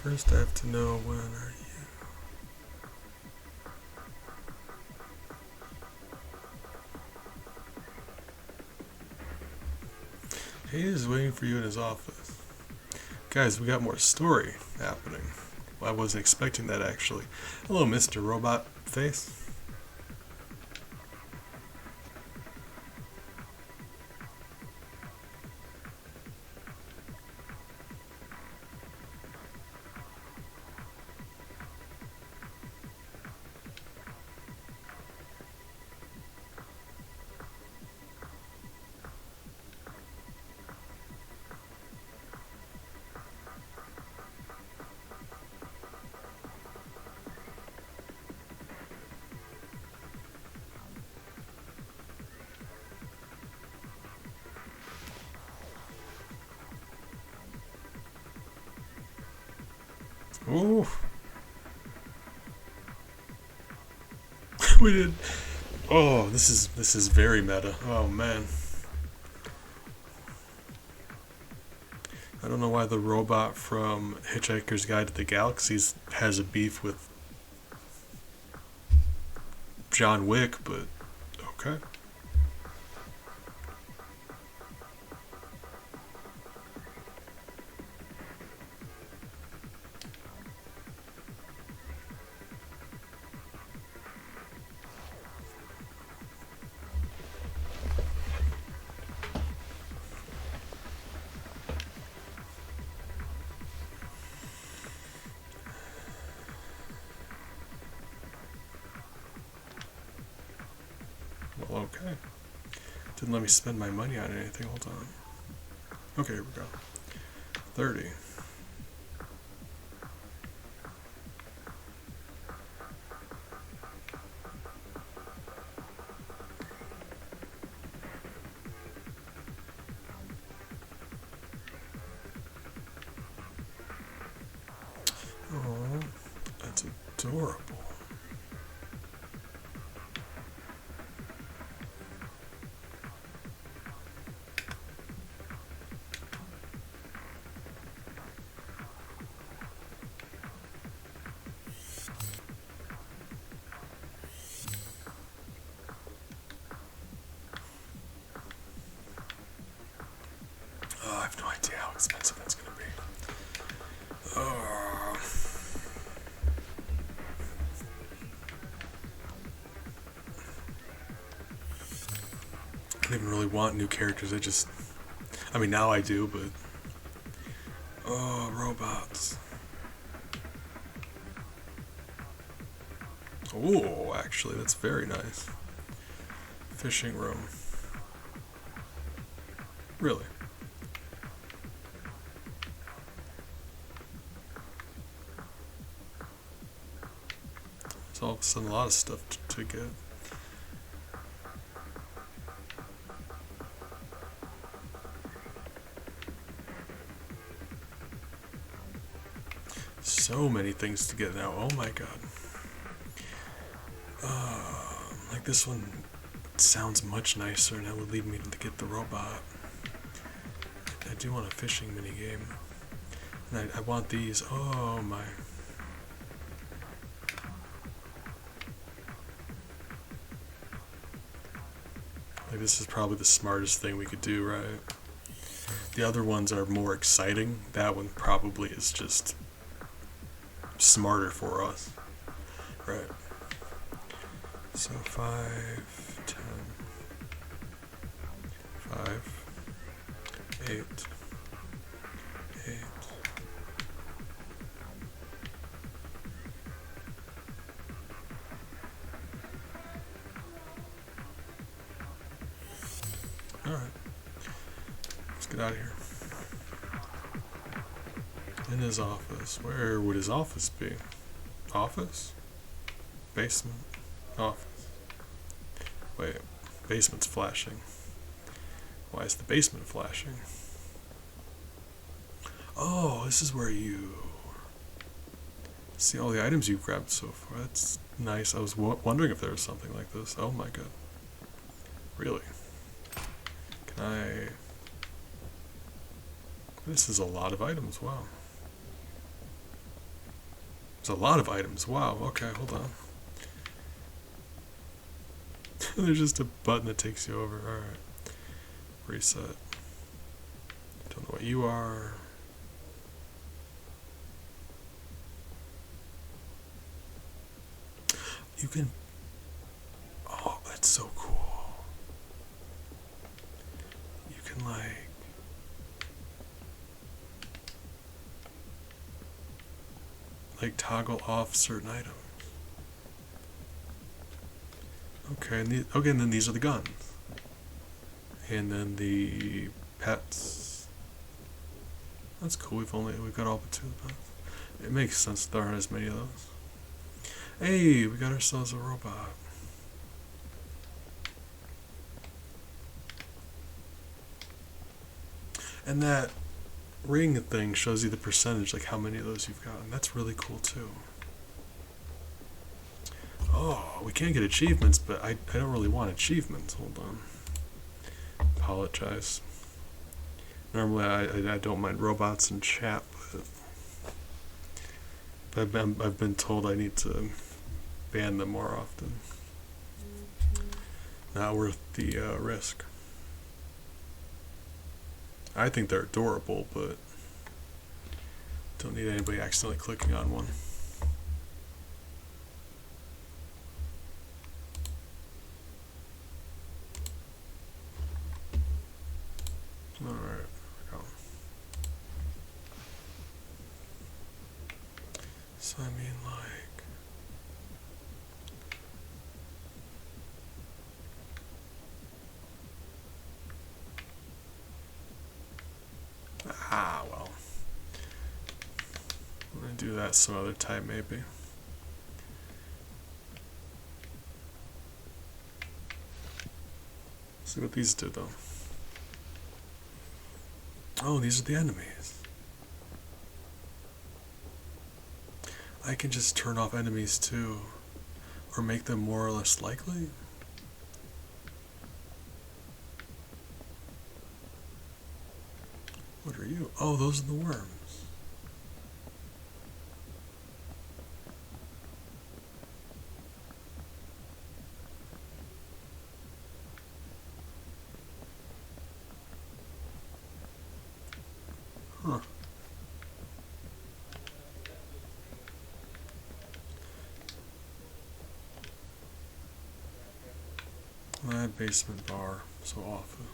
First, I have to know when are you? He is waiting for you in his office. Guys, we got more story happening. Well, I wasn't expecting that actually. Hello, Mr. Robot Face. Ooh. We did. Oh, this is very meta. Oh man. I don't know why the robot from Hitchhiker's Guide to the Galaxy has a beef with John Wick, but okay. Well, okay. Didn't let me spend my money on anything. Hold on. Okay, here we go. 30. Oh, that's adorable. Oh, I have no idea how expensive that's going to be. Oh. don't even really want new characters. I mean, now I do, but oh, robots. Oh, actually, that's very nice. Fishing room. Really? It's all of a sudden a lot of stuff to get. So many things to get now. Oh my god. Like this one sounds much nicer, and that would lead me to get the robot. I do want a fishing mini game, and I want these. Oh my. Like this is probably the smartest thing we could do, right? The other ones are more exciting. That one probably is just smarter for us, right? So 5, 10, 5, 8, 8. All right, let's get out of here. In his office. Where would his office be? Office? Basement? Office. Wait, basement's flashing. Why is the basement flashing? Oh, this is where you see all the items you've grabbed so far. That's nice. I was wondering if there was something like this. Oh my god. Really? Can I... This is a lot of items. Wow. There's a lot of items. Wow. Okay, hold on. There's just a button that takes you over. Alright. Reset. Don't know what you are. You can... Oh, that's so cool. You can like toggle off certain items. Okay, and then these are the guns. And then the pets. That's cool. We've got all but 2 of those. It makes sense there aren't as many of those. Hey, we got ourselves a robot. And that ring thing shows you the percentage, like how many of those you've gotten. That's really cool too. Oh, we can't get achievements, but I don't really want achievements. Hold on. Apologize. Normally I don't mind robots in chat, but I've been told I need to ban them more often. Not worth the risk. I think they're adorable, but don't need anybody accidentally clicking on one. Alright, go. So I mean like... Ah, well. I'm gonna do that some other time, maybe. See what these do, though. Oh, these are the enemies. I can just turn off enemies, too. Or make them more or less likely. What are you? Oh, those are the worms. Huh. My basement bar, so often.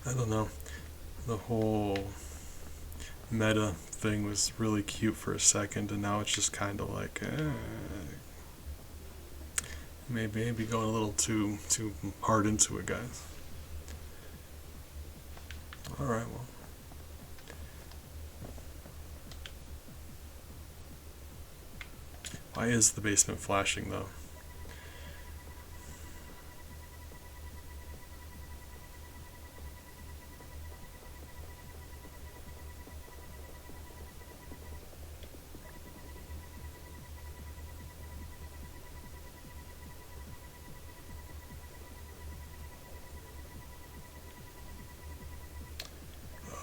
I don't know. The whole meta thing was really cute for a second, and now it's just kind of like, maybe going a little too hard into it, guys. All right, well. Why is the basement flashing though?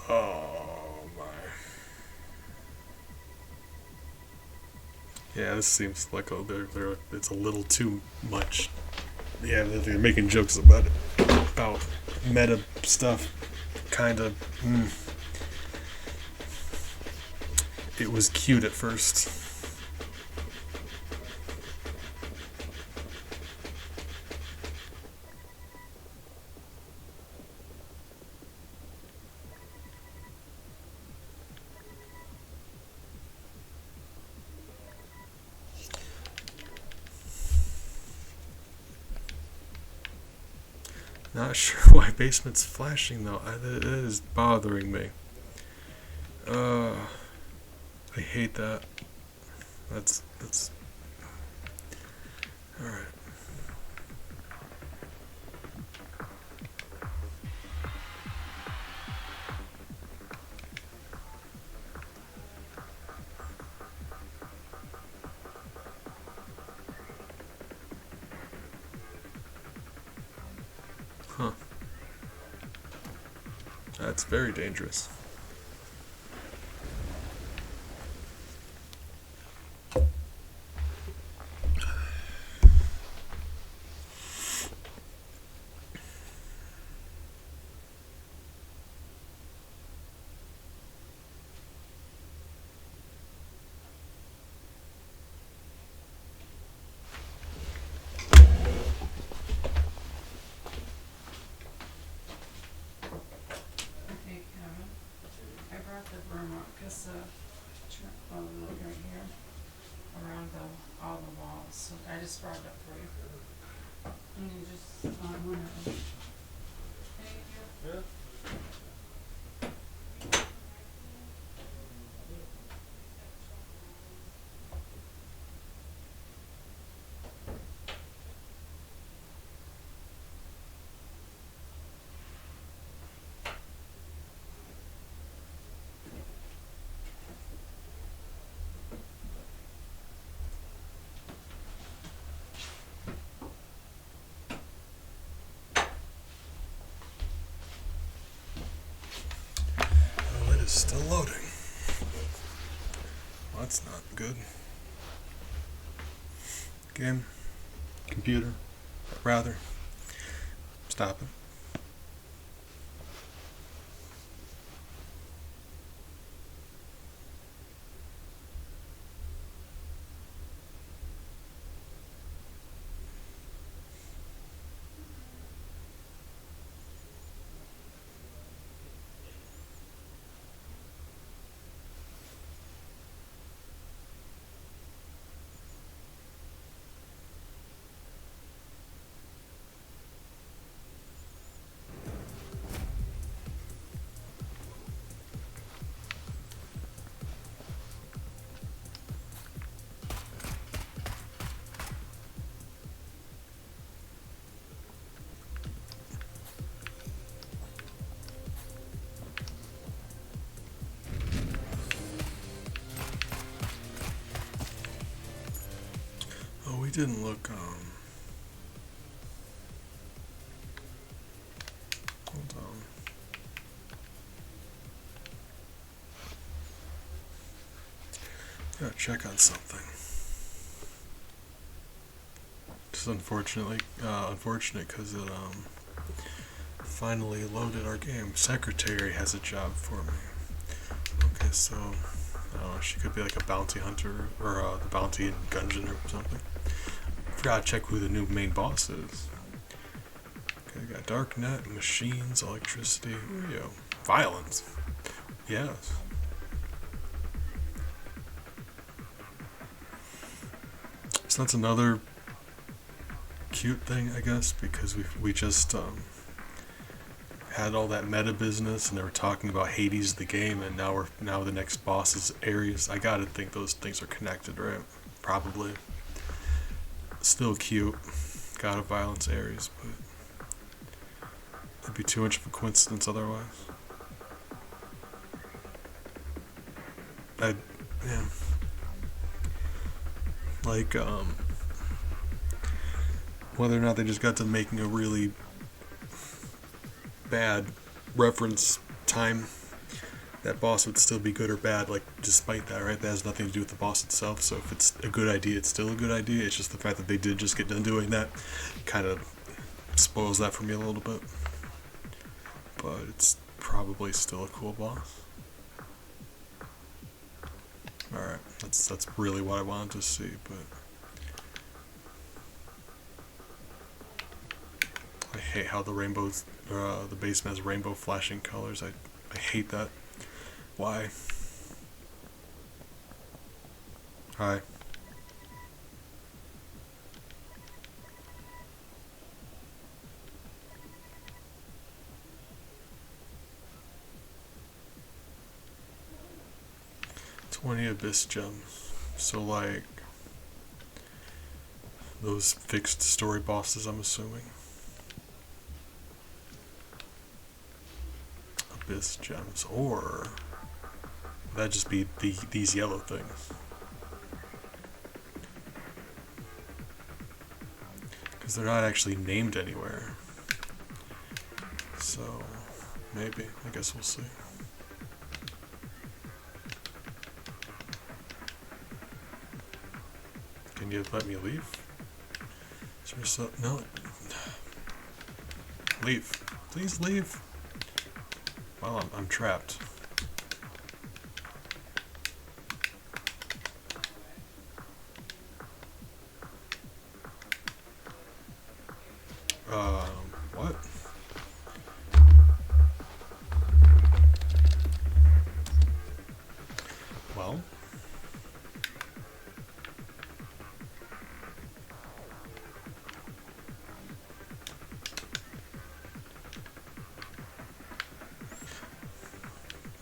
Oh my. Yeah, this seems like it's a little too much. Yeah, they're making jokes about it, about meta stuff. Kind of. It was cute at first. Not sure why basement's flashing though. It is bothering me. I hate that. That's all right. Huh. That's very dangerous. Hey Kevin, I brought the broom up because look right here, around all the walls, so I just brought it up for you. And you just, whenever. Thank you. Yeah. Oh, it is still loading. Well, that's not good. Game, computer, rather, stop it. we didn't look, hold on. Gotta check on something. Just unfortunate because it, finally loaded our game. Secretary has a job for me. Okay, so, she could be like a bounty hunter, or, the bounty in Gungeon or something. Forgot to check who the new main boss is. Okay, we got Darknet, machines, electricity, where are you? Violence. Yes. So that's another cute thing, I guess, because we just had all that meta business, and they were talking about Hades the game, and now the next boss is Ares. I gotta think those things are connected, right? Probably. Still cute. God of Violence Ares, but it'd be too much of a coincidence otherwise. Yeah. Like, whether or not they just got to making a really bad reference time, that boss would still be good or bad, like, despite that, right? That has nothing to do with the boss itself, so if it's a good idea, it's still a good idea. It's just the fact that they did just get done doing that kind of spoils that for me a little bit. But it's probably still a cool boss. Alright, that's really what I wanted to see, but I hate how the basement has rainbow flashing colors. I hate that. Why? Hi. $20 Abyss gems. So like those fixed story bosses, I'm assuming. Abyss gems, or that'd just be these yellow things. Because they're not actually named anywhere. So maybe, I guess we'll see. Can you let me leave? Is there so no? Leave, please leave. Well, I'm trapped. What? Well.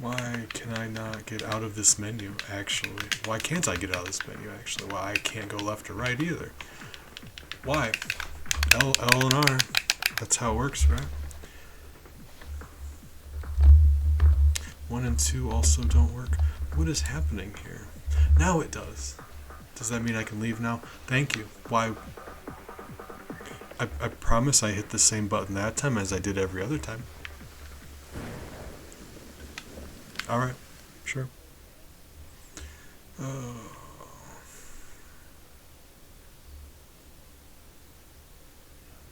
Why can I not get out of this menu, actually? Why can't I get out of this menu, actually? Why I can't go left or right either? Why? L and R. That's how it works, right? 1 and 2 also don't work. What is happening here? Now it does. Does that mean I can leave now? Thank you. Why? I promise I hit the same button that time as I did every other time. Alright, sure.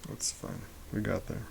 That's fine. We got there.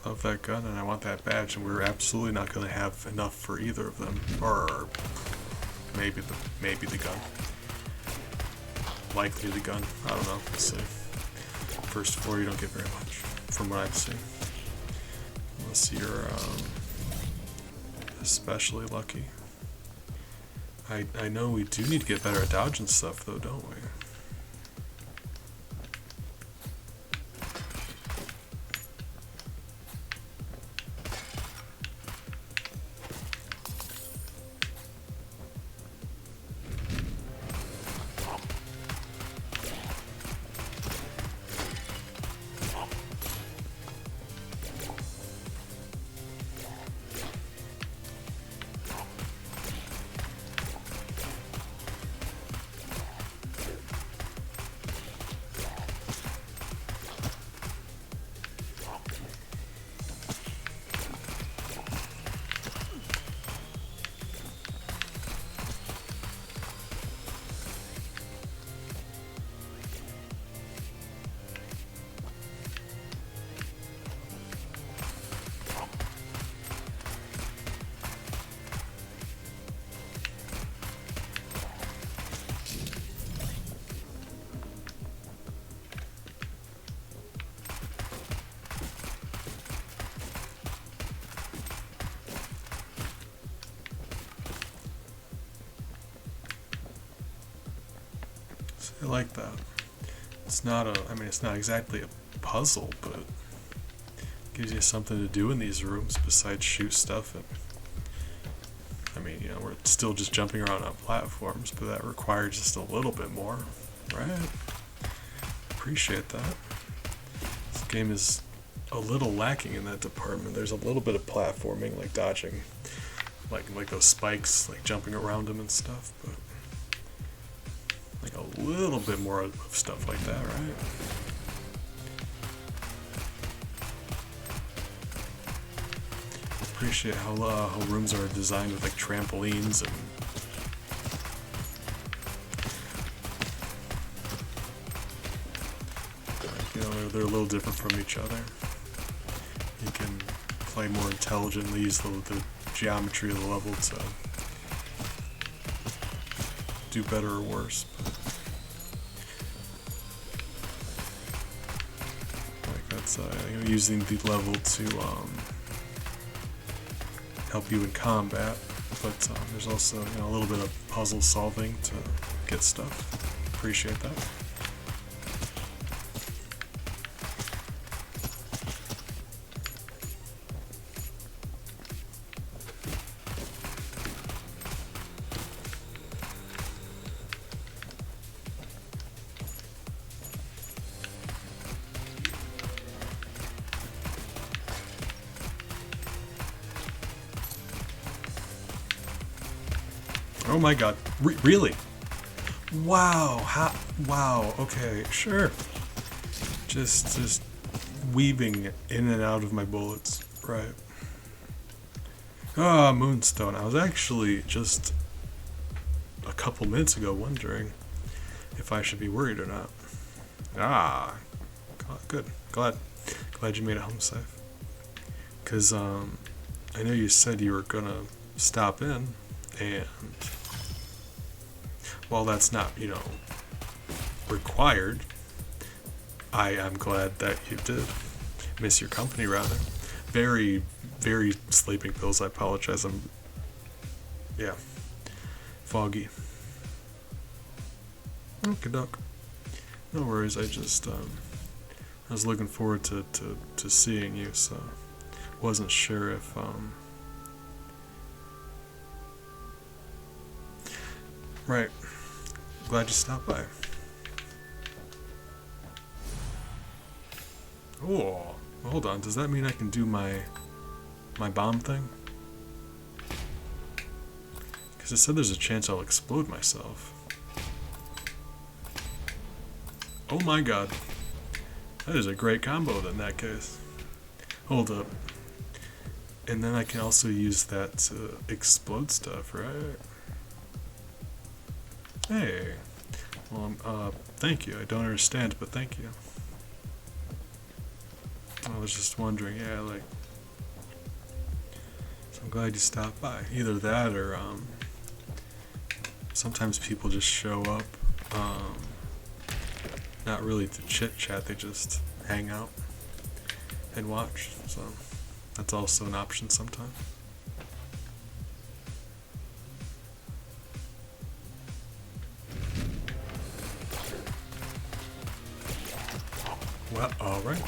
love that gun and I want that badge, and we're absolutely not going to have enough for either of them. Or maybe the gun. Likely the gun. I don't know. We'll see. First 4 you don't get very much, from what I've seen. Unless you're especially lucky. I know we do need to get better at dodging stuff though, don't we? I like that. It's not it's not exactly a puzzle, but it gives you something to do in these rooms besides shoot stuff. And we're still just jumping around on platforms, but that requires just a little bit more, right? Appreciate that. This game is a little lacking in that department. There's a little bit of platforming, like dodging, like those spikes, like jumping around them and stuff, but like a little bit more of stuff like that, right? Appreciate how rooms are designed with like trampolines and they're a little different from each other. You can play more intelligently, use the geometry of the level to do better or worse. Like that's using the level to help you in combat, but there's also a little bit of puzzle solving to get stuff. Appreciate that. Oh my god. Really? Wow. Wow. Okay, sure. Just weaving in and out of my bullets. Right. Ah, Moonstone. I was actually just a couple minutes ago wondering if I should be worried or not. Ah. Good. Glad you made it home safe. Because, I know you said you were gonna stop in, and while that's not, required, I'm glad that you did. Miss your company, rather. Very, very sleeping pills. I apologize. Yeah, foggy. Okay, doc. No worries. I was looking forward to seeing you, so wasn't sure if Right. Glad you stopped by. Oh, hold on. Does that mean I can do my bomb thing? Because it said there's a chance I'll explode myself. Oh my god. That is a great combo in that case. Hold up. And then I can also use that to explode stuff, right? Hey. Well, thank you. I don't understand, but thank you. I was just wondering, yeah, like, so I'm glad you stopped by. Either that or, sometimes people just show up, not really to chit chat, they just hang out and watch, so that's also an option sometimes. Well, alright.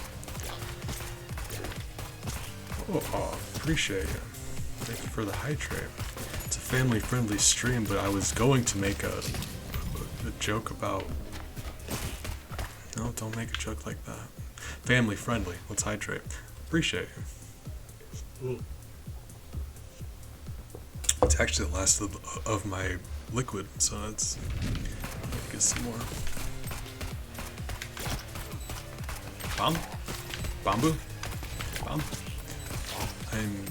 Oh, appreciate it. Thank you for the hydrate. It's a family-friendly stream, but I was going to make a joke about... No, don't make a joke like that. Family-friendly. Let's hydrate. Appreciate you. It's actually the last of my liquid, so it's... I'll get some more. Bomb? Bamboo? Bomb? I'm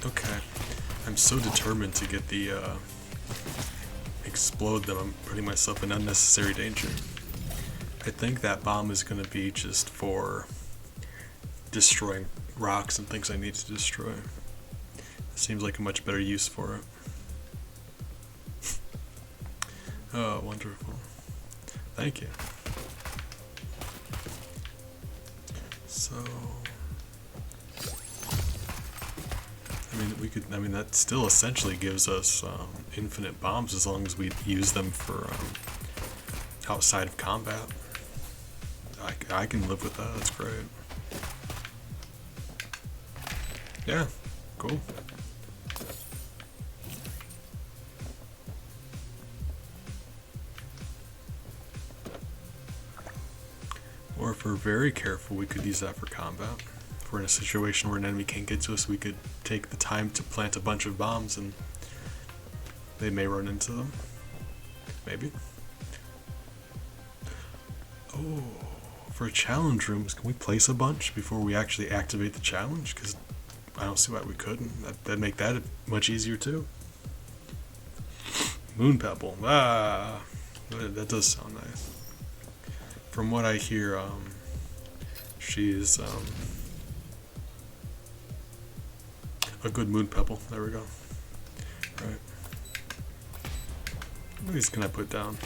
okay. I'm so determined to get the explode that I'm putting myself in unnecessary danger. I think that bomb is gonna be just for destroying rocks and things I need to destroy. It seems like a much better use for it. Oh, wonderful. Thank you. So, I mean, that still essentially gives us infinite bombs as long as we use them for outside of combat. I can live with that, that's great. Yeah, cool. Or if we're very careful, we could use that for combat. If we're in a situation where an enemy can't get to us, we could take the time to plant a bunch of bombs and they may run into them. Maybe. Oh, for challenge rooms, can we place a bunch before we actually activate the challenge? Because I don't see why we couldn't. That'd make that much easier too. Moon Pebble. Ah, that does sound nice. From what I hear, she's a good moon pebble. There we go. Right. What these can I put down?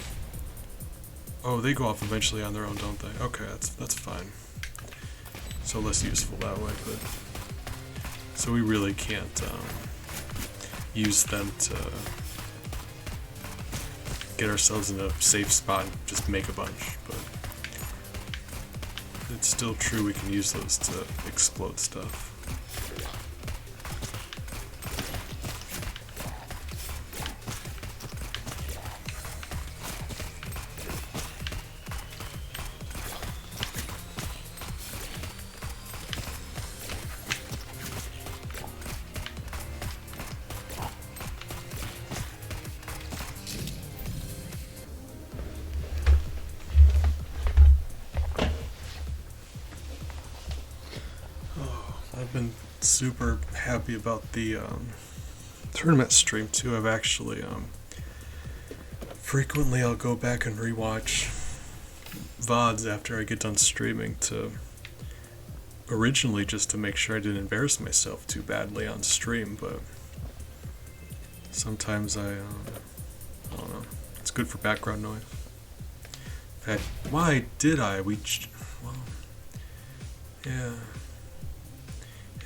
Oh, they go off eventually on their own, don't they? Okay, that's fine. So less useful that way, but so we really can't use them to get ourselves in a safe spot and just make a bunch, but it's still true we can use those to explode stuff. I've been super happy about the tournament stream too. I've actually frequently I'll go back and rewatch VODs after I get done streaming to originally just to make sure I didn't embarrass myself too badly on stream, but sometimes I don't know, it's good for background noise. In fact, why did I? Well, yeah.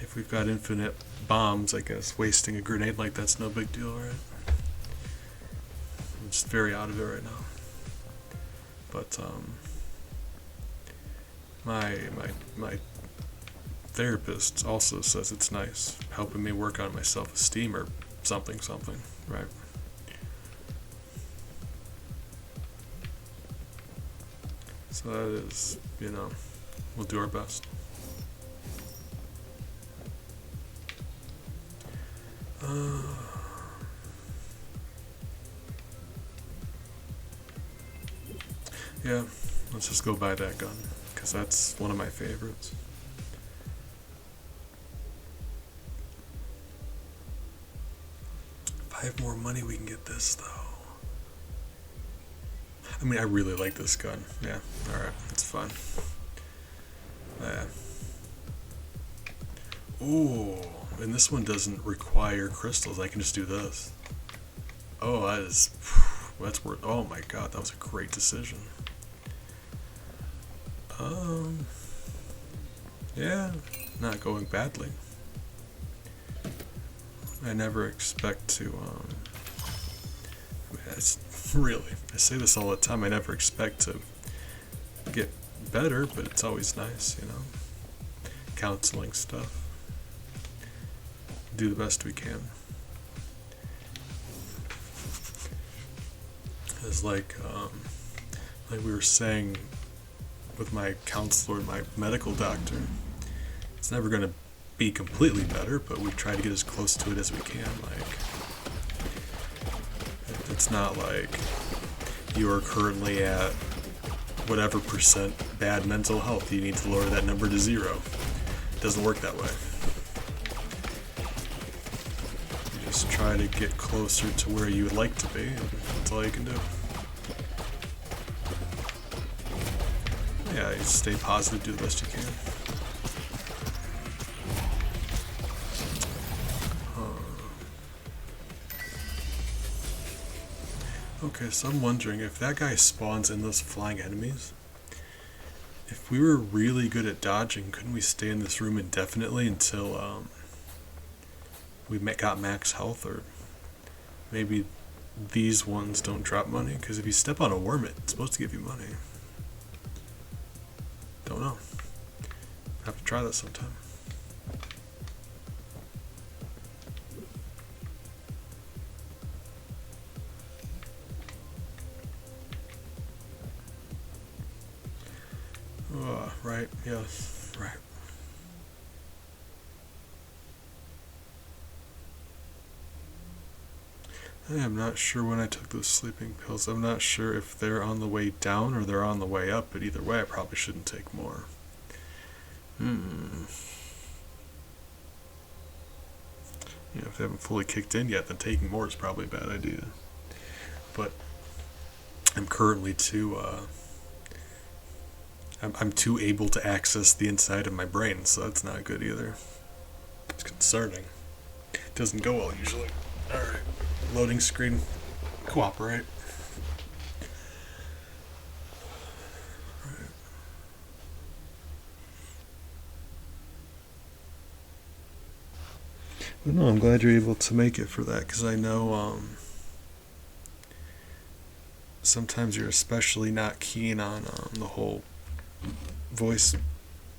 If we've got infinite bombs, I guess wasting a grenade like that's no big deal, right? I'm just very out of it right now. But my therapist also says it's nice, helping me work on my self-esteem or something, right? So that is, we'll do our best. Yeah, let's just go buy that gun, because that's one of my favorites. If I have more money, we can get this, though. I mean, I really like this gun. Yeah, alright, it's fun. Yeah, Ooh, and this one doesn't require crystals. I can just do this. Oh, that is... That's worth... Oh my god, that was a great decision. Yeah, not going badly. I never expect to, it's really, I say this all the time, I never expect to get better, but it's always nice, you know, counseling stuff. Do the best we can. It's like we were saying with my counselor and my medical doctor, it's never going to be completely better, but we try to get as close to it as we can. Like, it's not like you are currently at whatever percent bad mental health. You need to lower that number to 0. It doesn't work that way. You just try to get closer to where you would like to be, and that's all you can do. Yeah, you stay positive, do the best you can. Okay, so I'm wondering if that guy spawns in those flying enemies. If we were really good at dodging, couldn't we stay in this room indefinitely until we got max health, or maybe these ones don't drop money? Because if you step on a worm, it's supposed to give you money. Don't know. Have to try that sometime. Right, yes, right. I am not sure when I took those sleeping pills. I'm not sure if they're on the way down or they're on the way up, but either way I probably shouldn't take more. You know, if they haven't fully kicked in yet, then taking more is probably a bad idea. But I'm currently too, I'm too able to access the inside of my brain, so that's not good either. It's concerning. It doesn't go well usually. Alright. Loading screen. Cooperate. Right. But no, I'm glad you're able to make it for that, because I know sometimes you're especially not keen on the whole voice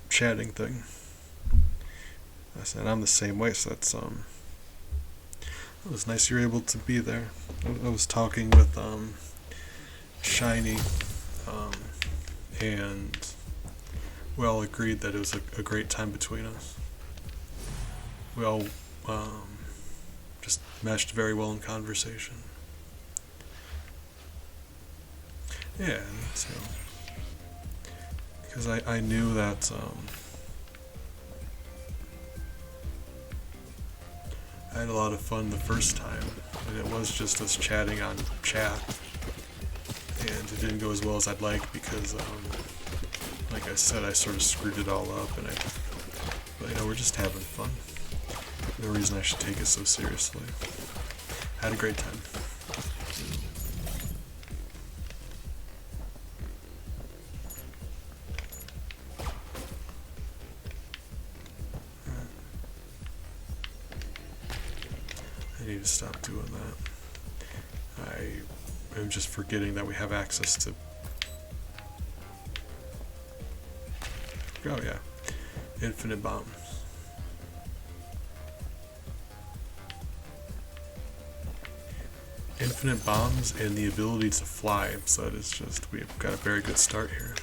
chatting thing. I said I'm the same way, so that's it was nice you're able to be there. I was talking with Shiny, and we all agreed that it was a great time between us. We all just meshed very well in conversation. Yeah, so because I knew that I had a lot of fun the first time, and it was just us chatting on chat, and it didn't go as well as I'd like because, like I said, I sort of screwed it all up, and but you know, we're just having fun. No reason I should take it so seriously. Had a great time. I need to stop doing that. I am just forgetting that we have access to... Oh yeah, infinite bombs. Infinite bombs and the ability to fly, so that is just, we've got a very good start here.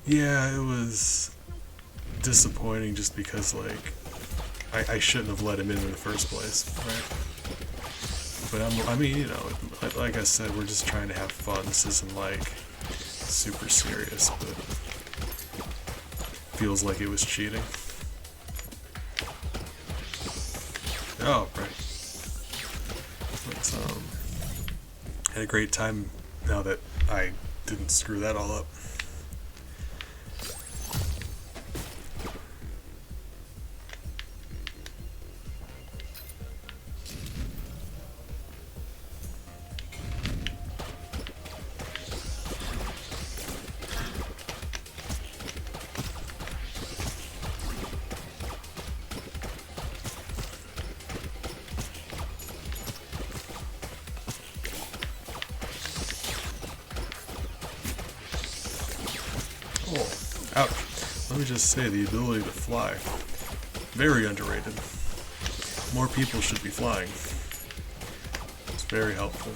Yeah, it was disappointing just because, like, I shouldn't have let him in the first place, right? But I mean, you know, like I said, we're just trying to have fun. This isn't, like, super serious, but feels like it was cheating. Oh, right. But, had a great time now that I didn't screw that all up. Oh, ouch. Let me just say, the ability to fly, very underrated. More people should be flying. It's very helpful.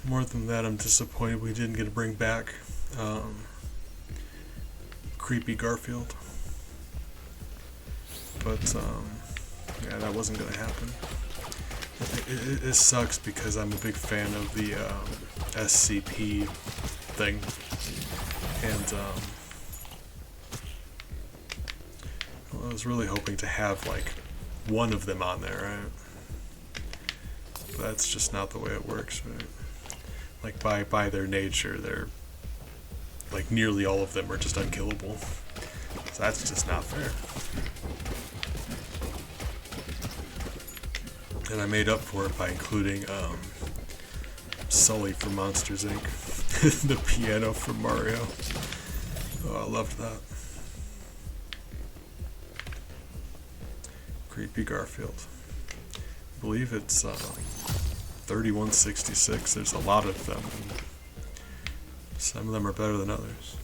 More than that, I'm disappointed we didn't get to bring back Creepy Garfield. But, yeah, that wasn't going to happen. It sucks because I'm a big fan of the SCP thing. And, well, I was really hoping to have, like, one of them on there, right? But that's just not the way it works, right? Like, by their nature, they're, like, nearly all of them are just unkillable. So that's just not fair. And I made up for it by including, Sully from Monsters, Inc. The piano from Mario. Oh, I loved that. Creepy Garfield. I believe it's, 3166. There's a lot of them. Some of them are better than others.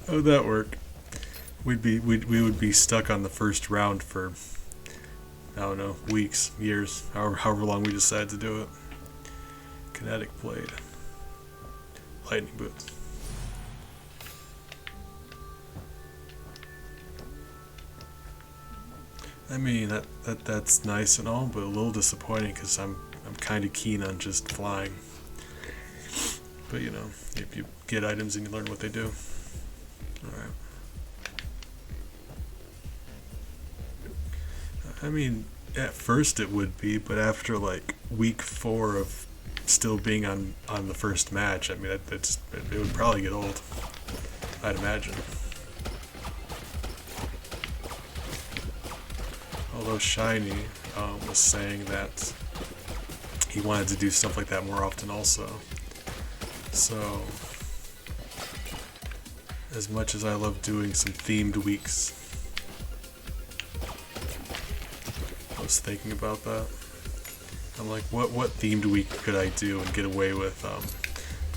How would that work? We would be stuck on the first round for, I don't know, weeks, years, however long we decide to do it. Kinetic blade. Lightning boots. I mean, that's nice and all, but a little disappointing because I'm kind of keen on just flying. But you know, if you get items and you learn what they do. Alright. I mean, at first it would be, but after like week 4 of still being on the first match, I mean, it would probably get old, I'd imagine. Although Shiny was saying that he wanted to do stuff like that more often also. So, as much as I love doing some themed weeks, I was thinking about that. I'm like, what themed week could I do and get away with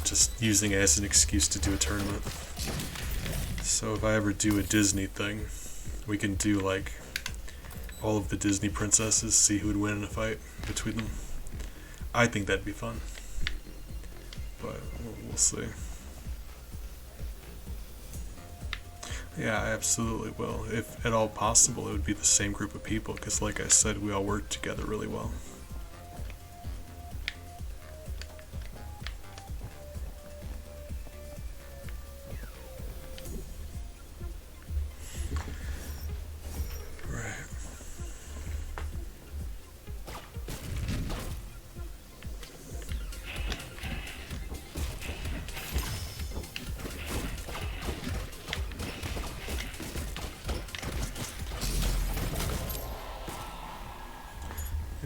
just using it as an excuse to do a tournament? So if I ever do a Disney thing, we can do like all of the Disney princesses, see who would win in a fight between them. I think that'd be fun, but we'll see. Yeah, I absolutely will. If at all possible, it would be the same group of people, because like I said, we all work together really well.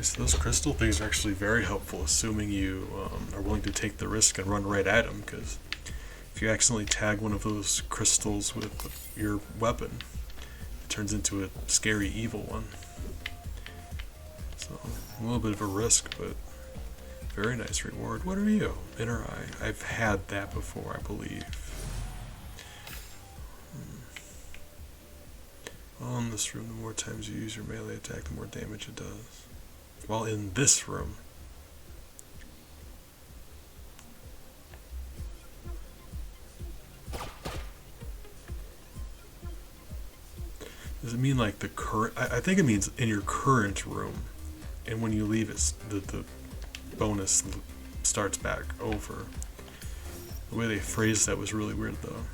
So those crystal things are actually very helpful, assuming you are willing to take the risk and run right at them, because if you accidentally tag one of those crystals with your weapon, it turns into a scary evil one. So, a little bit of a risk, but very nice reward. What are you? Inner Eye. I've had that before, I believe. While in this room, the more times you use your melee attack, the more damage it does. While in this room. Does it mean like the current? I think it means in your current room, and when you leave, it's the bonus starts back over. The way they phrased that was really weird, though.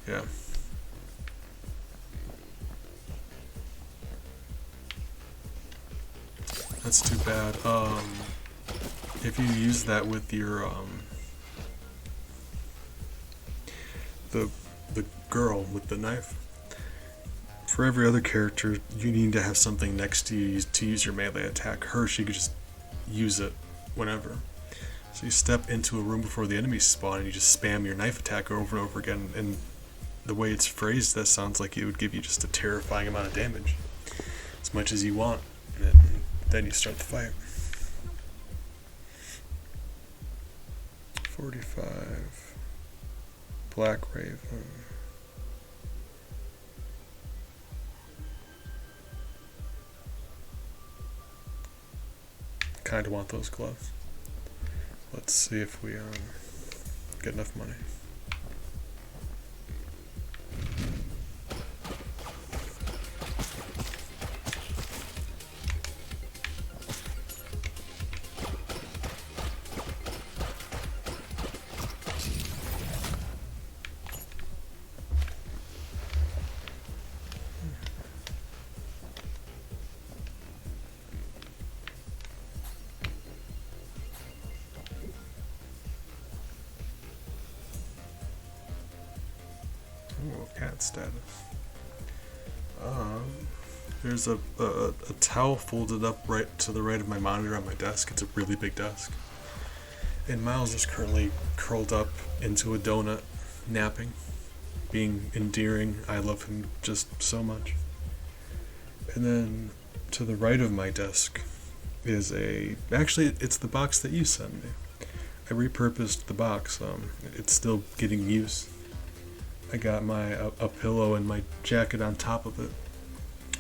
Yeah. That's too bad. If you use that with your the girl with the knife, for every other character you need to have something next to you to use your melee attack. Her, she could just use it whenever. So you step into a room before the enemies spawn and you just spam your knife attack over and over again, and the way it's phrased, that sounds like it would give you just a terrifying amount of damage. As much as you want, and then you start the fight. 45. Black Raven. Kinda want those gloves. Let's see if we get enough money. Ooh, cat status. There's a towel folded up right to the right of my monitor on my desk. It's a really big desk. And Miles is currently curled up into a donut, napping, being endearing. I love him just so much. And then to the right of my desk is actually it's the box that you sent me. I repurposed the box. It's still getting use. I got a pillow and my jacket on top of it,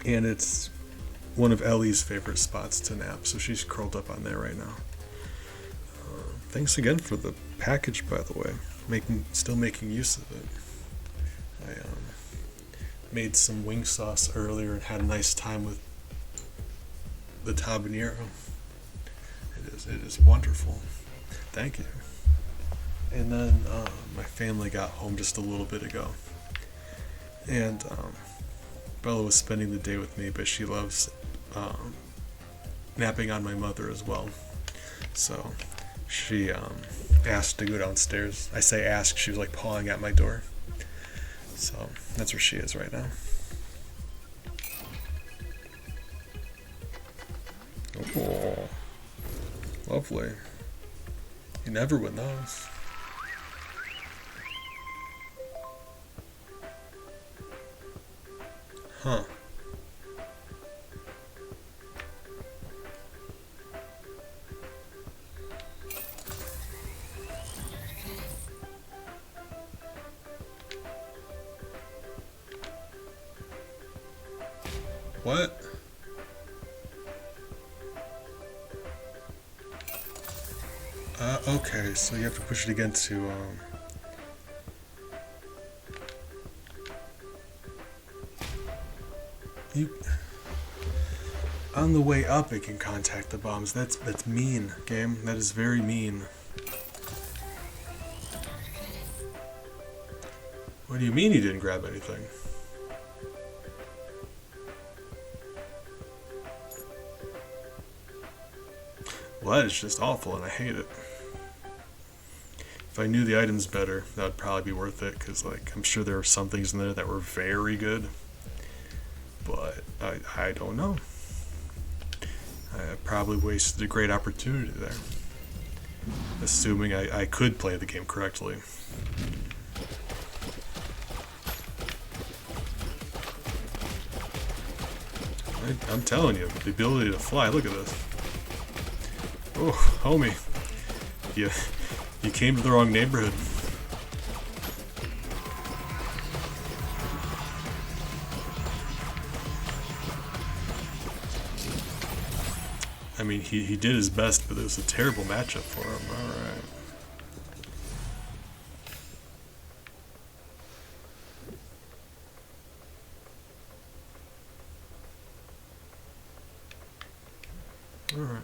and it's one of Ellie's favorite spots to nap, so she's curled up on there right now. Thanks again for the package, by the way. Still making use of it. I made some wing sauce earlier and had a nice time with the tabanero. It is wonderful. Thank you. And then my family got home just a little bit ago, and Bella was spending the day with me, but she loves napping on my mother as well. So she asked to go downstairs. I say ask, she was like pawing at my door. So that's where she is right now. Oh, lovely. You never win those. Huh. What? Okay, so you have to push it again to, on the way up it can contact the bombs. That's mean, game. That is very mean. What do you mean you didn't grab anything? Well, that is just awful and I hate it. If I knew the items better, that would probably be worth it, because like I'm sure there were some things in there that were very good, but I don't know. I probably wasted a great opportunity there, assuming I could play the game correctly. I'm telling you, the ability to fly, look at this. Oh, homie. You came to the wrong neighborhood. I mean, he did his best, but it was a terrible matchup for him. Alright. Alright.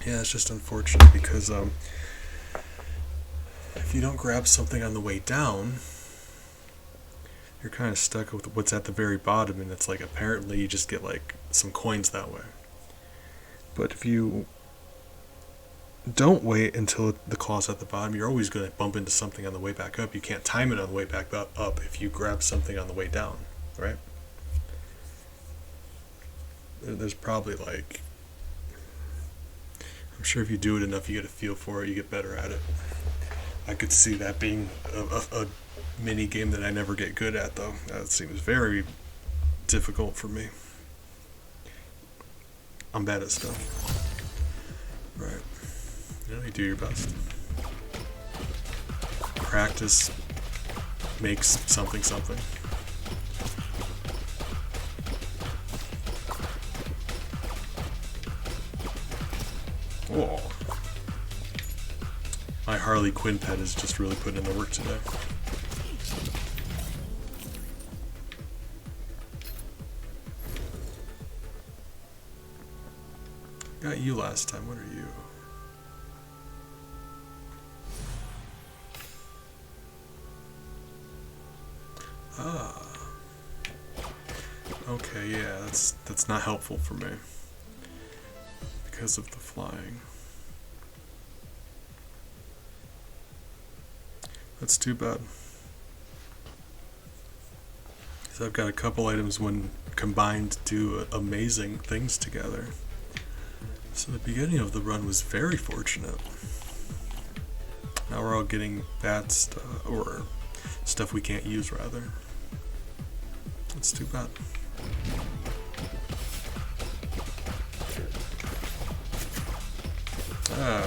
Yeah, it's just unfortunate because if you don't grab something on the way down, you're kind of stuck with what's at the very bottom, and it's like apparently you just get like some coins that way. But if you don't wait until the claw's at the bottom, you're always going to bump into something on the way back up. You can't time it on the way back up if you grab something on the way down, right? There's probably like, I'm sure if you do it enough, you get a feel for it, you get better at it. I could see that being a mini game that I never get good at, though. That seems very difficult for me. I'm bad at stuff. Right. You know, you do your best. Practice makes something something. Oh. My Harley Quinn pet is just really putting in the work today. Got you last time. What are you? Ah. Okay, yeah, that's not helpful for me. Because of the flying. That's too bad. So I've got a couple items when combined do amazing things together. So the beginning of the run was very fortunate. Now we're all getting bad stuff, or stuff we can't use rather. That's too bad. Alright.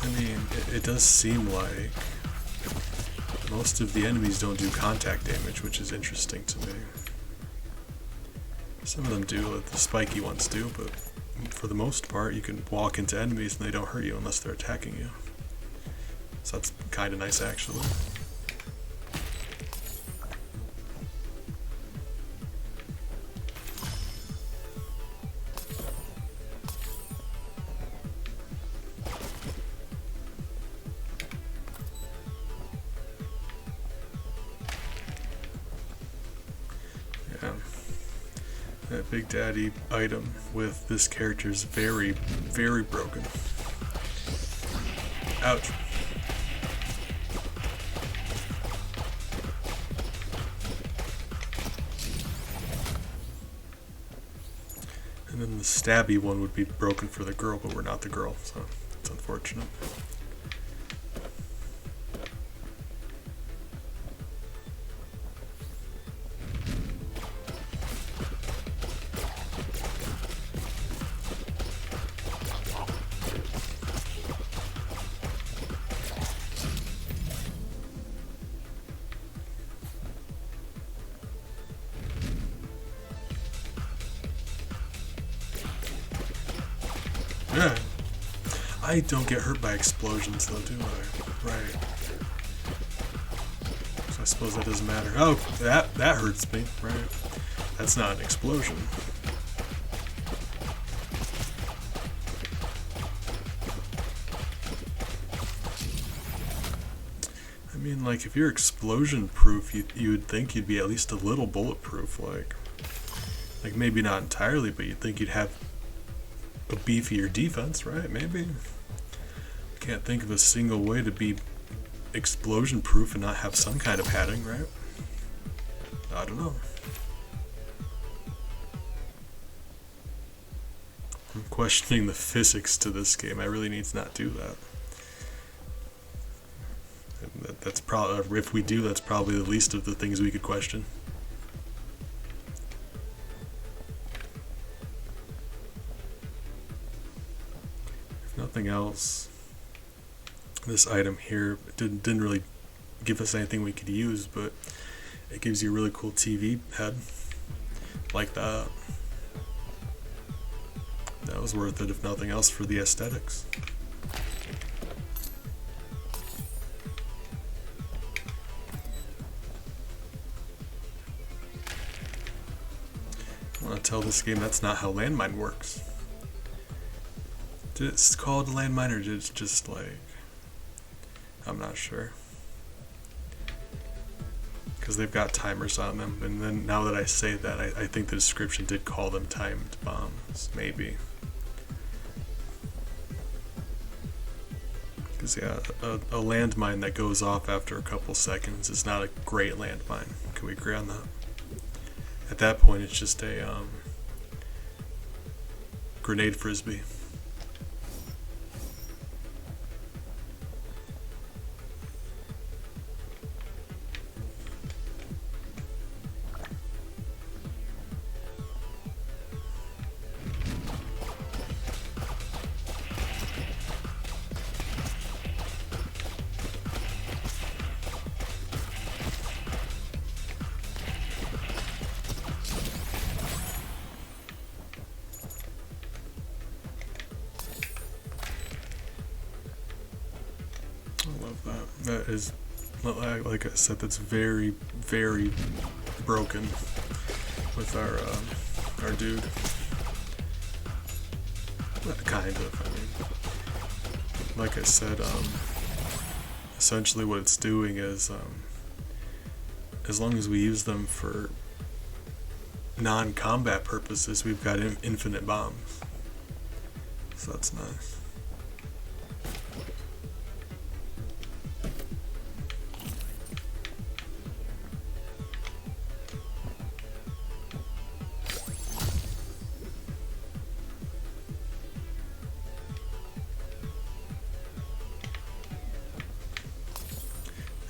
I mean, it does seem like most of the enemies don't do contact damage, which is interesting to me. Some of them do, the spiky ones do, but for the most part you can walk into enemies and they don't hurt you unless they're attacking you. So that's kind of nice actually. That Big Daddy item with this character is very, very broken. Ouch. And then the stabby one would be broken for the girl, but we're not the girl, so it's unfortunate. Yeah. I don't get hurt by explosions though, do I? Right. So I suppose that doesn't matter. Oh, that hurts me, right? That's not an explosion. I mean, like, if you're explosion proof, you would think you'd be at least a little bulletproof, like maybe not entirely, but you'd think you'd have a beefier defense, right? Maybe. Can't think of a single way to be explosion proof and not have some kind of padding, right? I don't know. I'm questioning the physics to this game. I really need to not do that. And that's probably, if we do, that's probably the least of the things we could question. nothing else, this item here didn't really give us anything we could use, but it gives you a really cool TV head like that. That was worth it, if nothing else, for the aesthetics. I want to tell this game that's not how landmine works. Did it call it a landmine, or did it just like... I'm not sure. Because they've got timers on them, and then now that I say that, I think the description did call them timed bombs, maybe. Because yeah, a landmine that goes off after a couple seconds is not a great landmine. Can we agree on that? At that point, it's just a grenade frisbee. I love that. That is, like I said, that's very, very broken with our dude. Kind of, I mean. Like I said, essentially what it's doing is, as long as we use them for non-combat purposes, we've got infinite bombs. So that's nice.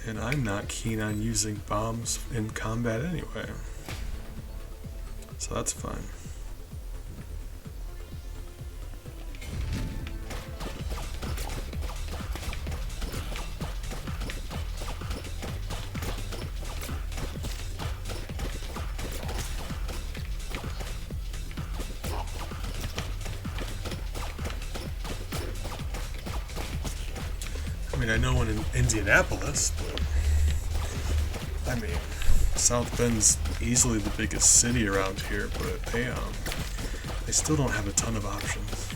And I'm not keen on using bombs in combat anyway. So that's fine. I mean, I know one in Indianapolis, but I mean, South Bend's easily the biggest city around here, but they still don't have a ton of options.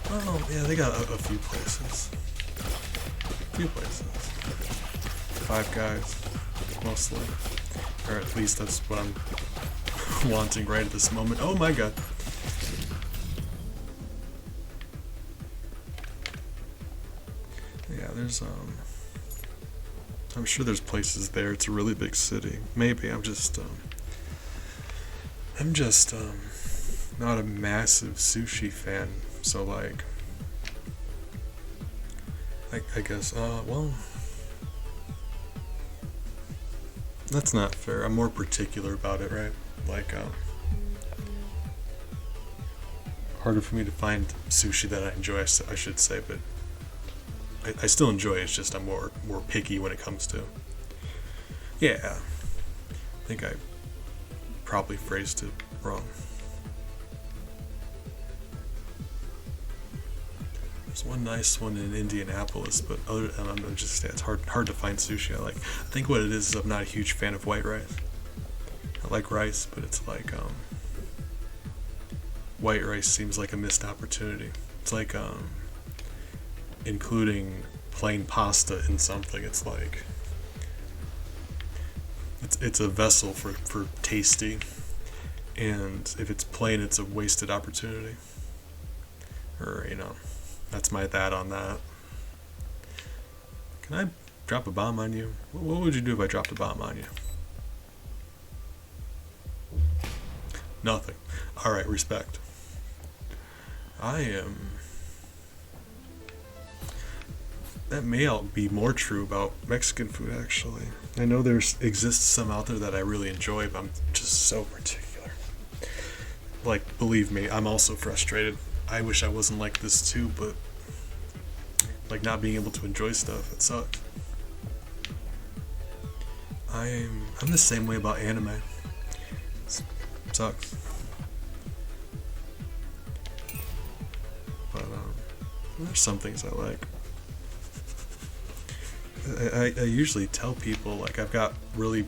Well, yeah, they got a few places. Five Guys, mostly. Or at least that's what I'm wanting right at this moment. Oh my god. Yeah, there's, I'm sure there's places there. It's a really big city. Maybe I'm just not a massive sushi fan. So like, I guess, well, that's not fair. I'm more particular about it, right? Like, harder for me to find sushi that I enjoy, I should say, but I still enjoy it. It's just I'm more picky when it comes to. Yeah, I think I probably phrased it wrong. There's one nice one in Indianapolis, but other than I'm just, it's hard to find sushi. I think what it is I'm not a huge fan of white rice. I like rice, but it's like white rice seems like a missed opportunity. It's like including plain pasta in something. It's like it's a vessel for tasty, and if it's plain, it's a wasted opportunity. Or, you know, that's my thought on that. Can I drop a bomb on you? What would you do if I dropped a bomb on you? Nothing. Alright, respect. That may be more true about Mexican food, actually. I know there exists some out there that I really enjoy, but I'm just so particular. Like, believe me, I'm also frustrated. I wish I wasn't like this too, but like not being able to enjoy stuff. It sucks. I'm the same way about anime. Sucks. But there's some things I like. I usually tell people like I've got really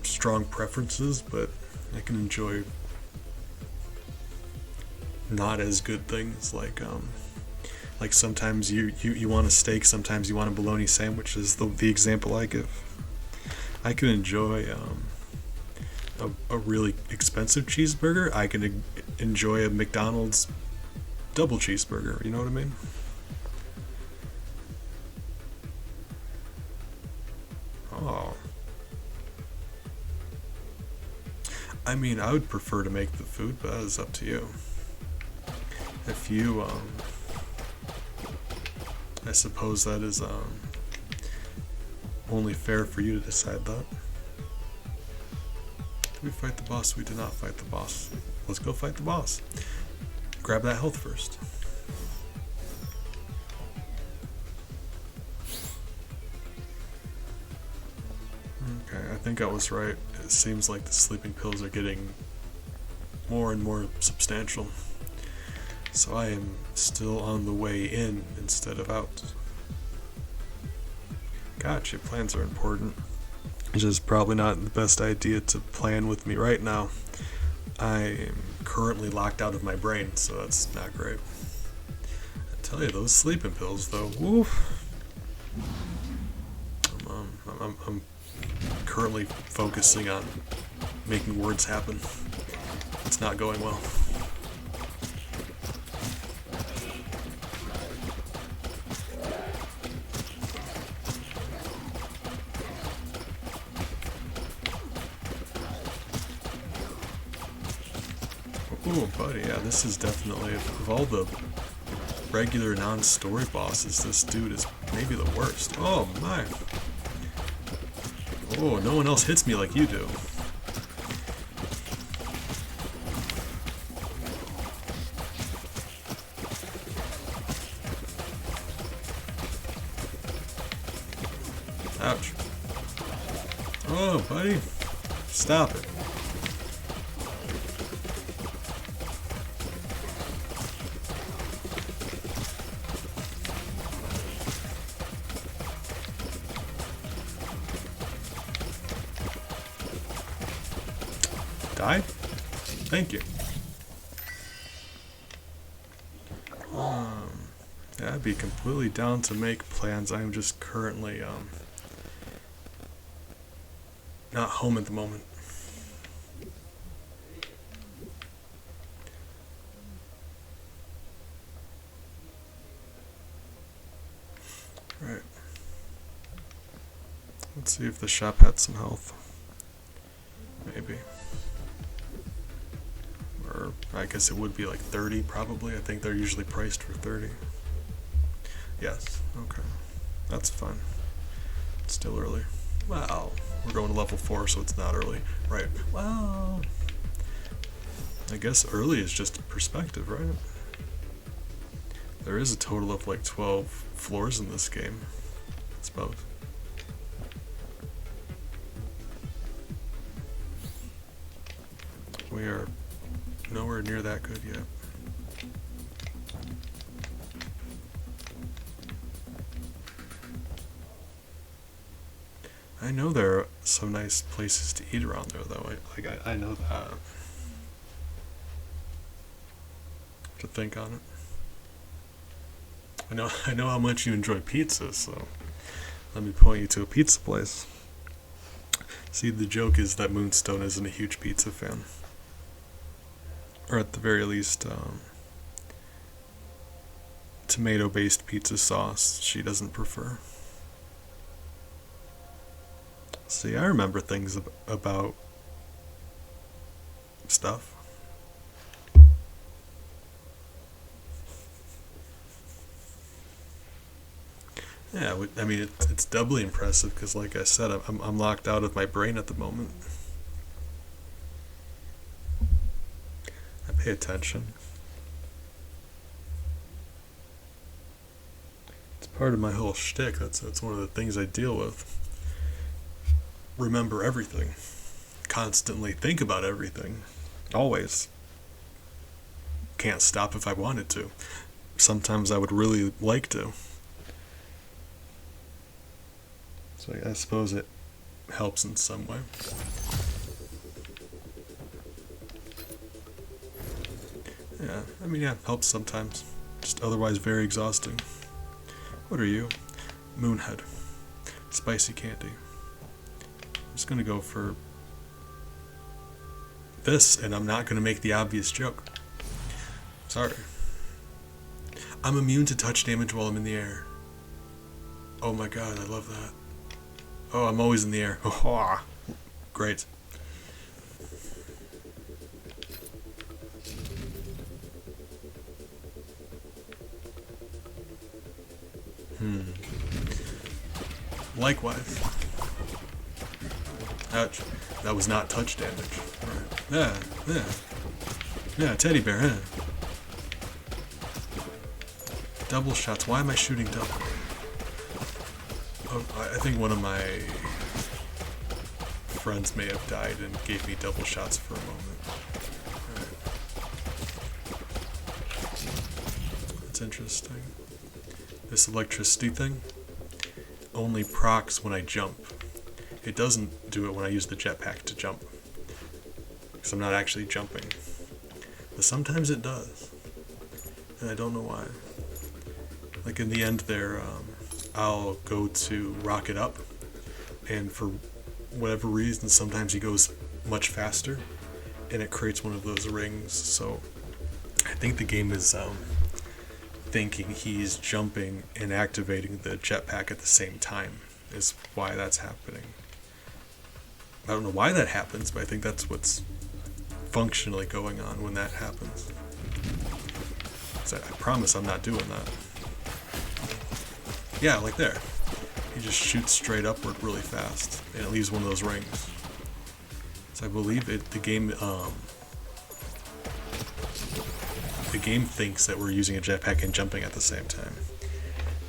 strong preferences, but I can enjoy not as good things like sometimes you want a steak, sometimes you want a bologna sandwich is the example I give. I can enjoy a really expensive cheeseburger. I can enjoy a McDonald's double cheeseburger, you know what I mean? Oh. I mean, I would prefer to make the food, but that is up to you. If you, I suppose that is, only fair for you to decide that. Did we fight the boss? We did not fight the boss. Let's go fight the boss. Grab that health first. Okay, I think I was right. It seems like the sleeping pills are getting more and more substantial. So I am still on the way in instead of out. Gotcha, plans are important. It's just probably not the best idea to plan with me right now. I am currently locked out of my brain, so that's not great. I tell you, those sleeping pills though, woof. I'm currently focusing on making words happen. It's not going well. Oh, buddy, yeah, this is definitely, of all the regular non-story bosses, this dude is maybe the worst. Oh, my. Oh, no one else hits me like you do. Ouch. Oh, buddy. Stop it. Die? Thank you. Yeah, I'd be completely down to make plans. I'm just currently not home at the moment. Right. Let's see if the shop had some health. Maybe. Or I guess it would be like 30 probably. I think they're usually priced for 30. Yes, okay. That's fine. It's still early. Wow. We're going to level 4, so it's not early. Right. Wow. I guess early is just perspective, right? There is a total of like 12 floors in this game, I suppose. We are nowhere near that good yet. I know there are some nice places to eat around there, though. I know that. To think on it. I know how much you enjoy pizza, so let me point you to a pizza place. See, the joke is that Moonstone isn't a huge pizza fan. Or at the very least, tomato-based pizza sauce she doesn't prefer. See, I remember things about stuff. Yeah, I mean, it's doubly impressive because, like I said, I'm locked out of my brain at the moment. I pay attention. It's part of my whole shtick. That's one of the things I deal with. Remember everything. Constantly think about everything. Always. Can't stop if I wanted to. Sometimes I would really like to. So I suppose it helps in some way. Yeah, I mean, yeah, helps sometimes. Just otherwise very exhausting. What are you? Moonhead. Spicy candy. I'm just gonna go for this, and I'm not gonna make the obvious joke. Sorry. I'm immune to touch damage while I'm in the air. Oh my god, I love that. Oh, I'm always in the air. Oh, great. Likewise. Ouch. That was not touch damage. Right. Yeah, yeah. Yeah, teddy bear, huh? Double shots. Why am I shooting double? Oh, I think one of my friends may have died and gave me double shots for a moment. Right. That's interesting. This electricity thing only procs when I jump. It doesn't do it when I use the jetpack to jump, because I'm not actually jumping. But sometimes it does, and I don't know why. Like in the end there, I'll go to rocket up, and for whatever reason, sometimes he goes much faster, and it creates one of those rings. So I think the game is thinking he's jumping and activating the jetpack at the same time is why that's happening. I don't know why that happens, but I think that's what's functionally going on when that happens. So I promise I'm not doing that. Yeah, like there. He just shoots straight upward really fast, and it leaves one of those rings. So I believe the game thinks that we're using a jetpack and jumping at the same time,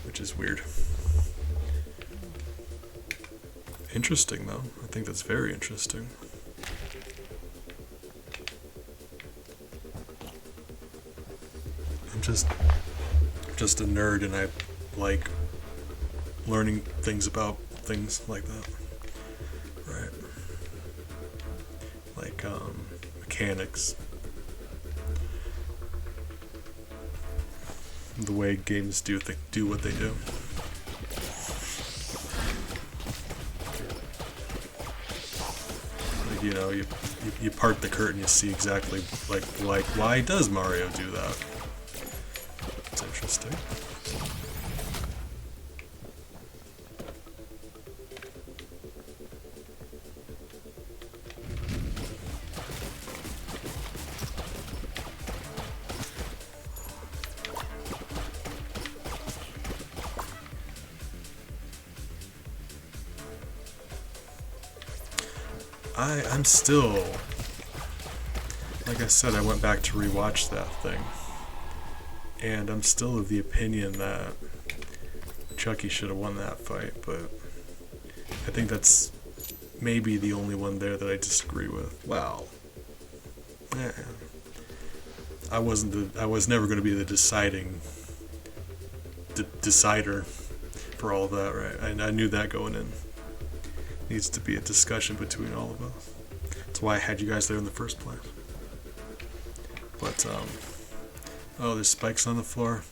which is weird. Interesting, though. I think that's very interesting. I'm just a nerd, and I like learning things about things like that. Right. Like, mechanics. The way games do what they do. Like, you know, you part the curtain, you see exactly like why does Mario do that? It's interesting. I'm still, like I said, I went back to rewatch that thing, and I'm still of the opinion that Chucky should have won that fight, but I think that's maybe the only one there that I disagree with. Well, I was never going to be the decider for all of that, right? I knew that going in. Needs to be a discussion between all of us. That's why I had you guys there in the first place. But, oh, there's spikes on the floor.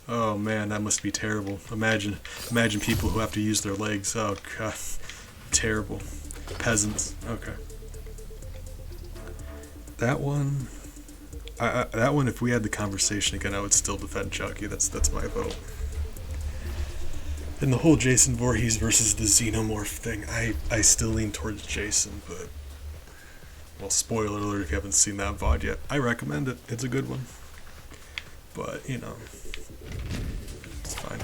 Oh man, that must be terrible. Imagine people who have to use their legs. Oh god, terrible. Peasants. Okay. That one, if we had the conversation again, I would still defend Chucky. That's my vote. And the whole Jason Voorhees versus the Xenomorph thing, I still lean towards Jason, but, well, spoiler alert if you haven't seen that VOD yet. I recommend it. It's a good one. But, you know, it's fine.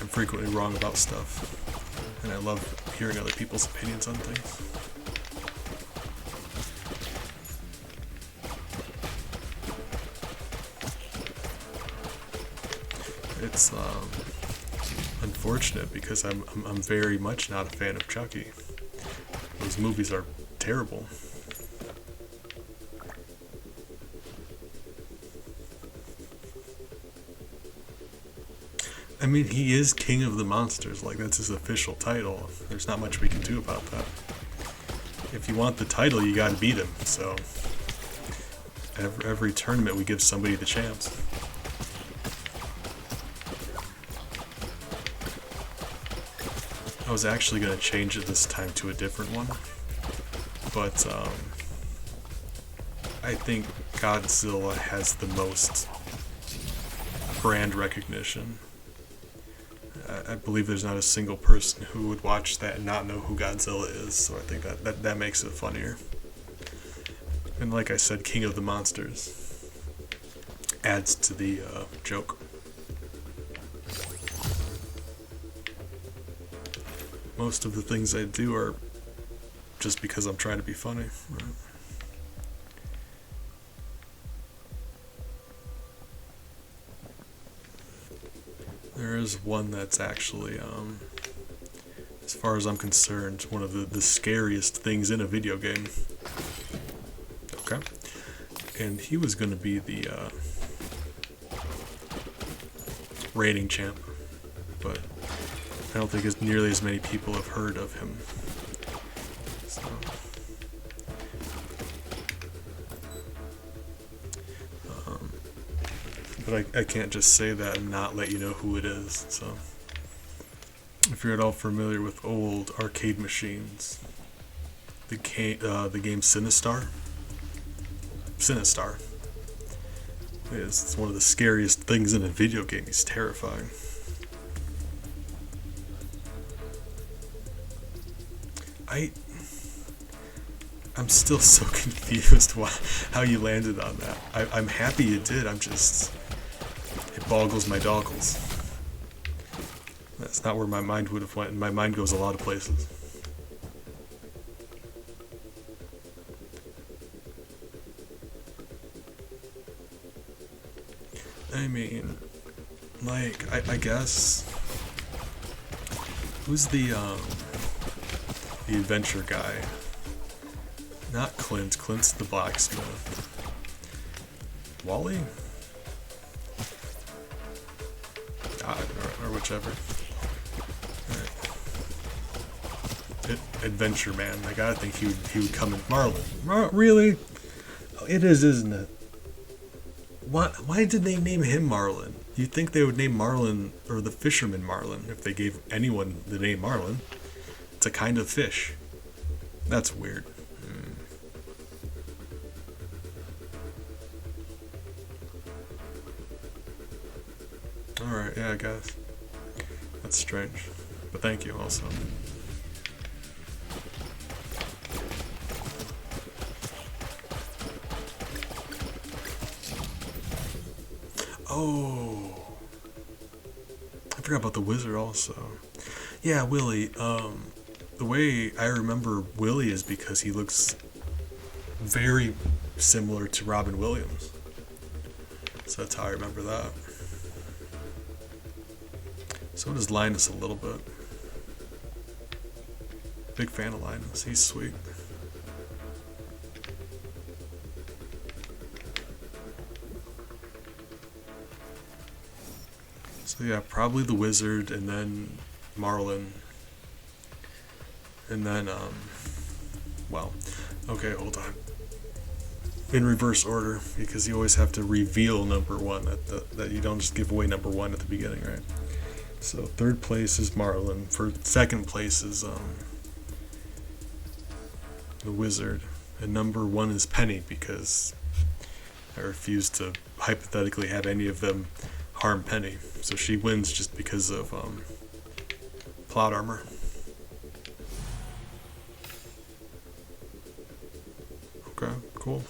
I'm frequently wrong about stuff, and I love hearing other people's opinions on things. It's, unfortunate because I'm very much not a fan of Chucky. Those movies are terrible. I mean, he is king of the monsters. Like, that's his official title. There's not much we can do about that. If you want the title, you gotta beat him. So every tournament we give somebody the chance. I was actually going to change it this time to a different one, but I think Godzilla has the most brand recognition. I believe there's not a single person who would watch that and not know who Godzilla is, so I think that makes it funnier. And like I said, King of the Monsters adds to the joke. Most of the things I do are just because I'm trying to be funny. Right? There is one that's actually, as far as I'm concerned, one of the scariest things in a video game. Okay. And he was going to be the reigning champ, but I don't think nearly as many people have heard of him. So, but I can't just say that and not let you know who it is. So, if you're at all familiar with old arcade machines, the game Sinistar. Sinistar is one of the scariest things in a video game. He's terrifying. I'm still so confused how you landed on that. I'm happy you did. It boggles my doggles. That's not where my mind would have went. My mind goes a lot of places. I mean, like, I guess, who's the adventure guy? Not Clint. Clint's the blacksmith. Wally? Or whichever. Right. Adventure Man. I gotta think he would come in. Marlin. Really? It is, isn't it? Why did they name him Marlin? You'd think they would name Marlin, or the fisherman Marlin, if they gave anyone the name Marlin. It's a kind of fish. That's weird. Alright, yeah, I guess. That's strange. But thank you also. Oh, I forgot about the wizard also. Yeah, Willie. The way I remember Willie is because he looks very similar to Robin Williams. So that's how I remember that. So does Linus a little bit. Big fan of Linus. He's sweet. So yeah, probably the wizard, and then Marlin, and then well, okay, hold on. In reverse order, because you always have to reveal number one. That you don't just give away number one at the beginning, right? So third place is Marlin. For second place is the wizard, and number one is Penny, because I refuse to hypothetically have any of them harm Penny, so she wins just because of plot armor. Okay, cool.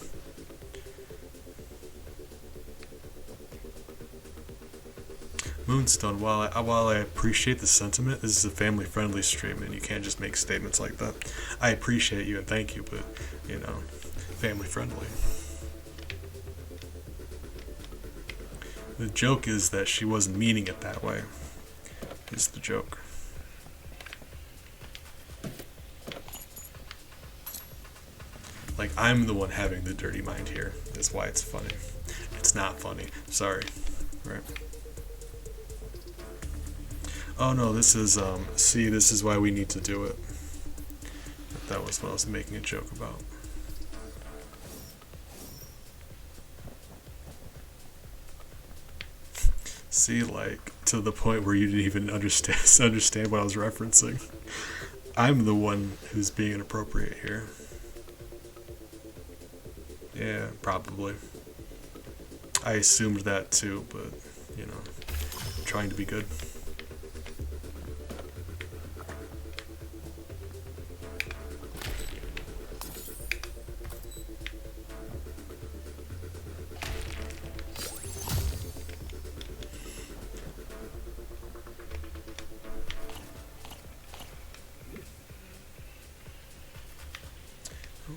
Moonstone, while I appreciate the sentiment, this is a family-friendly stream, and you can't just make statements like that. I appreciate you and thank you, but, you know, family-friendly. The joke is that she wasn't meaning it that way. is the joke. Like, I'm the one having the dirty mind here. That's why it's funny. It's not funny. Sorry. Right. Oh no, this is, see, this is why we need to do it. That was what I was making a joke about. See, like, to the point where you didn't even understand what I was referencing. I'm the one who's being inappropriate here. Yeah, probably. I assumed that too, but, you know, I'm trying to be good.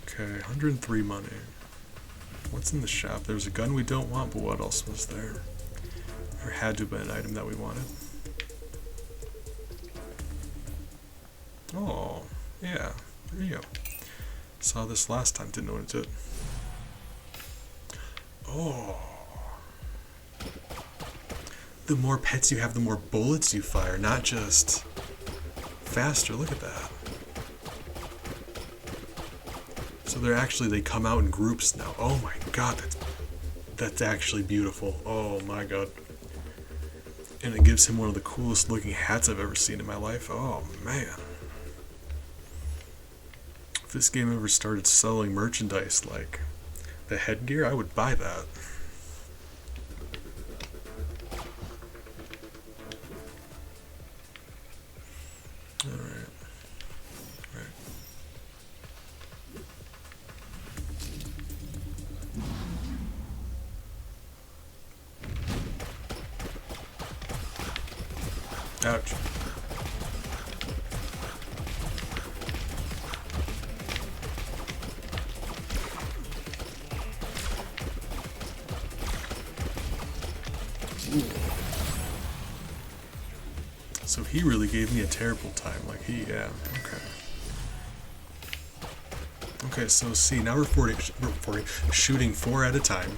Okay, 103 money. What's in the shop? There's a gun we don't want, but what else was there? There had to have been an item that we wanted. Oh, yeah. There you go. Saw this last time, didn't know what it did. Oh. The more pets you have, the more bullets you fire, not just faster. Look at that. So they come out in groups now. Oh my god, that's actually beautiful. Oh my god. And it gives him one of the coolest looking hats I've ever seen in my life. Oh man. If this game ever started selling merchandise like the headgear, I would buy that. Alright. Right. Ouch. So he really gave me a terrible time. Like yeah, okay. Okay, so see, now we're shooting 4 at a time.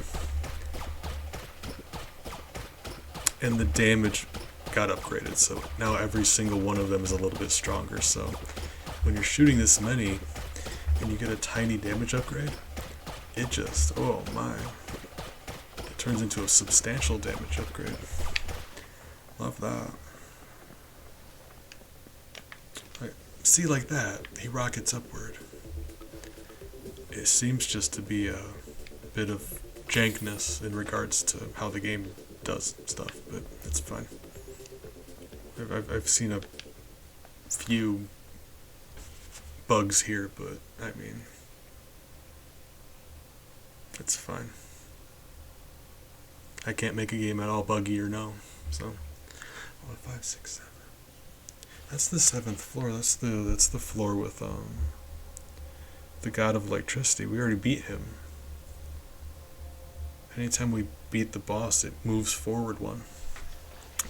And the damage got upgraded, so now every single one of them is a little bit stronger. So when you're shooting this many and you get a tiny damage upgrade, it just, oh my, it turns into a substantial damage upgrade. Love that. Right. See, like that, he rockets upward. It seems just to be a bit of jankness in regards to how the game does stuff, but it's fine. I've seen a few bugs here, but I mean, it's fine. I can't make a game at all buggy or no, so 1, 5, 6, 7. That's the 7th floor. That's the floor with the god of electricity. We already beat him. Anytime we beat the boss, it moves forward 1.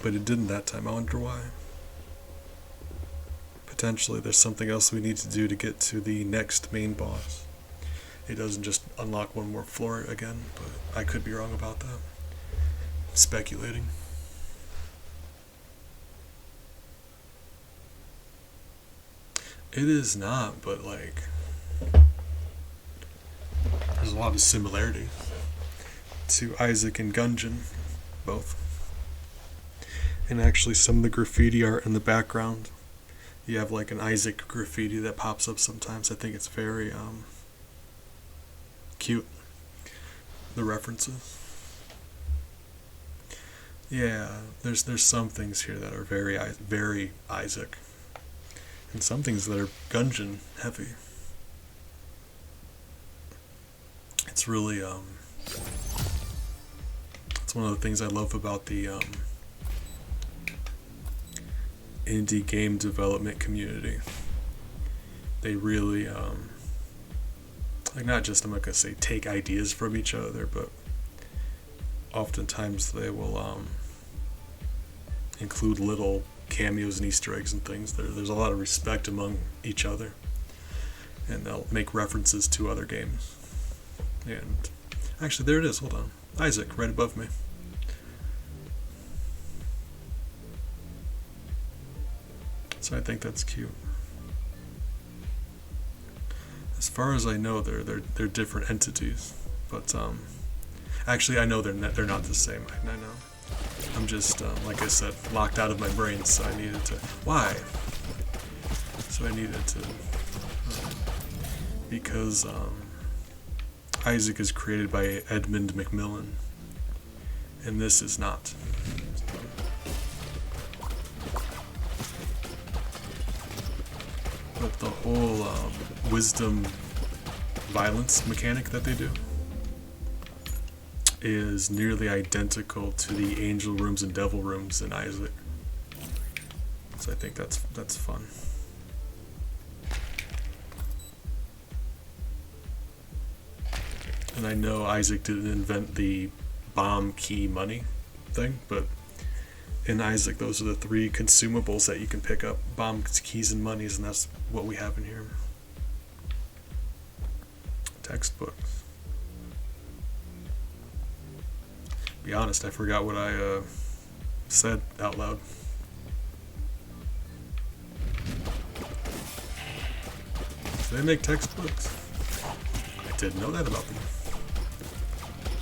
But it didn't that time. I wonder why. Potentially there's something else we need to do to get to the next main boss. It doesn't just unlock 1 more floor again, but I could be wrong about that. Speculating. It is not, but like, there's a lot of similarity to Isaac and Gungeon, both. And actually some of the graffiti art in the background, you have like an Isaac graffiti that pops up sometimes. I think it's very cute, the references. Yeah, there's some things here that are very Isaac, and some things that are Gungeon heavy. It's really it's one of the things I love about the indie game development community. They really like, not just, I'm not gonna say take ideas from each other, but oftentimes they will include little cameos and Easter eggs and things. There's a lot of respect among each other, and they'll make references to other games. And actually, there it is. Hold on, Isaac, right above me. So I think that's cute. As far as I know, they're different entities, but actually I know they're not the same. I know. I'm just like I said, locked out of my brain, so I needed to. Why? So I needed to because Isaac is created by Edmund Macmillan, and this is not. But the whole wisdom violence mechanic that they do is nearly identical to the angel rooms and devil rooms in Isaac. So I think that's fun. And I know Isaac didn't invent the bomb key money thing, but in Isaac, those are the 3 consumables that you can pick up: bombs, keys, and monies, and that's what we have in here. Textbooks. Be honest, I forgot what I said out loud. Do they make textbooks? I didn't know that about them.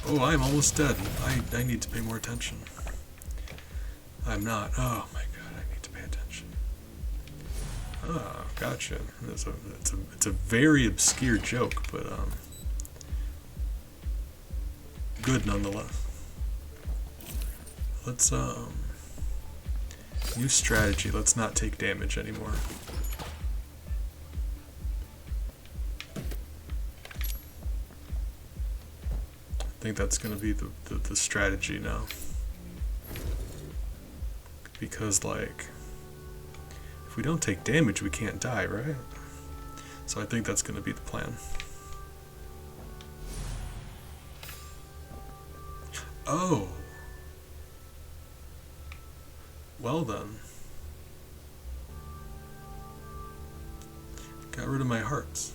Oh, I'm almost dead. I need to pay more attention. I'm not. Oh my god, I need to pay attention. Oh, gotcha. It's a very obscure joke, but good nonetheless. Let's new strategy. Let's not take damage anymore. I think that's gonna be the strategy now. Because, like, if we don't take damage, we can't die, right? So I think that's going to be the plan. Oh. Well then. Got rid of my hearts.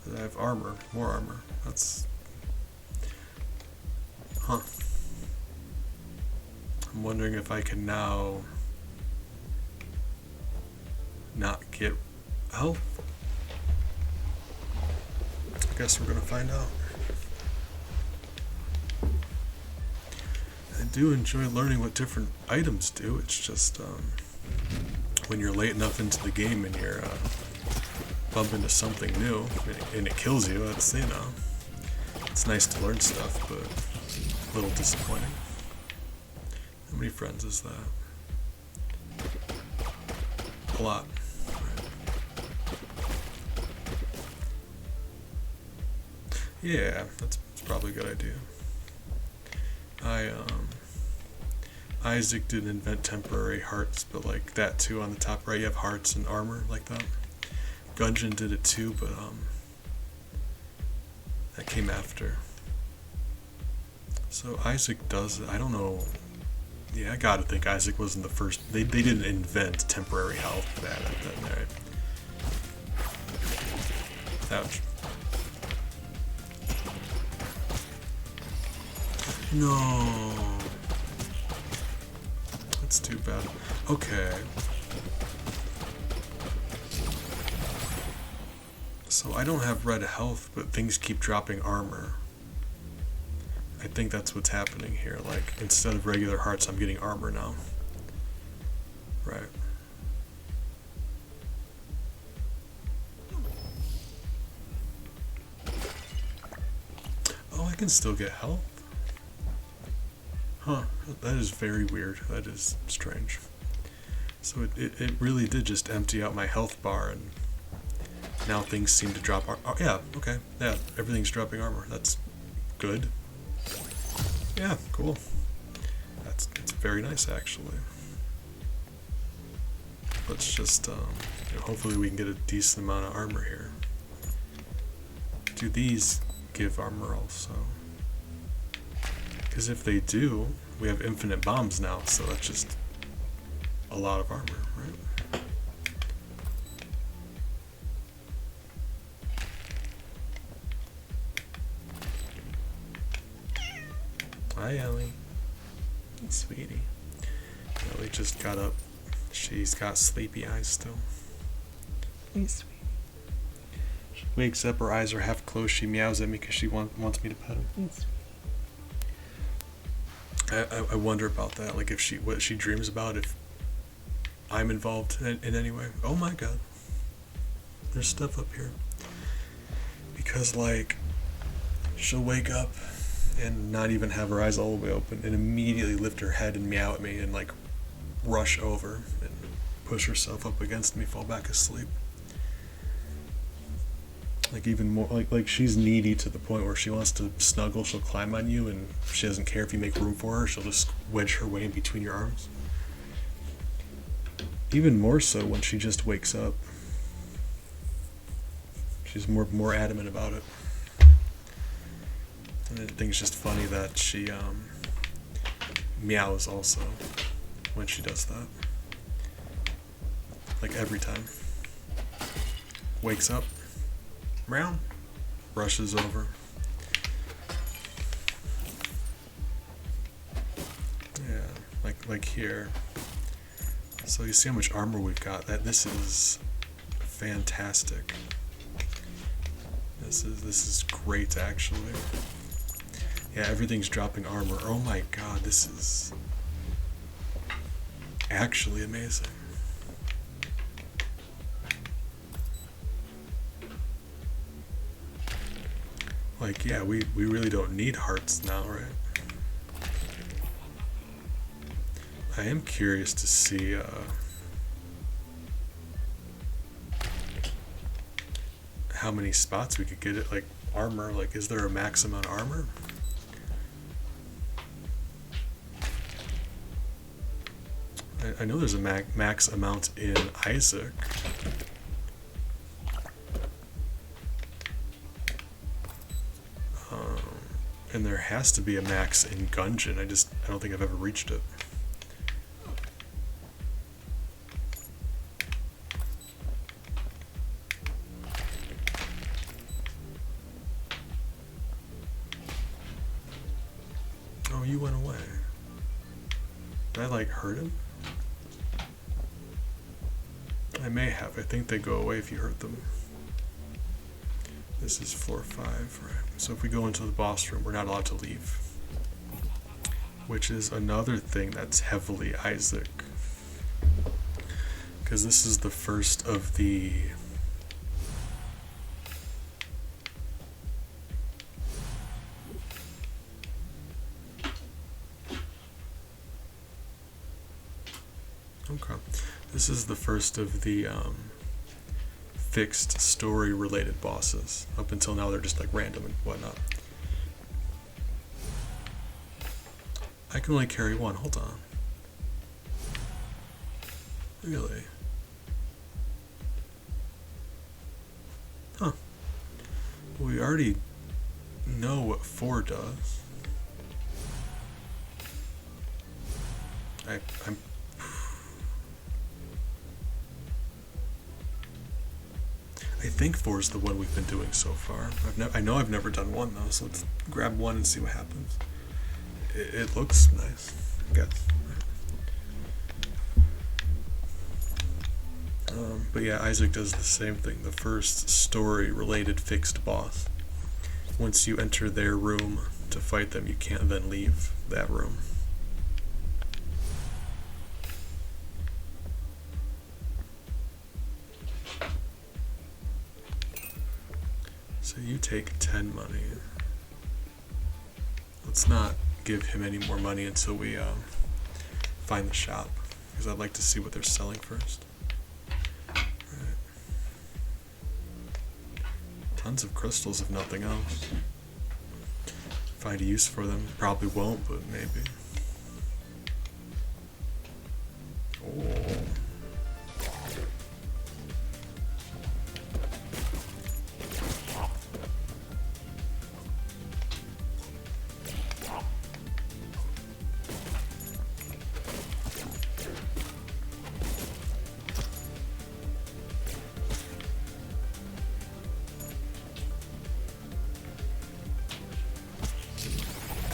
But I have armor, more armor. That's... Huh. I'm wondering if I can now not get health. I guess we're gonna find out. I do enjoy learning what different items do. It's just when you're late enough into the game and you're bump into something new and it kills you, it's, you know, it's nice to learn stuff, but a little disappointing. How many friends is that? A lot. Yeah, that's probably a good idea. Isaac didn't invent temporary hearts, but like that too on the top right, you have hearts and armor like that. Gungeon did it too, but that came after. So Isaac does it. I don't know. Yeah, I gotta think Isaac wasn't the first. They didn't invent temporary health. That ouch. No. That's too bad. Okay. So I don't have red health, but things keep dropping armor. I think that's what's happening here. Like, instead of regular hearts, I'm getting armor now. Right. Oh, I can still get health? Huh. That is very weird. That is strange. So it really did just empty out my health bar, and now things seem to drop armor. Oh, yeah, okay. Yeah, everything's dropping armor. That's good. Yeah, cool. It's very nice, actually. Let's just, hopefully we can get a decent amount of armor here. Do these give armor also? Because if they do, we have infinite bombs now, so that's just a lot of armor, right? Hi, Ellie. Hey, sweetie. Ellie just got up. She's got sleepy eyes still. Hey, sweetie. She wakes up, her eyes are half closed. She meows at me because she wants me to pet her. Hey, sweetie. I wonder about that. Like, if what she dreams about, if I'm involved in any way. Oh my god. There's stuff up here. Because, like, she'll wake up and not even have her eyes all the way open and immediately lift her head and meow at me and, like, rush over and push herself up against me, fall back asleep. Like, even more, like she's needy to the point where she wants to snuggle, she'll climb on you, and she doesn't care if you make room for her, she'll just wedge her way in between your arms. Even more so when she just wakes up. She's more adamant about it. And I think it's just funny that she meows also when she does that. Like, every time. Wakes up, meow, rushes over. Yeah, like here. So you see how much armor we've got. This is fantastic. This is great, actually. Yeah, everything's dropping armor. Oh my god, this is actually amazing. Like, yeah, we really don't need hearts now, right? I am curious to see how many spots we could get it, like, armor. Like, is there a max amount of armor? I know there's a max amount in Isaac. And there has to be a max in Gungeon. I don't think I've ever reached it. Oh, you went away. Did I, like, hurt him? I may have. I think they go away if you hurt them. This is floor 5, right? So if we go into the boss room, we're not allowed to leave. Which is another thing that's heavily Isaac. Because this is the first of the... Okay. This is the first of the fixed story related bosses. Up until now they're just like random and whatnot. I can only carry one, hold on. Really? Huh. We already know what 4 does. I'm I think 4 is the one we've been doing so far. I know I've never done 1 though, so let's grab 1 and see what happens. It looks nice, I guess. But yeah, Isaac does the same thing. The first story-related fixed boss. Once you enter their room to fight them, you can't then leave that room. So you take 10 money. Let's not give him any more money until we find the shop, because I'd like to see what they're selling first. Right. Tons of crystals if nothing else. Find a use for them. Probably won't, but maybe. Oh.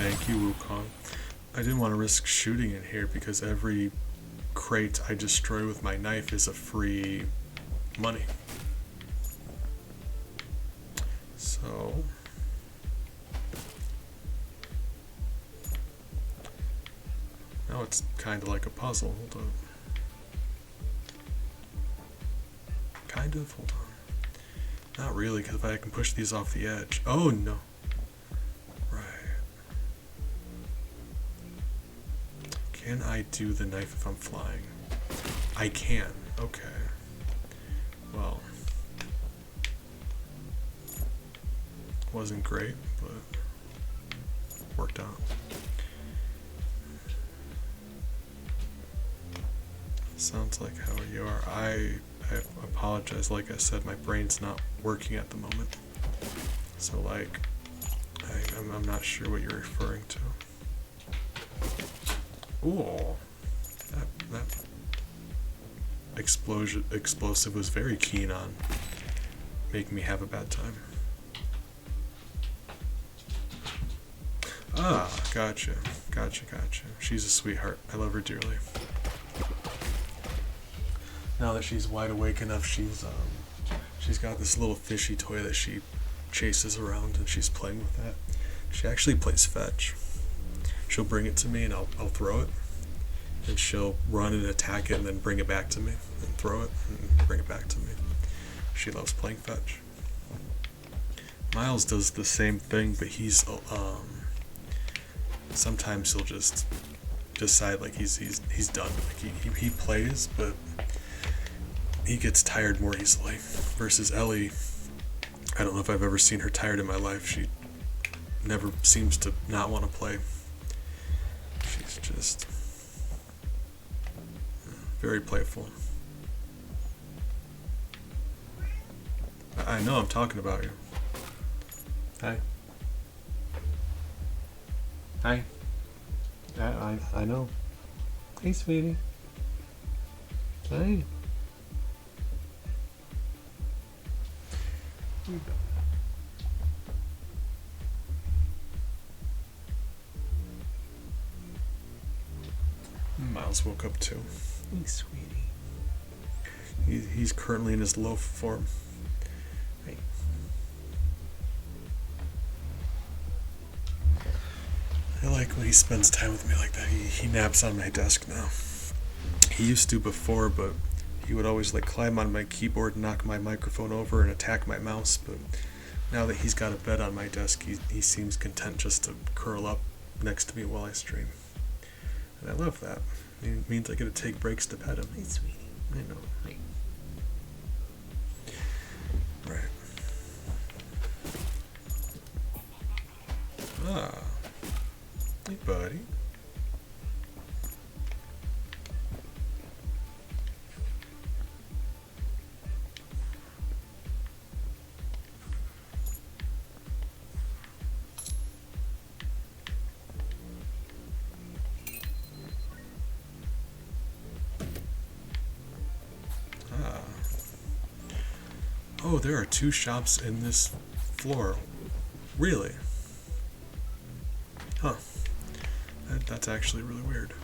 Thank you, Wukong. I didn't want to risk shooting in here because every crate I destroy with my knife is a free money. So now it's kind of like a puzzle. Hold on. Kind of? Hold on. Not really, because if I can push these off the edge. Oh no. Right. Can I do the knife if I'm flying? I can. Okay. Well. Wasn't great, but worked out. Sounds like how you are. I apologize. Like I said, my brain's not working at the moment. So like, I'm not sure what you're referring to. Ooh, that explosive was very keen on making me have a bad time. Ah, gotcha. She's a sweetheart. I love her dearly. Now that she's wide awake enough, she's got this little fishy toy that she chases around, and she's playing with that. She actually plays fetch. She'll bring it to me, and I'll throw it, and she'll run and attack it, and then bring it back to me, and throw it, and bring it back to me. She loves playing fetch. Miles does the same thing, but he's sometimes he'll just decide like he's done. Like he plays, but he gets tired more easily. Versus Ellie, I don't know if I've ever seen her tired in my life. She never seems to not want to play. She's just very playful. I know I'm talking about you. Hi. Hi. I know. Hey, sweetie. Hi. Miles woke up too. Hey, sweetie. He's currently in his low form. Hey. I like when he spends time with me like that. He naps on my desk now. He used to before, but he would always like climb on my keyboard, knock my microphone over, and attack my mouse. But now that he's got a bed on my desk, he seems content just to curl up next to me while I stream. And I love that. It means I get to take breaks to pet him. Hey, sweetie. I know. Hey. Right. Ah. Hey, buddy. Oh, there are 2 shops in this floor. Really? Huh. That's actually really weird.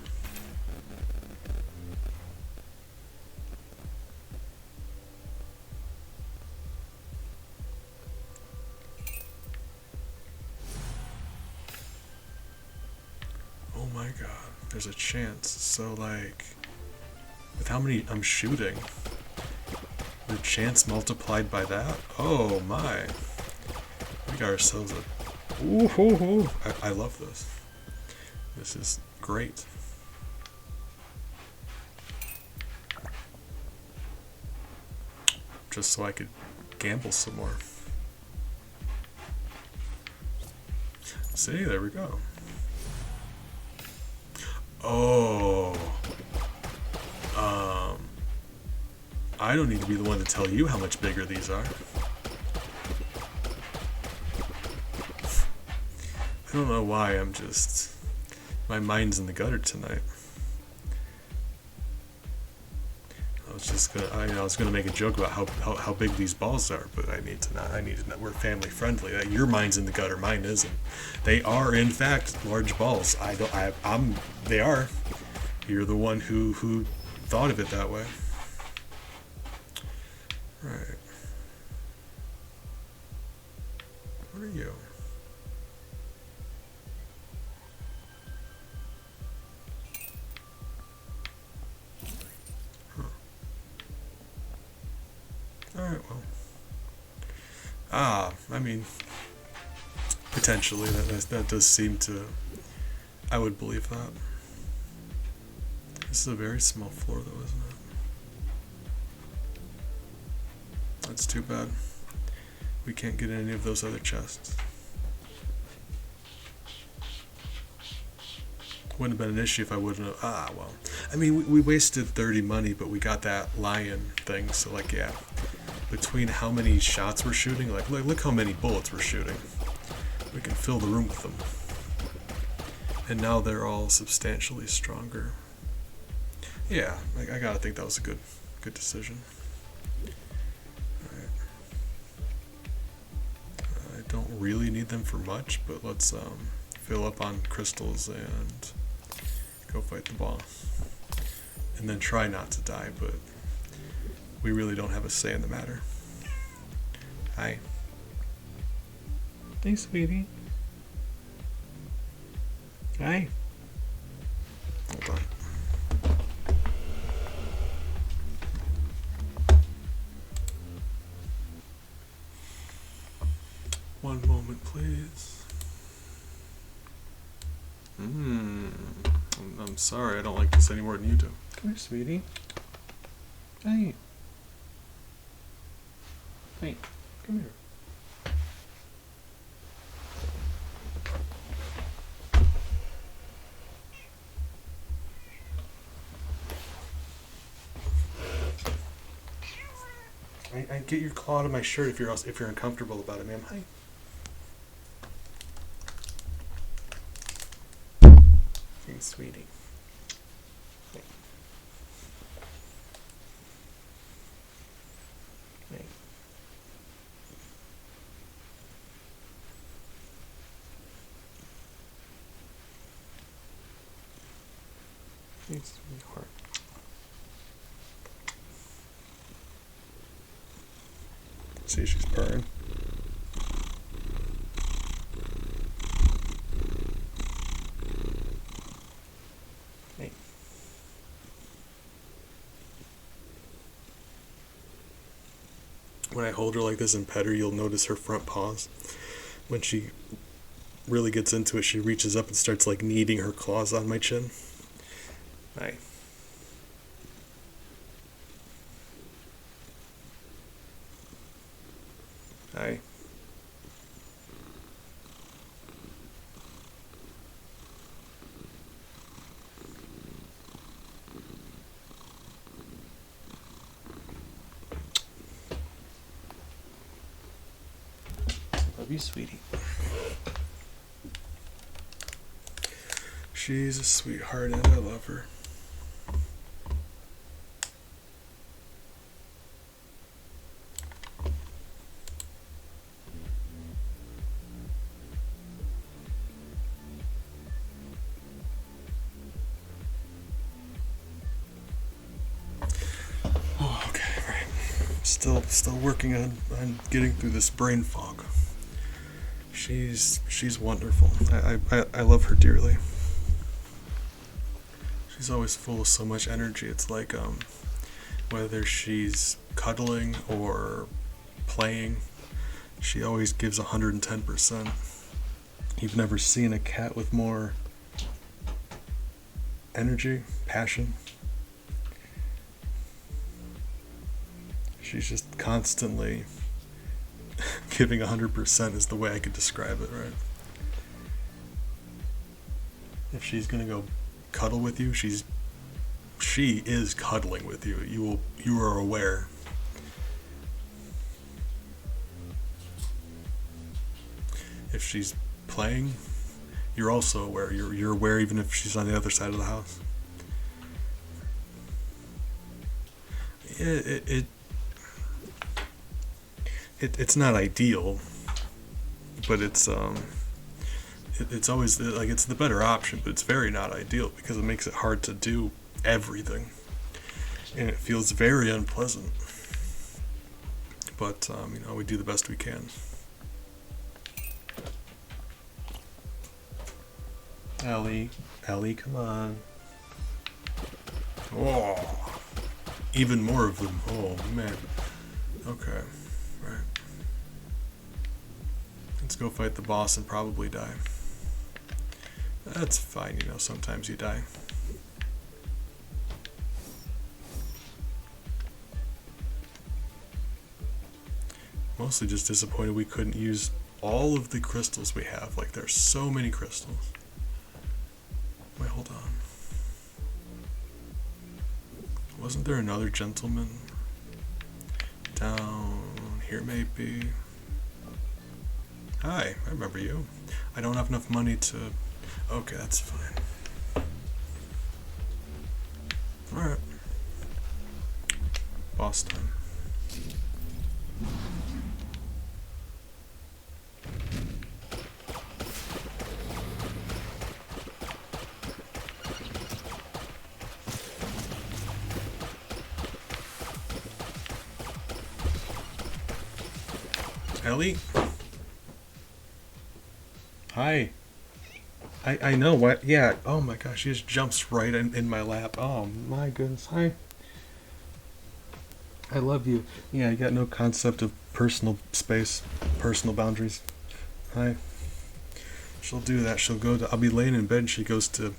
Oh my god, there's a chance. So like, with how many I'm shooting, the chance multiplied by that? Oh my. We got ourselves a... Ooh, hoo, hoo. I love this. This is great. Just so I could gamble some more. See, there we go. Oh. I don't need to be the one to tell you how much bigger these are. I don't know why, I'm just... My mind's in the gutter tonight. I was just I was gonna make a joke about how big these balls are, but I need to not. We're family friendly. Your mind's in the gutter, mine isn't. They are in fact large balls. They are. You're the one who thought of it that way. Right. What are you? Alright, well. I mean, potentially, that does seem to... I would believe that. This is a very small floor, though, isn't it? That's too bad. We can't get any of those other chests. Wouldn't have been an issue if I wouldn't have... well. I mean, we wasted 30 money, but we got that lion thing, so, like, yeah. Between how many shots we're shooting, like, look how many bullets we're shooting. We can fill the room with them. And now they're all substantially stronger. Yeah, I gotta think that was a good decision. Alright. I don't really need them for much, but let's fill up on crystals and go fight the boss. And then try not to die, but we really don't have a say in the matter. Hi. Hey, sweetie. Hi. Hold on. One moment, please. I'm sorry, I don't like this any more than you do. Come here, sweetie. Hey. Hey, come here. I get your claw out of my shirt if you're uncomfortable about it, ma'am. Hi. Hey, sweetie. Hey. Hey. Hey, sweetheart. See, she's purring. Hey. When I hold her like this and pet her, you'll notice her front paws. When she really gets into it, she reaches up and starts like kneading her claws on my chin. Hi. Hi. Love you, sweetie. She's a sweetheart and I love her. Still working on getting through this brain fog. She's wonderful. I love her dearly. She's always full of so much energy. It's like whether she's cuddling or playing, she always gives 110%. You've never seen a cat with more energy, passion. She's just constantly giving 100% is the way I could describe it, right? If she's gonna go cuddle with you, she is cuddling with you. You are aware. If she's playing, you're also aware. You're aware even if she's on the other side of the house. It's not ideal, but it's always like it's the better option, but it's very not ideal because it makes it hard to do everything, and it feels very unpleasant. But we do the best we can. Ellie, come on. Oh, even more of them. Oh man. Okay, right. Let's go fight the boss and probably die. That's fine, sometimes you die. Mostly just disappointed we couldn't use all of the crystals we have. Like, there's so many crystals. Wait, hold on. Wasn't there another gentleman? Down here, maybe? Hi, I remember you. I don't have enough money to... Okay, that's fine. Alright. Boss time. Ellie? Hi. I know what. Yeah. Oh my gosh, she just jumps right in my lap. Oh my goodness. Hi. I love you. Yeah, you got no concept of personal space, personal boundaries. Hi. She'll do that. I'll be laying in bed and she goes to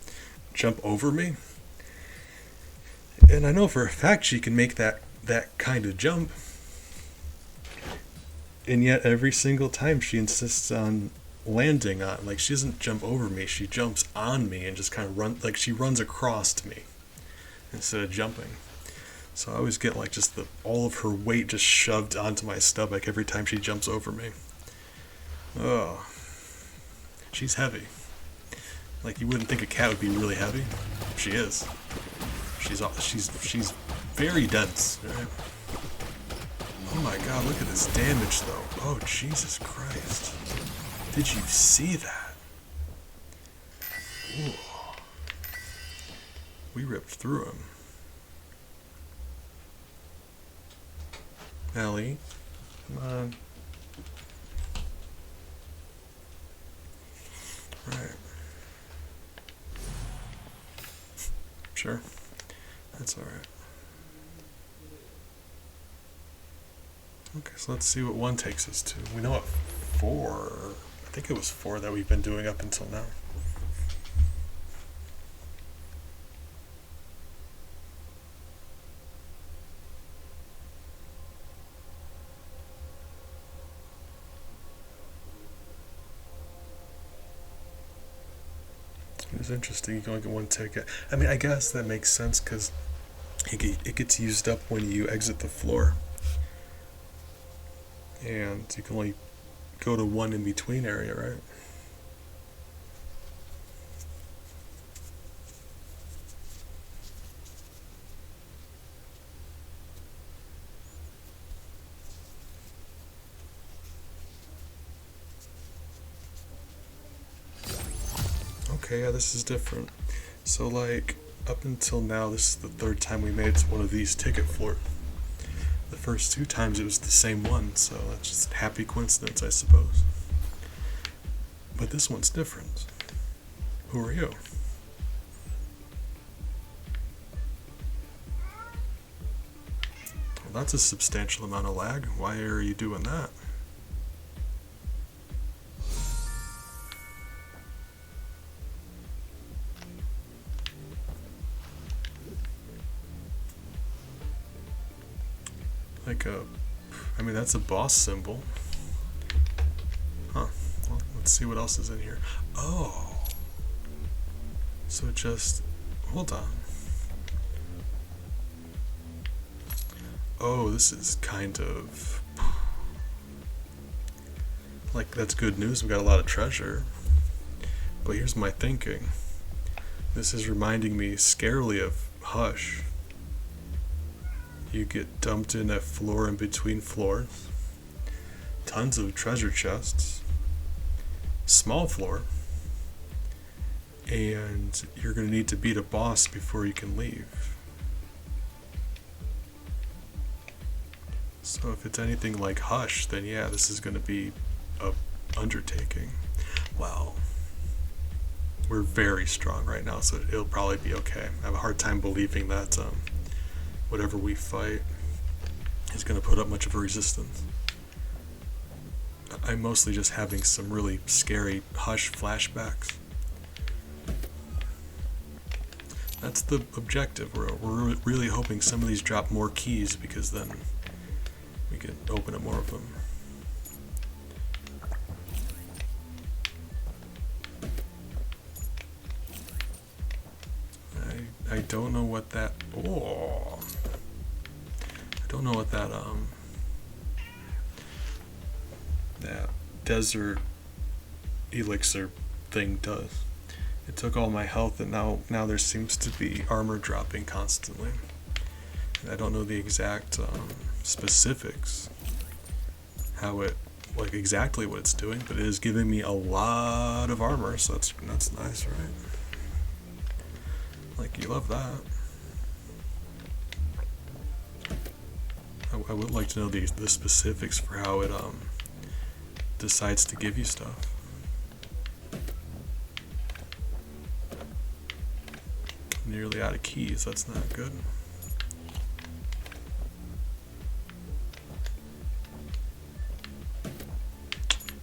jump over me. And I know for a fact she can make that kind of jump. And yet every single time she insists on landing on, like, she doesn't jump over me, she jumps on me and just kind of she runs across to me instead of jumping. So I always get like just all of her weight just shoved onto my stomach every time she jumps over me. Oh, she's heavy. Like, you wouldn't think a cat would be really heavy. She is. She's very dense. Right? Oh my god, look at this damage though. Oh, Jesus Christ. Did you see that? Ooh. We ripped through him. Ellie, come on. Right. Sure. That's alright. Okay, so let's see what 1 takes us to. We know what 4... I think it was 4 that we've been doing up until now. It's interesting, you can only get 1 ticket. I mean, I guess that makes sense because it gets used up when you exit the floor. And you can only go to 1 in between area, right? Okay, yeah, this is different. So, like, up until now, this is the 3rd time we made it to one of these ticket floors. The first 2 times it was the same one, so that's just a happy coincidence, I suppose. But this one's different. Who are you? Well, that's a substantial amount of lag. Why are you doing that? I mean, that's a boss symbol. Huh. Well, let's see what else is in here. Oh. So just... Hold on. Oh, this is kind of... Like, that's good news. We got a lot of treasure. But here's my thinking. This is reminding me scarily of Hush. You get dumped in that floor in between floors. Tons of treasure chests. Small floor. And you're going to need to beat a boss before you can leave. So if it's anything like Hush, then yeah, this is going to be a undertaking. Well, we're very strong right now, so it'll probably be okay. I have a hard time believing that whatever we fight is going to put up much of a resistance. I'm mostly just having some really scary Hush flashbacks. That's the objective. We're really hoping some of these drop more keys, because then we can open up more of them. I don't know what that. Oh, I don't know what that that desert elixir thing does. It took all my health, and now there seems to be armor dropping constantly. And I don't know the exact specifics, how it, like exactly what it's doing, but it is giving me a lot of armor, so that's nice, right? Like, you love that. I would like to know the specifics for how it decides to give you stuff. Nearly out of keys, that's not good.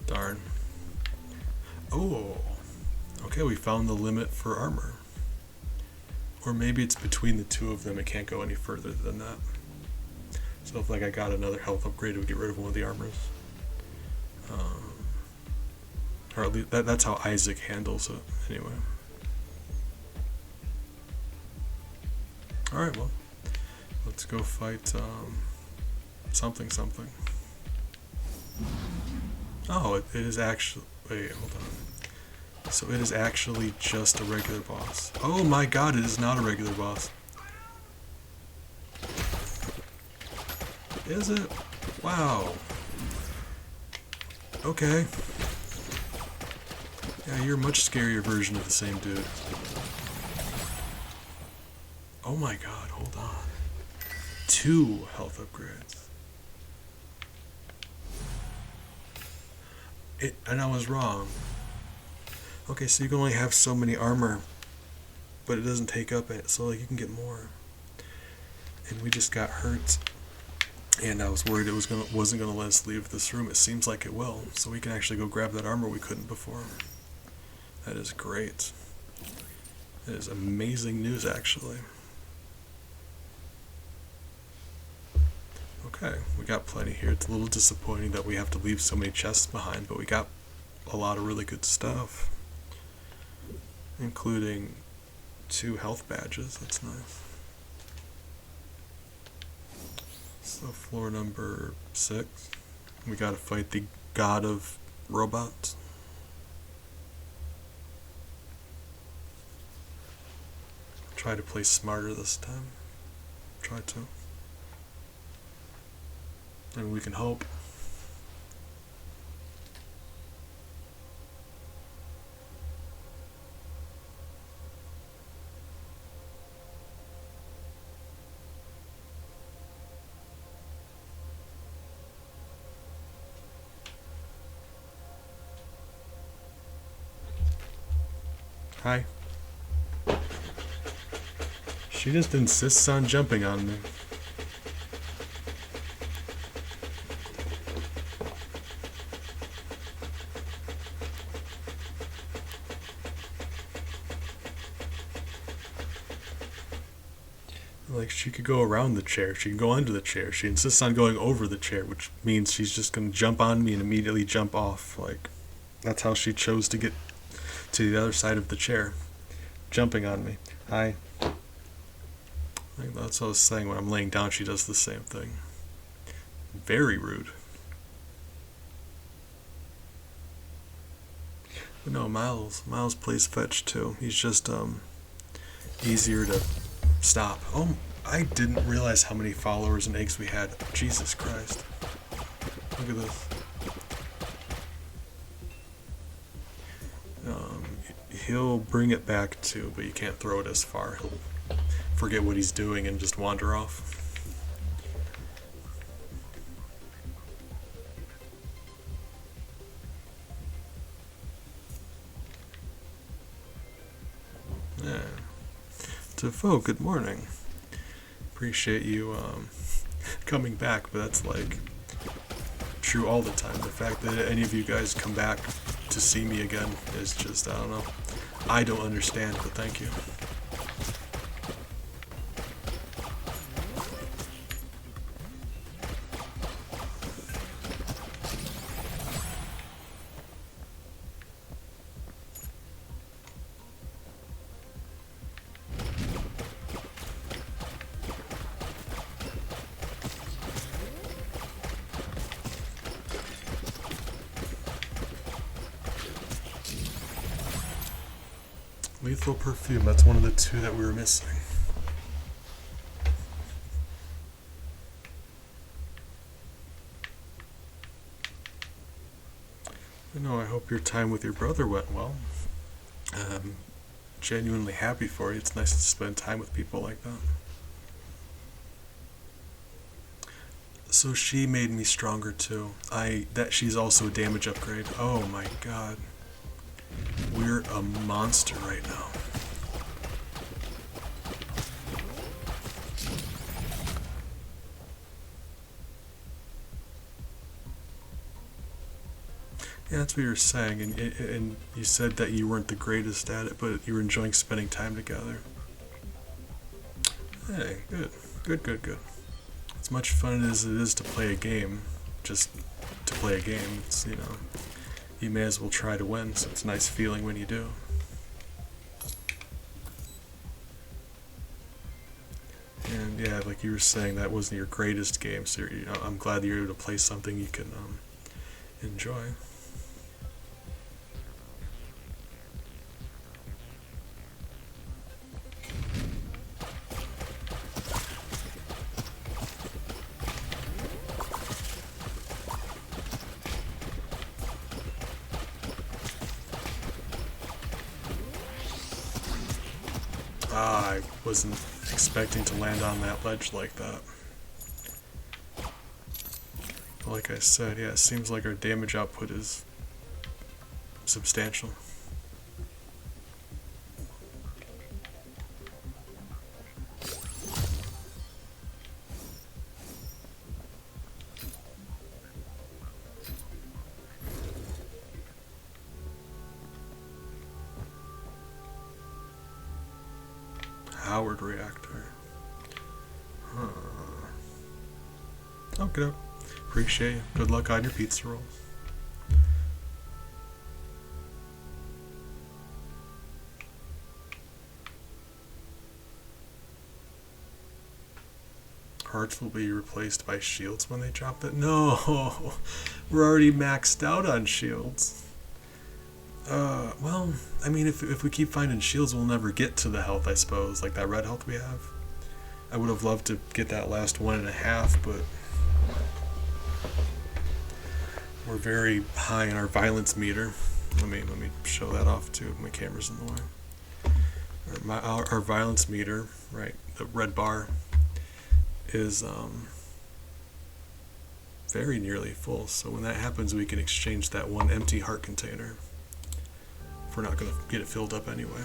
Darn. Oh, okay, we found the limit for armor. Or maybe it's between the two of them, it can't go any further than that. So if like I got another health upgrade, it would get rid of one of the armors. Or at least that's how Isaac handles it, anyway. Alright, well, let's go fight something. Oh, it is actually, wait, hold on. So it is actually just a regular boss. Oh my god, it is not a regular boss. Is it? Wow. Okay. Yeah, you're a much scarier version of the same dude. Oh my god, hold on. 2 health upgrades. And I was wrong. Okay, so you can only have so many armor, but it doesn't take up it, so like you can get more. And we just got hurt, and I was worried it wasn't gonna let us leave this room. It seems like it will, so we can actually go grab that armor we couldn't before. That is great. That is amazing news, actually. Okay, we got plenty here. It's a little disappointing that we have to leave so many chests behind, but we got a lot of really good stuff, including 2 health badges. That's nice. So floor number 6, we gotta fight the god of robots. Try to play smarter this time. Try to. And we can hope. Hi. She just insists on jumping on me. Like, she could go around the chair, she can go under the chair, she insists on going over the chair, which means she's just gonna jump on me and immediately jump off. Like, that's how she chose to get to the other side of the chair. Jumping on me. Hi. Like, that's what I was saying, when I'm laying down she does the same thing. Very rude. But no, Miles plays fetch too. He's just easier to stop. Oh, I didn't realize how many followers and eggs we had. Jesus Christ. Look at this. He'll bring it back too, but you can't throw it as far. He'll forget what he's doing and just wander off. Yeah. Defoe, good morning. Appreciate you coming back, but that's like true all the time. The fact that any of you guys come back to see me again is just, I don't know. I don't understand, but thank you. Lethal Perfume, that's one of the two that we were missing. I hope your time with your brother went well. Genuinely happy for you. It's nice to spend time with people like that. So she made me stronger too. She's also a damage upgrade. Oh my god. We're a monster right now. Yeah, that's what you were saying, and you said that you weren't the greatest at it, but you were enjoying spending time together. Hey, good. Good. As much fun as it is to play a game, just to play a game, it's, you may as well try to win, so it's a nice feeling when you do. And yeah, like you were saying, that wasn't your greatest game, so I'm glad that you're able to play something you can enjoy. I wasn't expecting to land on that ledge like that. But like I said, yeah, it seems like our damage output is substantial. Howard reactor. Huh. Okay. Appreciate you. Good luck on your pizza rolls. Hearts will be replaced by shields when they drop it. No! We're already maxed out on shields. Well, I mean, if we keep finding shields, we'll never get to the health, I suppose. Like that red health we have. I would have loved to get that last 1.5, but we're very high in our violence meter. Let me show that off too. My camera's in the way. Our violence meter, right? The red bar is very nearly full. So when that happens, we can exchange that one empty heart container. We're not going to get it filled up anyway.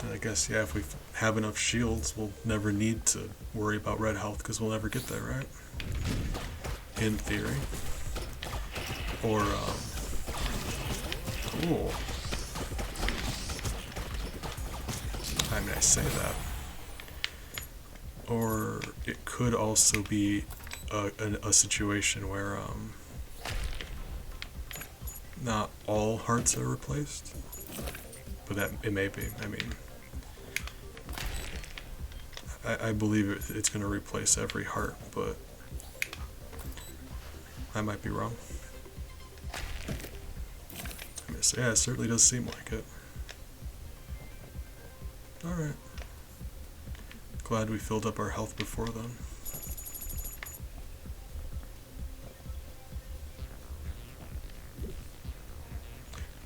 And I guess, yeah, if we have enough shields, we'll never need to worry about red health because we'll never get there, right? In theory. Or, cool. I mean, I say that. Or it could also be a situation where, not all hearts are replaced, but that it may be. I mean, I believe it's going to replace every heart, but I might be wrong. I mean, so yeah, it certainly does seem like it. Alright. Glad we filled up our health before then.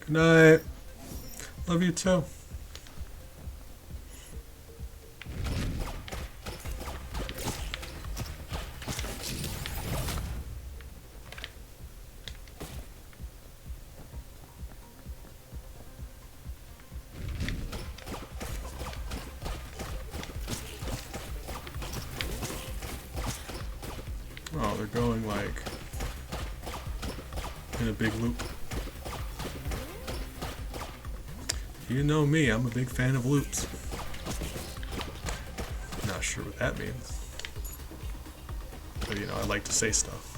Good night. Love you too. Oh, they're going like in a big loop. You know me, I'm a big fan of loops. Not sure what that means. But you know, I like to say stuff.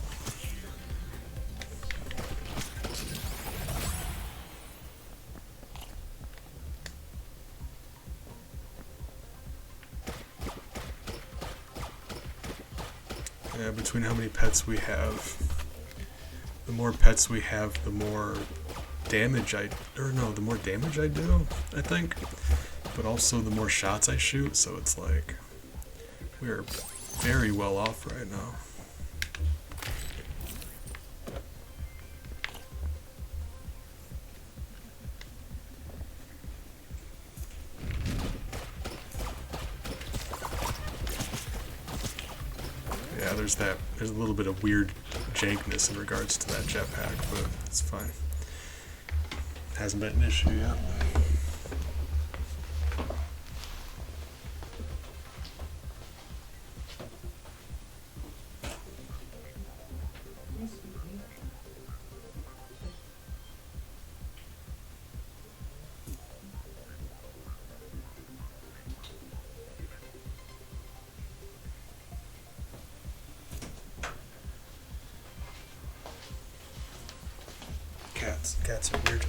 Yeah, between how many pets we have, the more pets we have, the more damage the more damage I do, I think. But also the more shots I shoot, so it's like, we're very well off right now. Yeah, there's a little bit of weird jankness in regards to that jetpack, but it's fine. Hasn't been an issue yet. Cats are weird.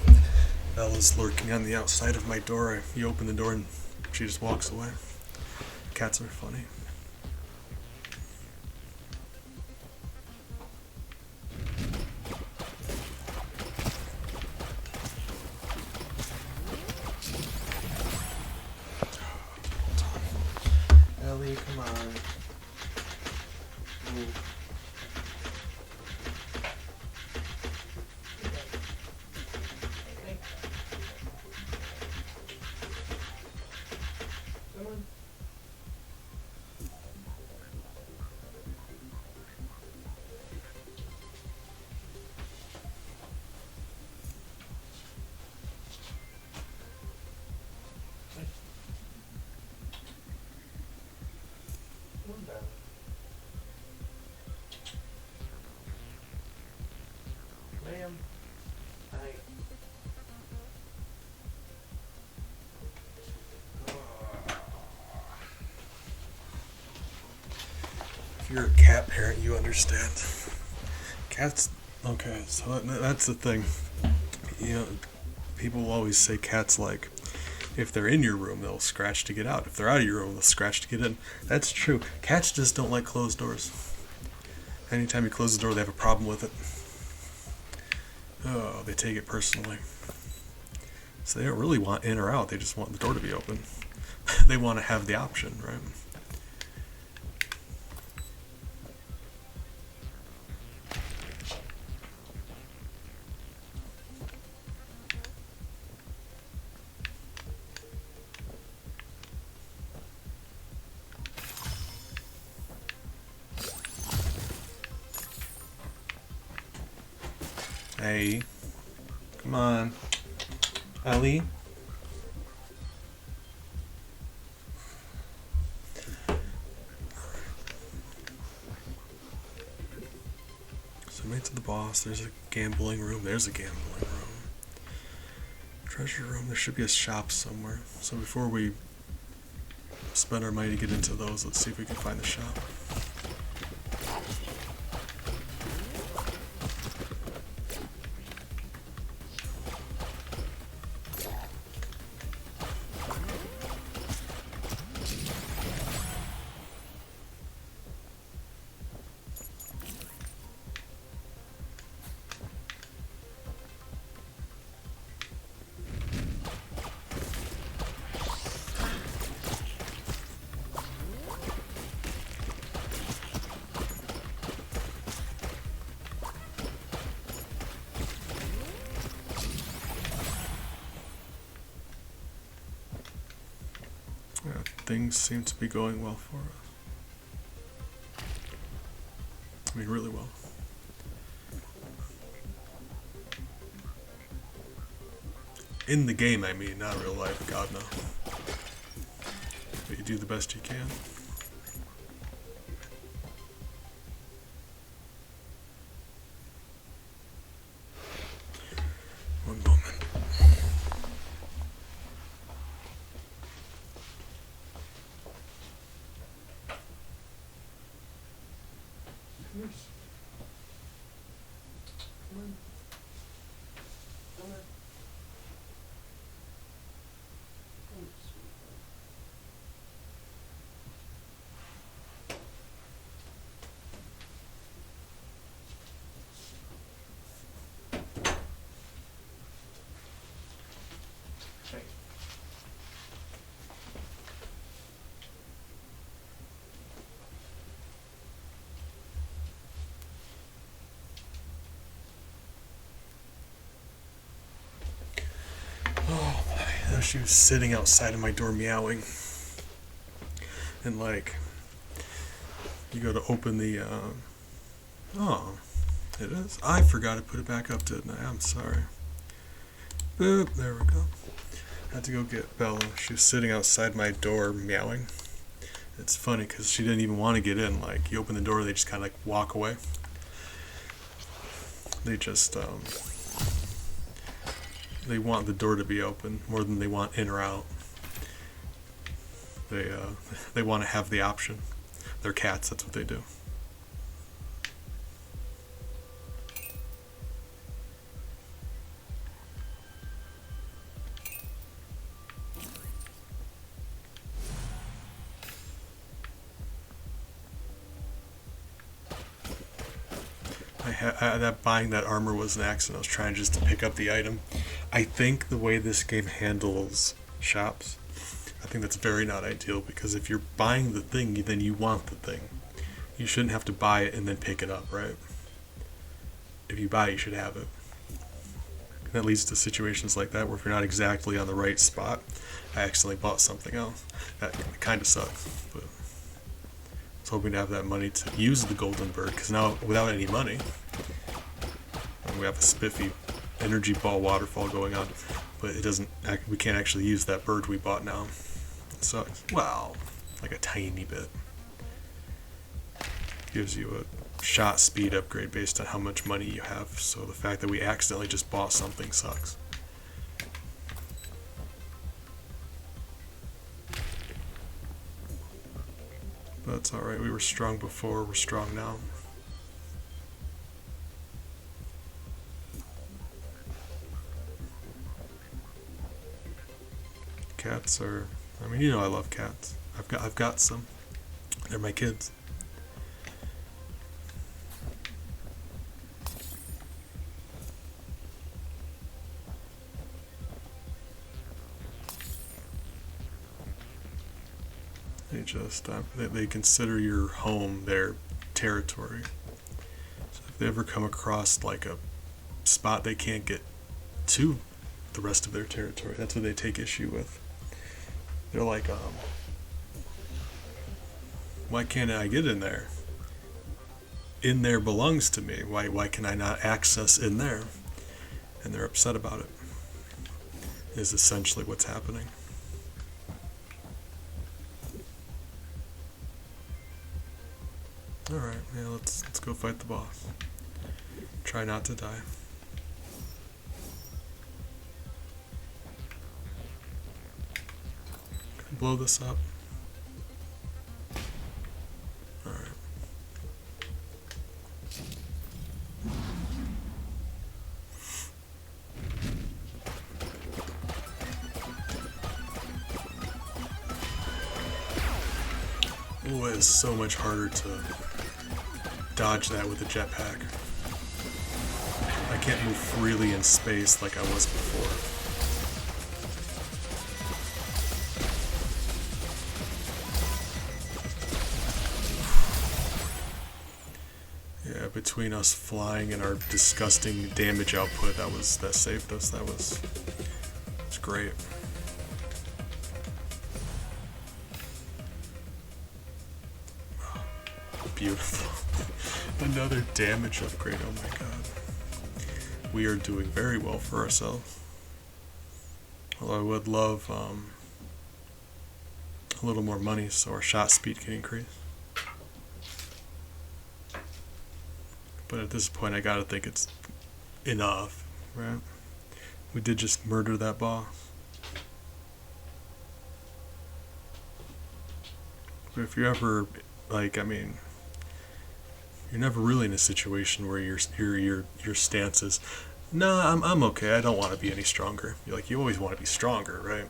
Bella's lurking on the outside of my door. You open the door and she just walks away. Cats are funny. Ellie, come on. Ooh. Ma'am. Hi. If you're a cat parent, you understand. Cats, okay, so that's the thing. You know, people will always say cats, like, if they're in your room, they'll scratch to get out. If they're out of your room, they'll scratch to get in. That's true. Cats just don't like closed doors. Anytime you close the door, they have a problem with it. Oh, they take it personally. So they don't really want in or out, they just want the door to be open. They want to have the option, right? Hey, come on, Ellie. Submit to the boss. There's a gambling room. There's a gambling room. Treasure room. There should be a shop somewhere. So before we spend our money to get into those, let's see if we can find the shop. things seem to be going well for us. I mean, really well. In the game, I mean, not real life, God no. But you do the best you can. One moment. Yes. Come on. Come on. Oops. Hey. Oh my, she was sitting outside of my door meowing. And like, you go to open the, oh, it is? I forgot to put it back up, didn't I? I'm sorry. Boop, there we go. I had to go get Bella. She was sitting outside my door meowing. It's funny because she didn't even want to get in. Like, you open the door, they just kind of like walk away. They just, they want the door to be open more than they want in or out. They want to have the option. They're cats, that's what they do. That buying that armor was an accident. I was trying just to pick up the item. I think the way this game handles shops, I think that's very not ideal, because if you're buying the thing, then you want the thing. You shouldn't have to buy it and then pick it up, right? If you buy it, you should have it. And that leads to situations like that where if you're not exactly on the right spot, I accidentally bought something else. That kind of sucks, but I was hoping to have that money to use the golden bird, because now without any money, we have a spiffy energy ball waterfall going on, but it doesn't. We can't actually use that bird we bought now. It sucks. Wow, like a tiny bit. Gives you a shot speed upgrade based on how much money you have. So the fact that we accidentally just bought something sucks. But it's alright. We were strong before. We're strong now. Cats are, I mean, you know I love cats. I've got some. They're my kids. They just they consider your home their territory. So if they ever come across like a spot they can't get to the rest of their territory, that's what they take issue with. They're like, why can't I get in there? In there belongs to me. Why can I not access in there? And they're upset about it. Is essentially what's happening. Alright, yeah, let's go fight the boss. Try not to die. Blow this up. Alright. Oh, it is so much harder to dodge that with a jetpack. I can't move freely in space like I was before. Between us flying and our disgusting damage output, that saved us. That was great. Beautiful. Another damage upgrade, oh my god. We are doing very well for ourselves. Although I would love a little more money so our shot speed can increase. But at this point I gotta think it's enough, right? We did just murder that boss. But if you're ever, like, I mean, you're never really in a situation where your stance is, nah, I'm okay, I don't want to be any stronger. You always want to be stronger, right?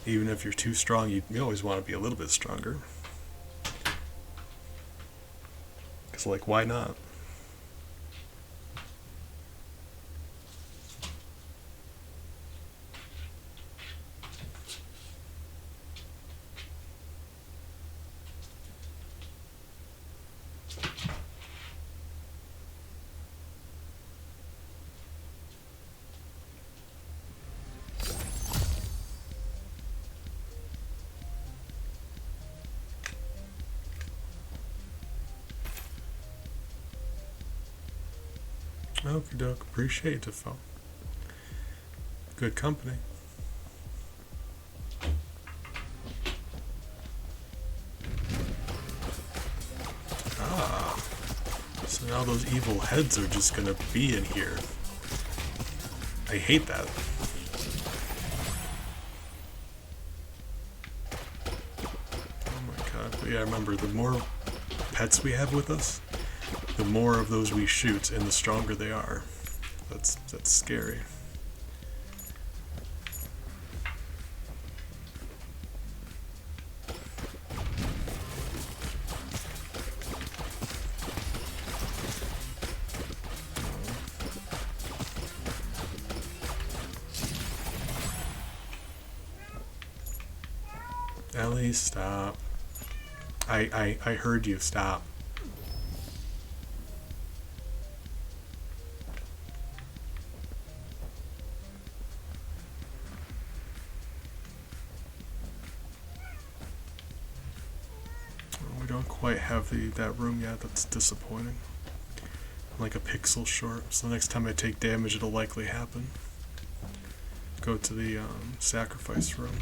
Even if you're too strong, you always want to be a little bit stronger. Because, like, why not? Okie doke, appreciate it, phone. Good company. Ah, so now those evil heads are just gonna be in here. I hate that. Oh my god, but yeah, remember, the more pets we have with us, the more of those we shoot and the stronger they are. That's scary. Ellie, stop. I heard you, stop. We don't quite have that room yet. That's disappointing. I'm like a pixel short, so the next time I take damage it'll likely happen. Go to the sacrifice room.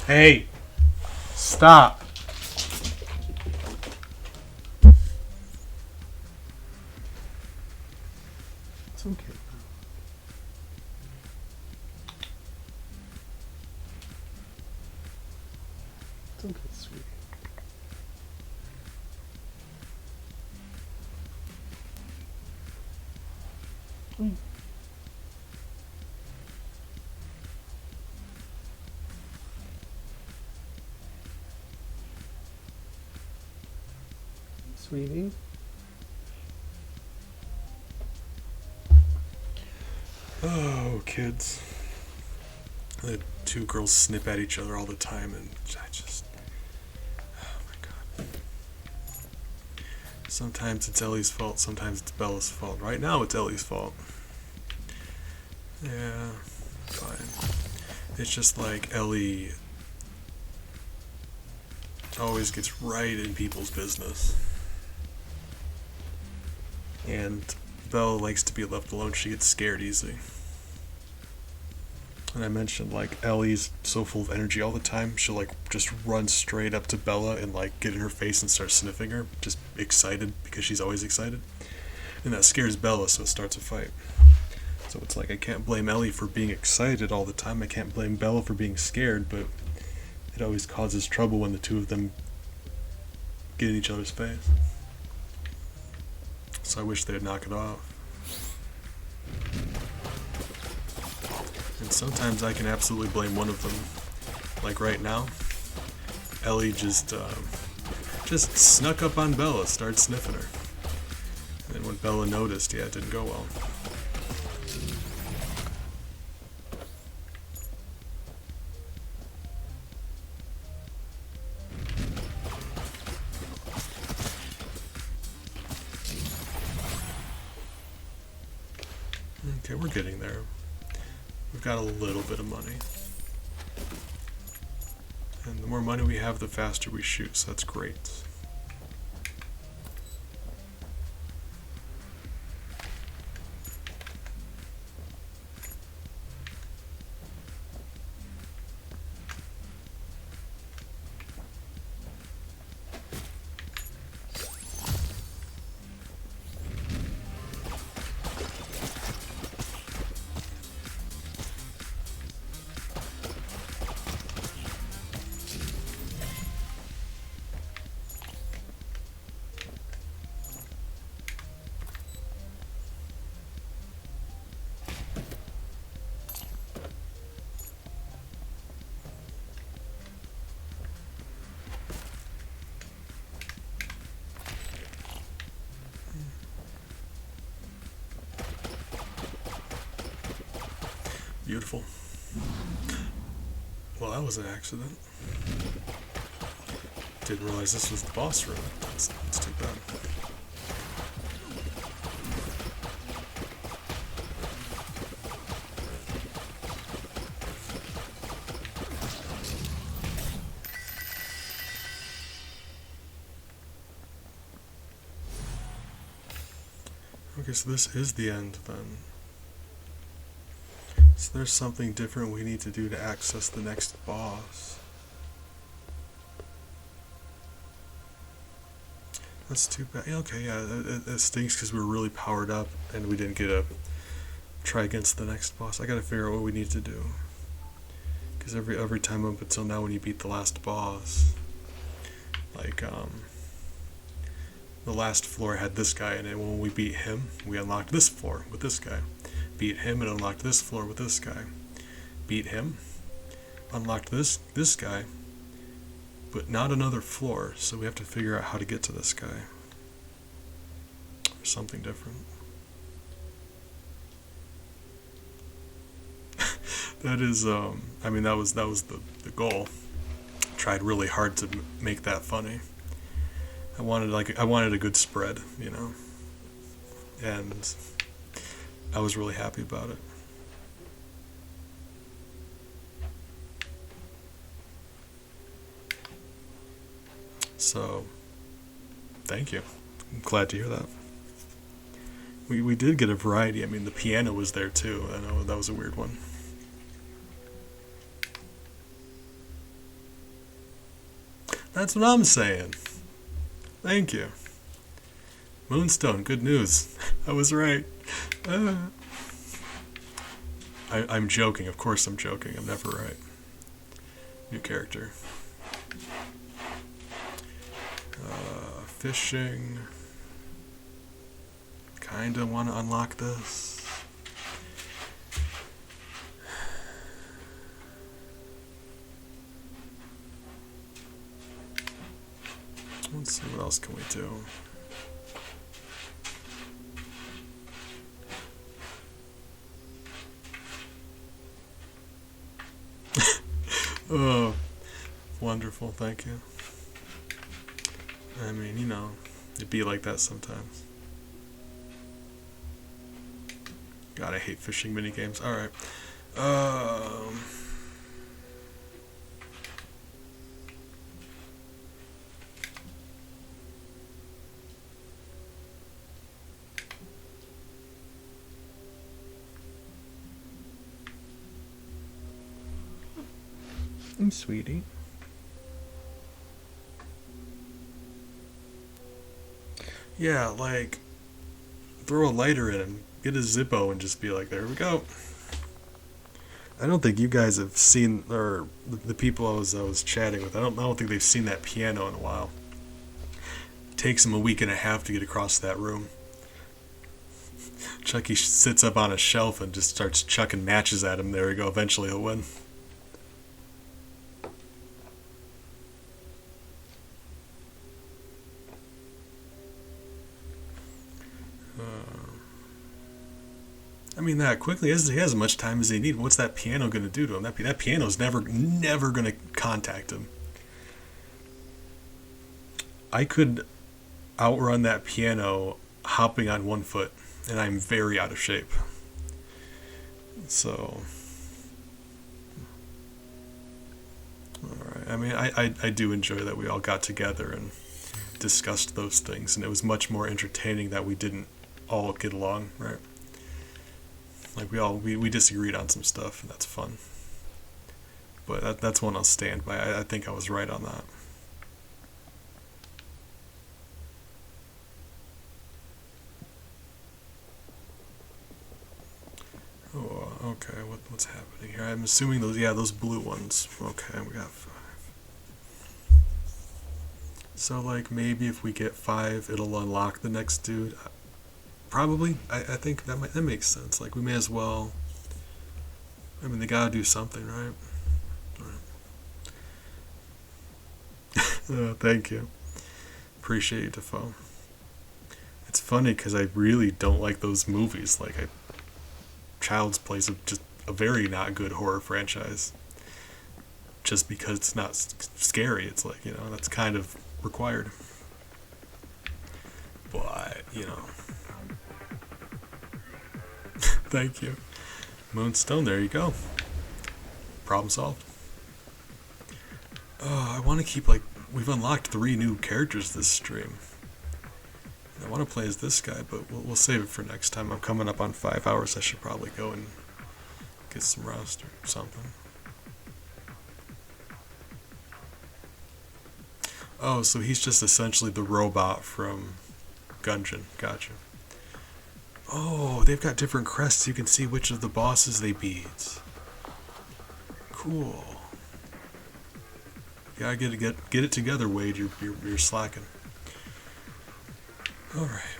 Hey! Stop! It's okay. It's okay, sweetie. Sweetie. Oh, kids. The two girls snip at each other all the time, and I just... Oh my god. Sometimes it's Ellie's fault, sometimes it's Bella's fault. Right now it's Ellie's fault. Yeah, fine. It's just like Ellie always gets right in people's business. And Bella likes to be left alone. She gets scared easily. And I mentioned, like, Ellie's so full of energy all the time. She'll, like, just run straight up to Bella and, like, get in her face and start sniffing her. Just excited, because she's always excited. And that scares Bella, so it starts a fight. So it's like, I can't blame Ellie for being excited all the time. I can't blame Bella for being scared, but it always causes trouble when the two of them get in each other's face. So I wish they'd knock it off. And sometimes I can absolutely blame one of them. Like right now, Ellie just snuck up on Bella, started sniffing her. And then when Bella noticed, yeah, it didn't go well. Okay, we're getting there. We've got a little bit of money. And the more money we have, the faster we shoot, so that's great. Beautiful. Well, that was an accident. Didn't realize this was the boss room. That's too bad. Okay, so this is the end then. So there's something different we need to do to access the next boss. That's too bad. Yeah, okay, yeah, it stinks because we were really powered up and we didn't get to try against the next boss. I gotta figure out what we need to do. Because every time up until now when you beat the last boss, like, the last floor had this guy in it. When we beat him, we unlocked this floor with this guy. Beat him and unlocked this floor with this guy. Beat him, unlocked this guy, but not another floor, so we have to figure out how to get to this guy. Or something different. That is, I mean, that was the goal. Tried really hard to make that funny. I wanted a good spread, you know, and I was really happy about it. So, thank you. I'm glad to hear that. We did get a variety. I mean, the piano was there too. I know that was a weird one. That's what I'm saying. Thank you. Moonstone, good news. I was right. I'm joking. Of course I'm joking. I'm never right. New character. Fishing. Kinda want to unlock this. Let's see, what else can we do? Oh, wonderful, thank you. I mean, you know, it'd be like that sometimes. God, I hate fishing minigames. Alright. Sweetie. Yeah, like, throw a lighter in and get a Zippo and just be like, there we go. I don't think you guys have seen, or the people I was chatting with, I don't think they've seen that piano in a while. It takes them a week and a half to get across that room. Chucky sits up on a shelf and just starts chucking matches at him. There we go. Eventually he'll win. I mean, that quickly, he has as much time as he needs. What's that piano going to do to him? That piano's never going to contact him. I could outrun that piano hopping on one foot, and I'm very out of shape. So, alright. I mean, I do enjoy that we all got together and discussed those things, and it was much more entertaining that we didn't all get along, right? Like, we disagreed on some stuff, and that's fun. But that's one I'll stand by. I think I was right on that. Oh, okay. What's happening here? I'm assuming those blue ones. Okay, we got 5. So, like, maybe if we get 5, it'll unlock the next dude. Probably. I think that makes sense. Like, we may as well. I mean, they gotta do something, right? Thank you. Appreciate you, Defoe. It's funny because I really don't like those movies. Like, Child's Play is just a very not good horror franchise. Just because it's not scary, it's like, that's kind of required. But, thank you. Moonstone, there you go. Problem solved. Oh, I want to keep, we've unlocked 3 new characters this stream. I want to play as this guy, but we'll save it for next time. I'm coming up on 5 hours. I should probably go and get some rest or something. Oh, so he's just essentially the robot from Gungeon. Gotcha. Oh, they've got different crests. You can see which of the bosses they beat. Cool. You gotta get it together, Wade. You're slacking. All right.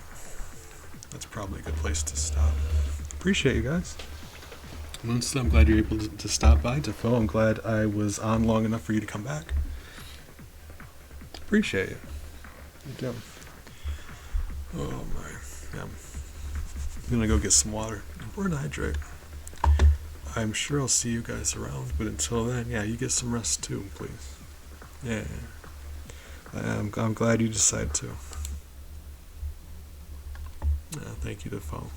That's probably a good place to stop. Appreciate you guys. Moonstone, I'm glad you're able to stop by. Defoe, I'm glad I was on long enough for you to come back. Appreciate it. Thank you. Oh my. Yeah. I'm gonna go get some water. Important to hydrate. I'm sure I'll see you guys around, but until then, yeah, you get some rest too, please. Yeah. I'm glad you decided to. Thank you, Defoe.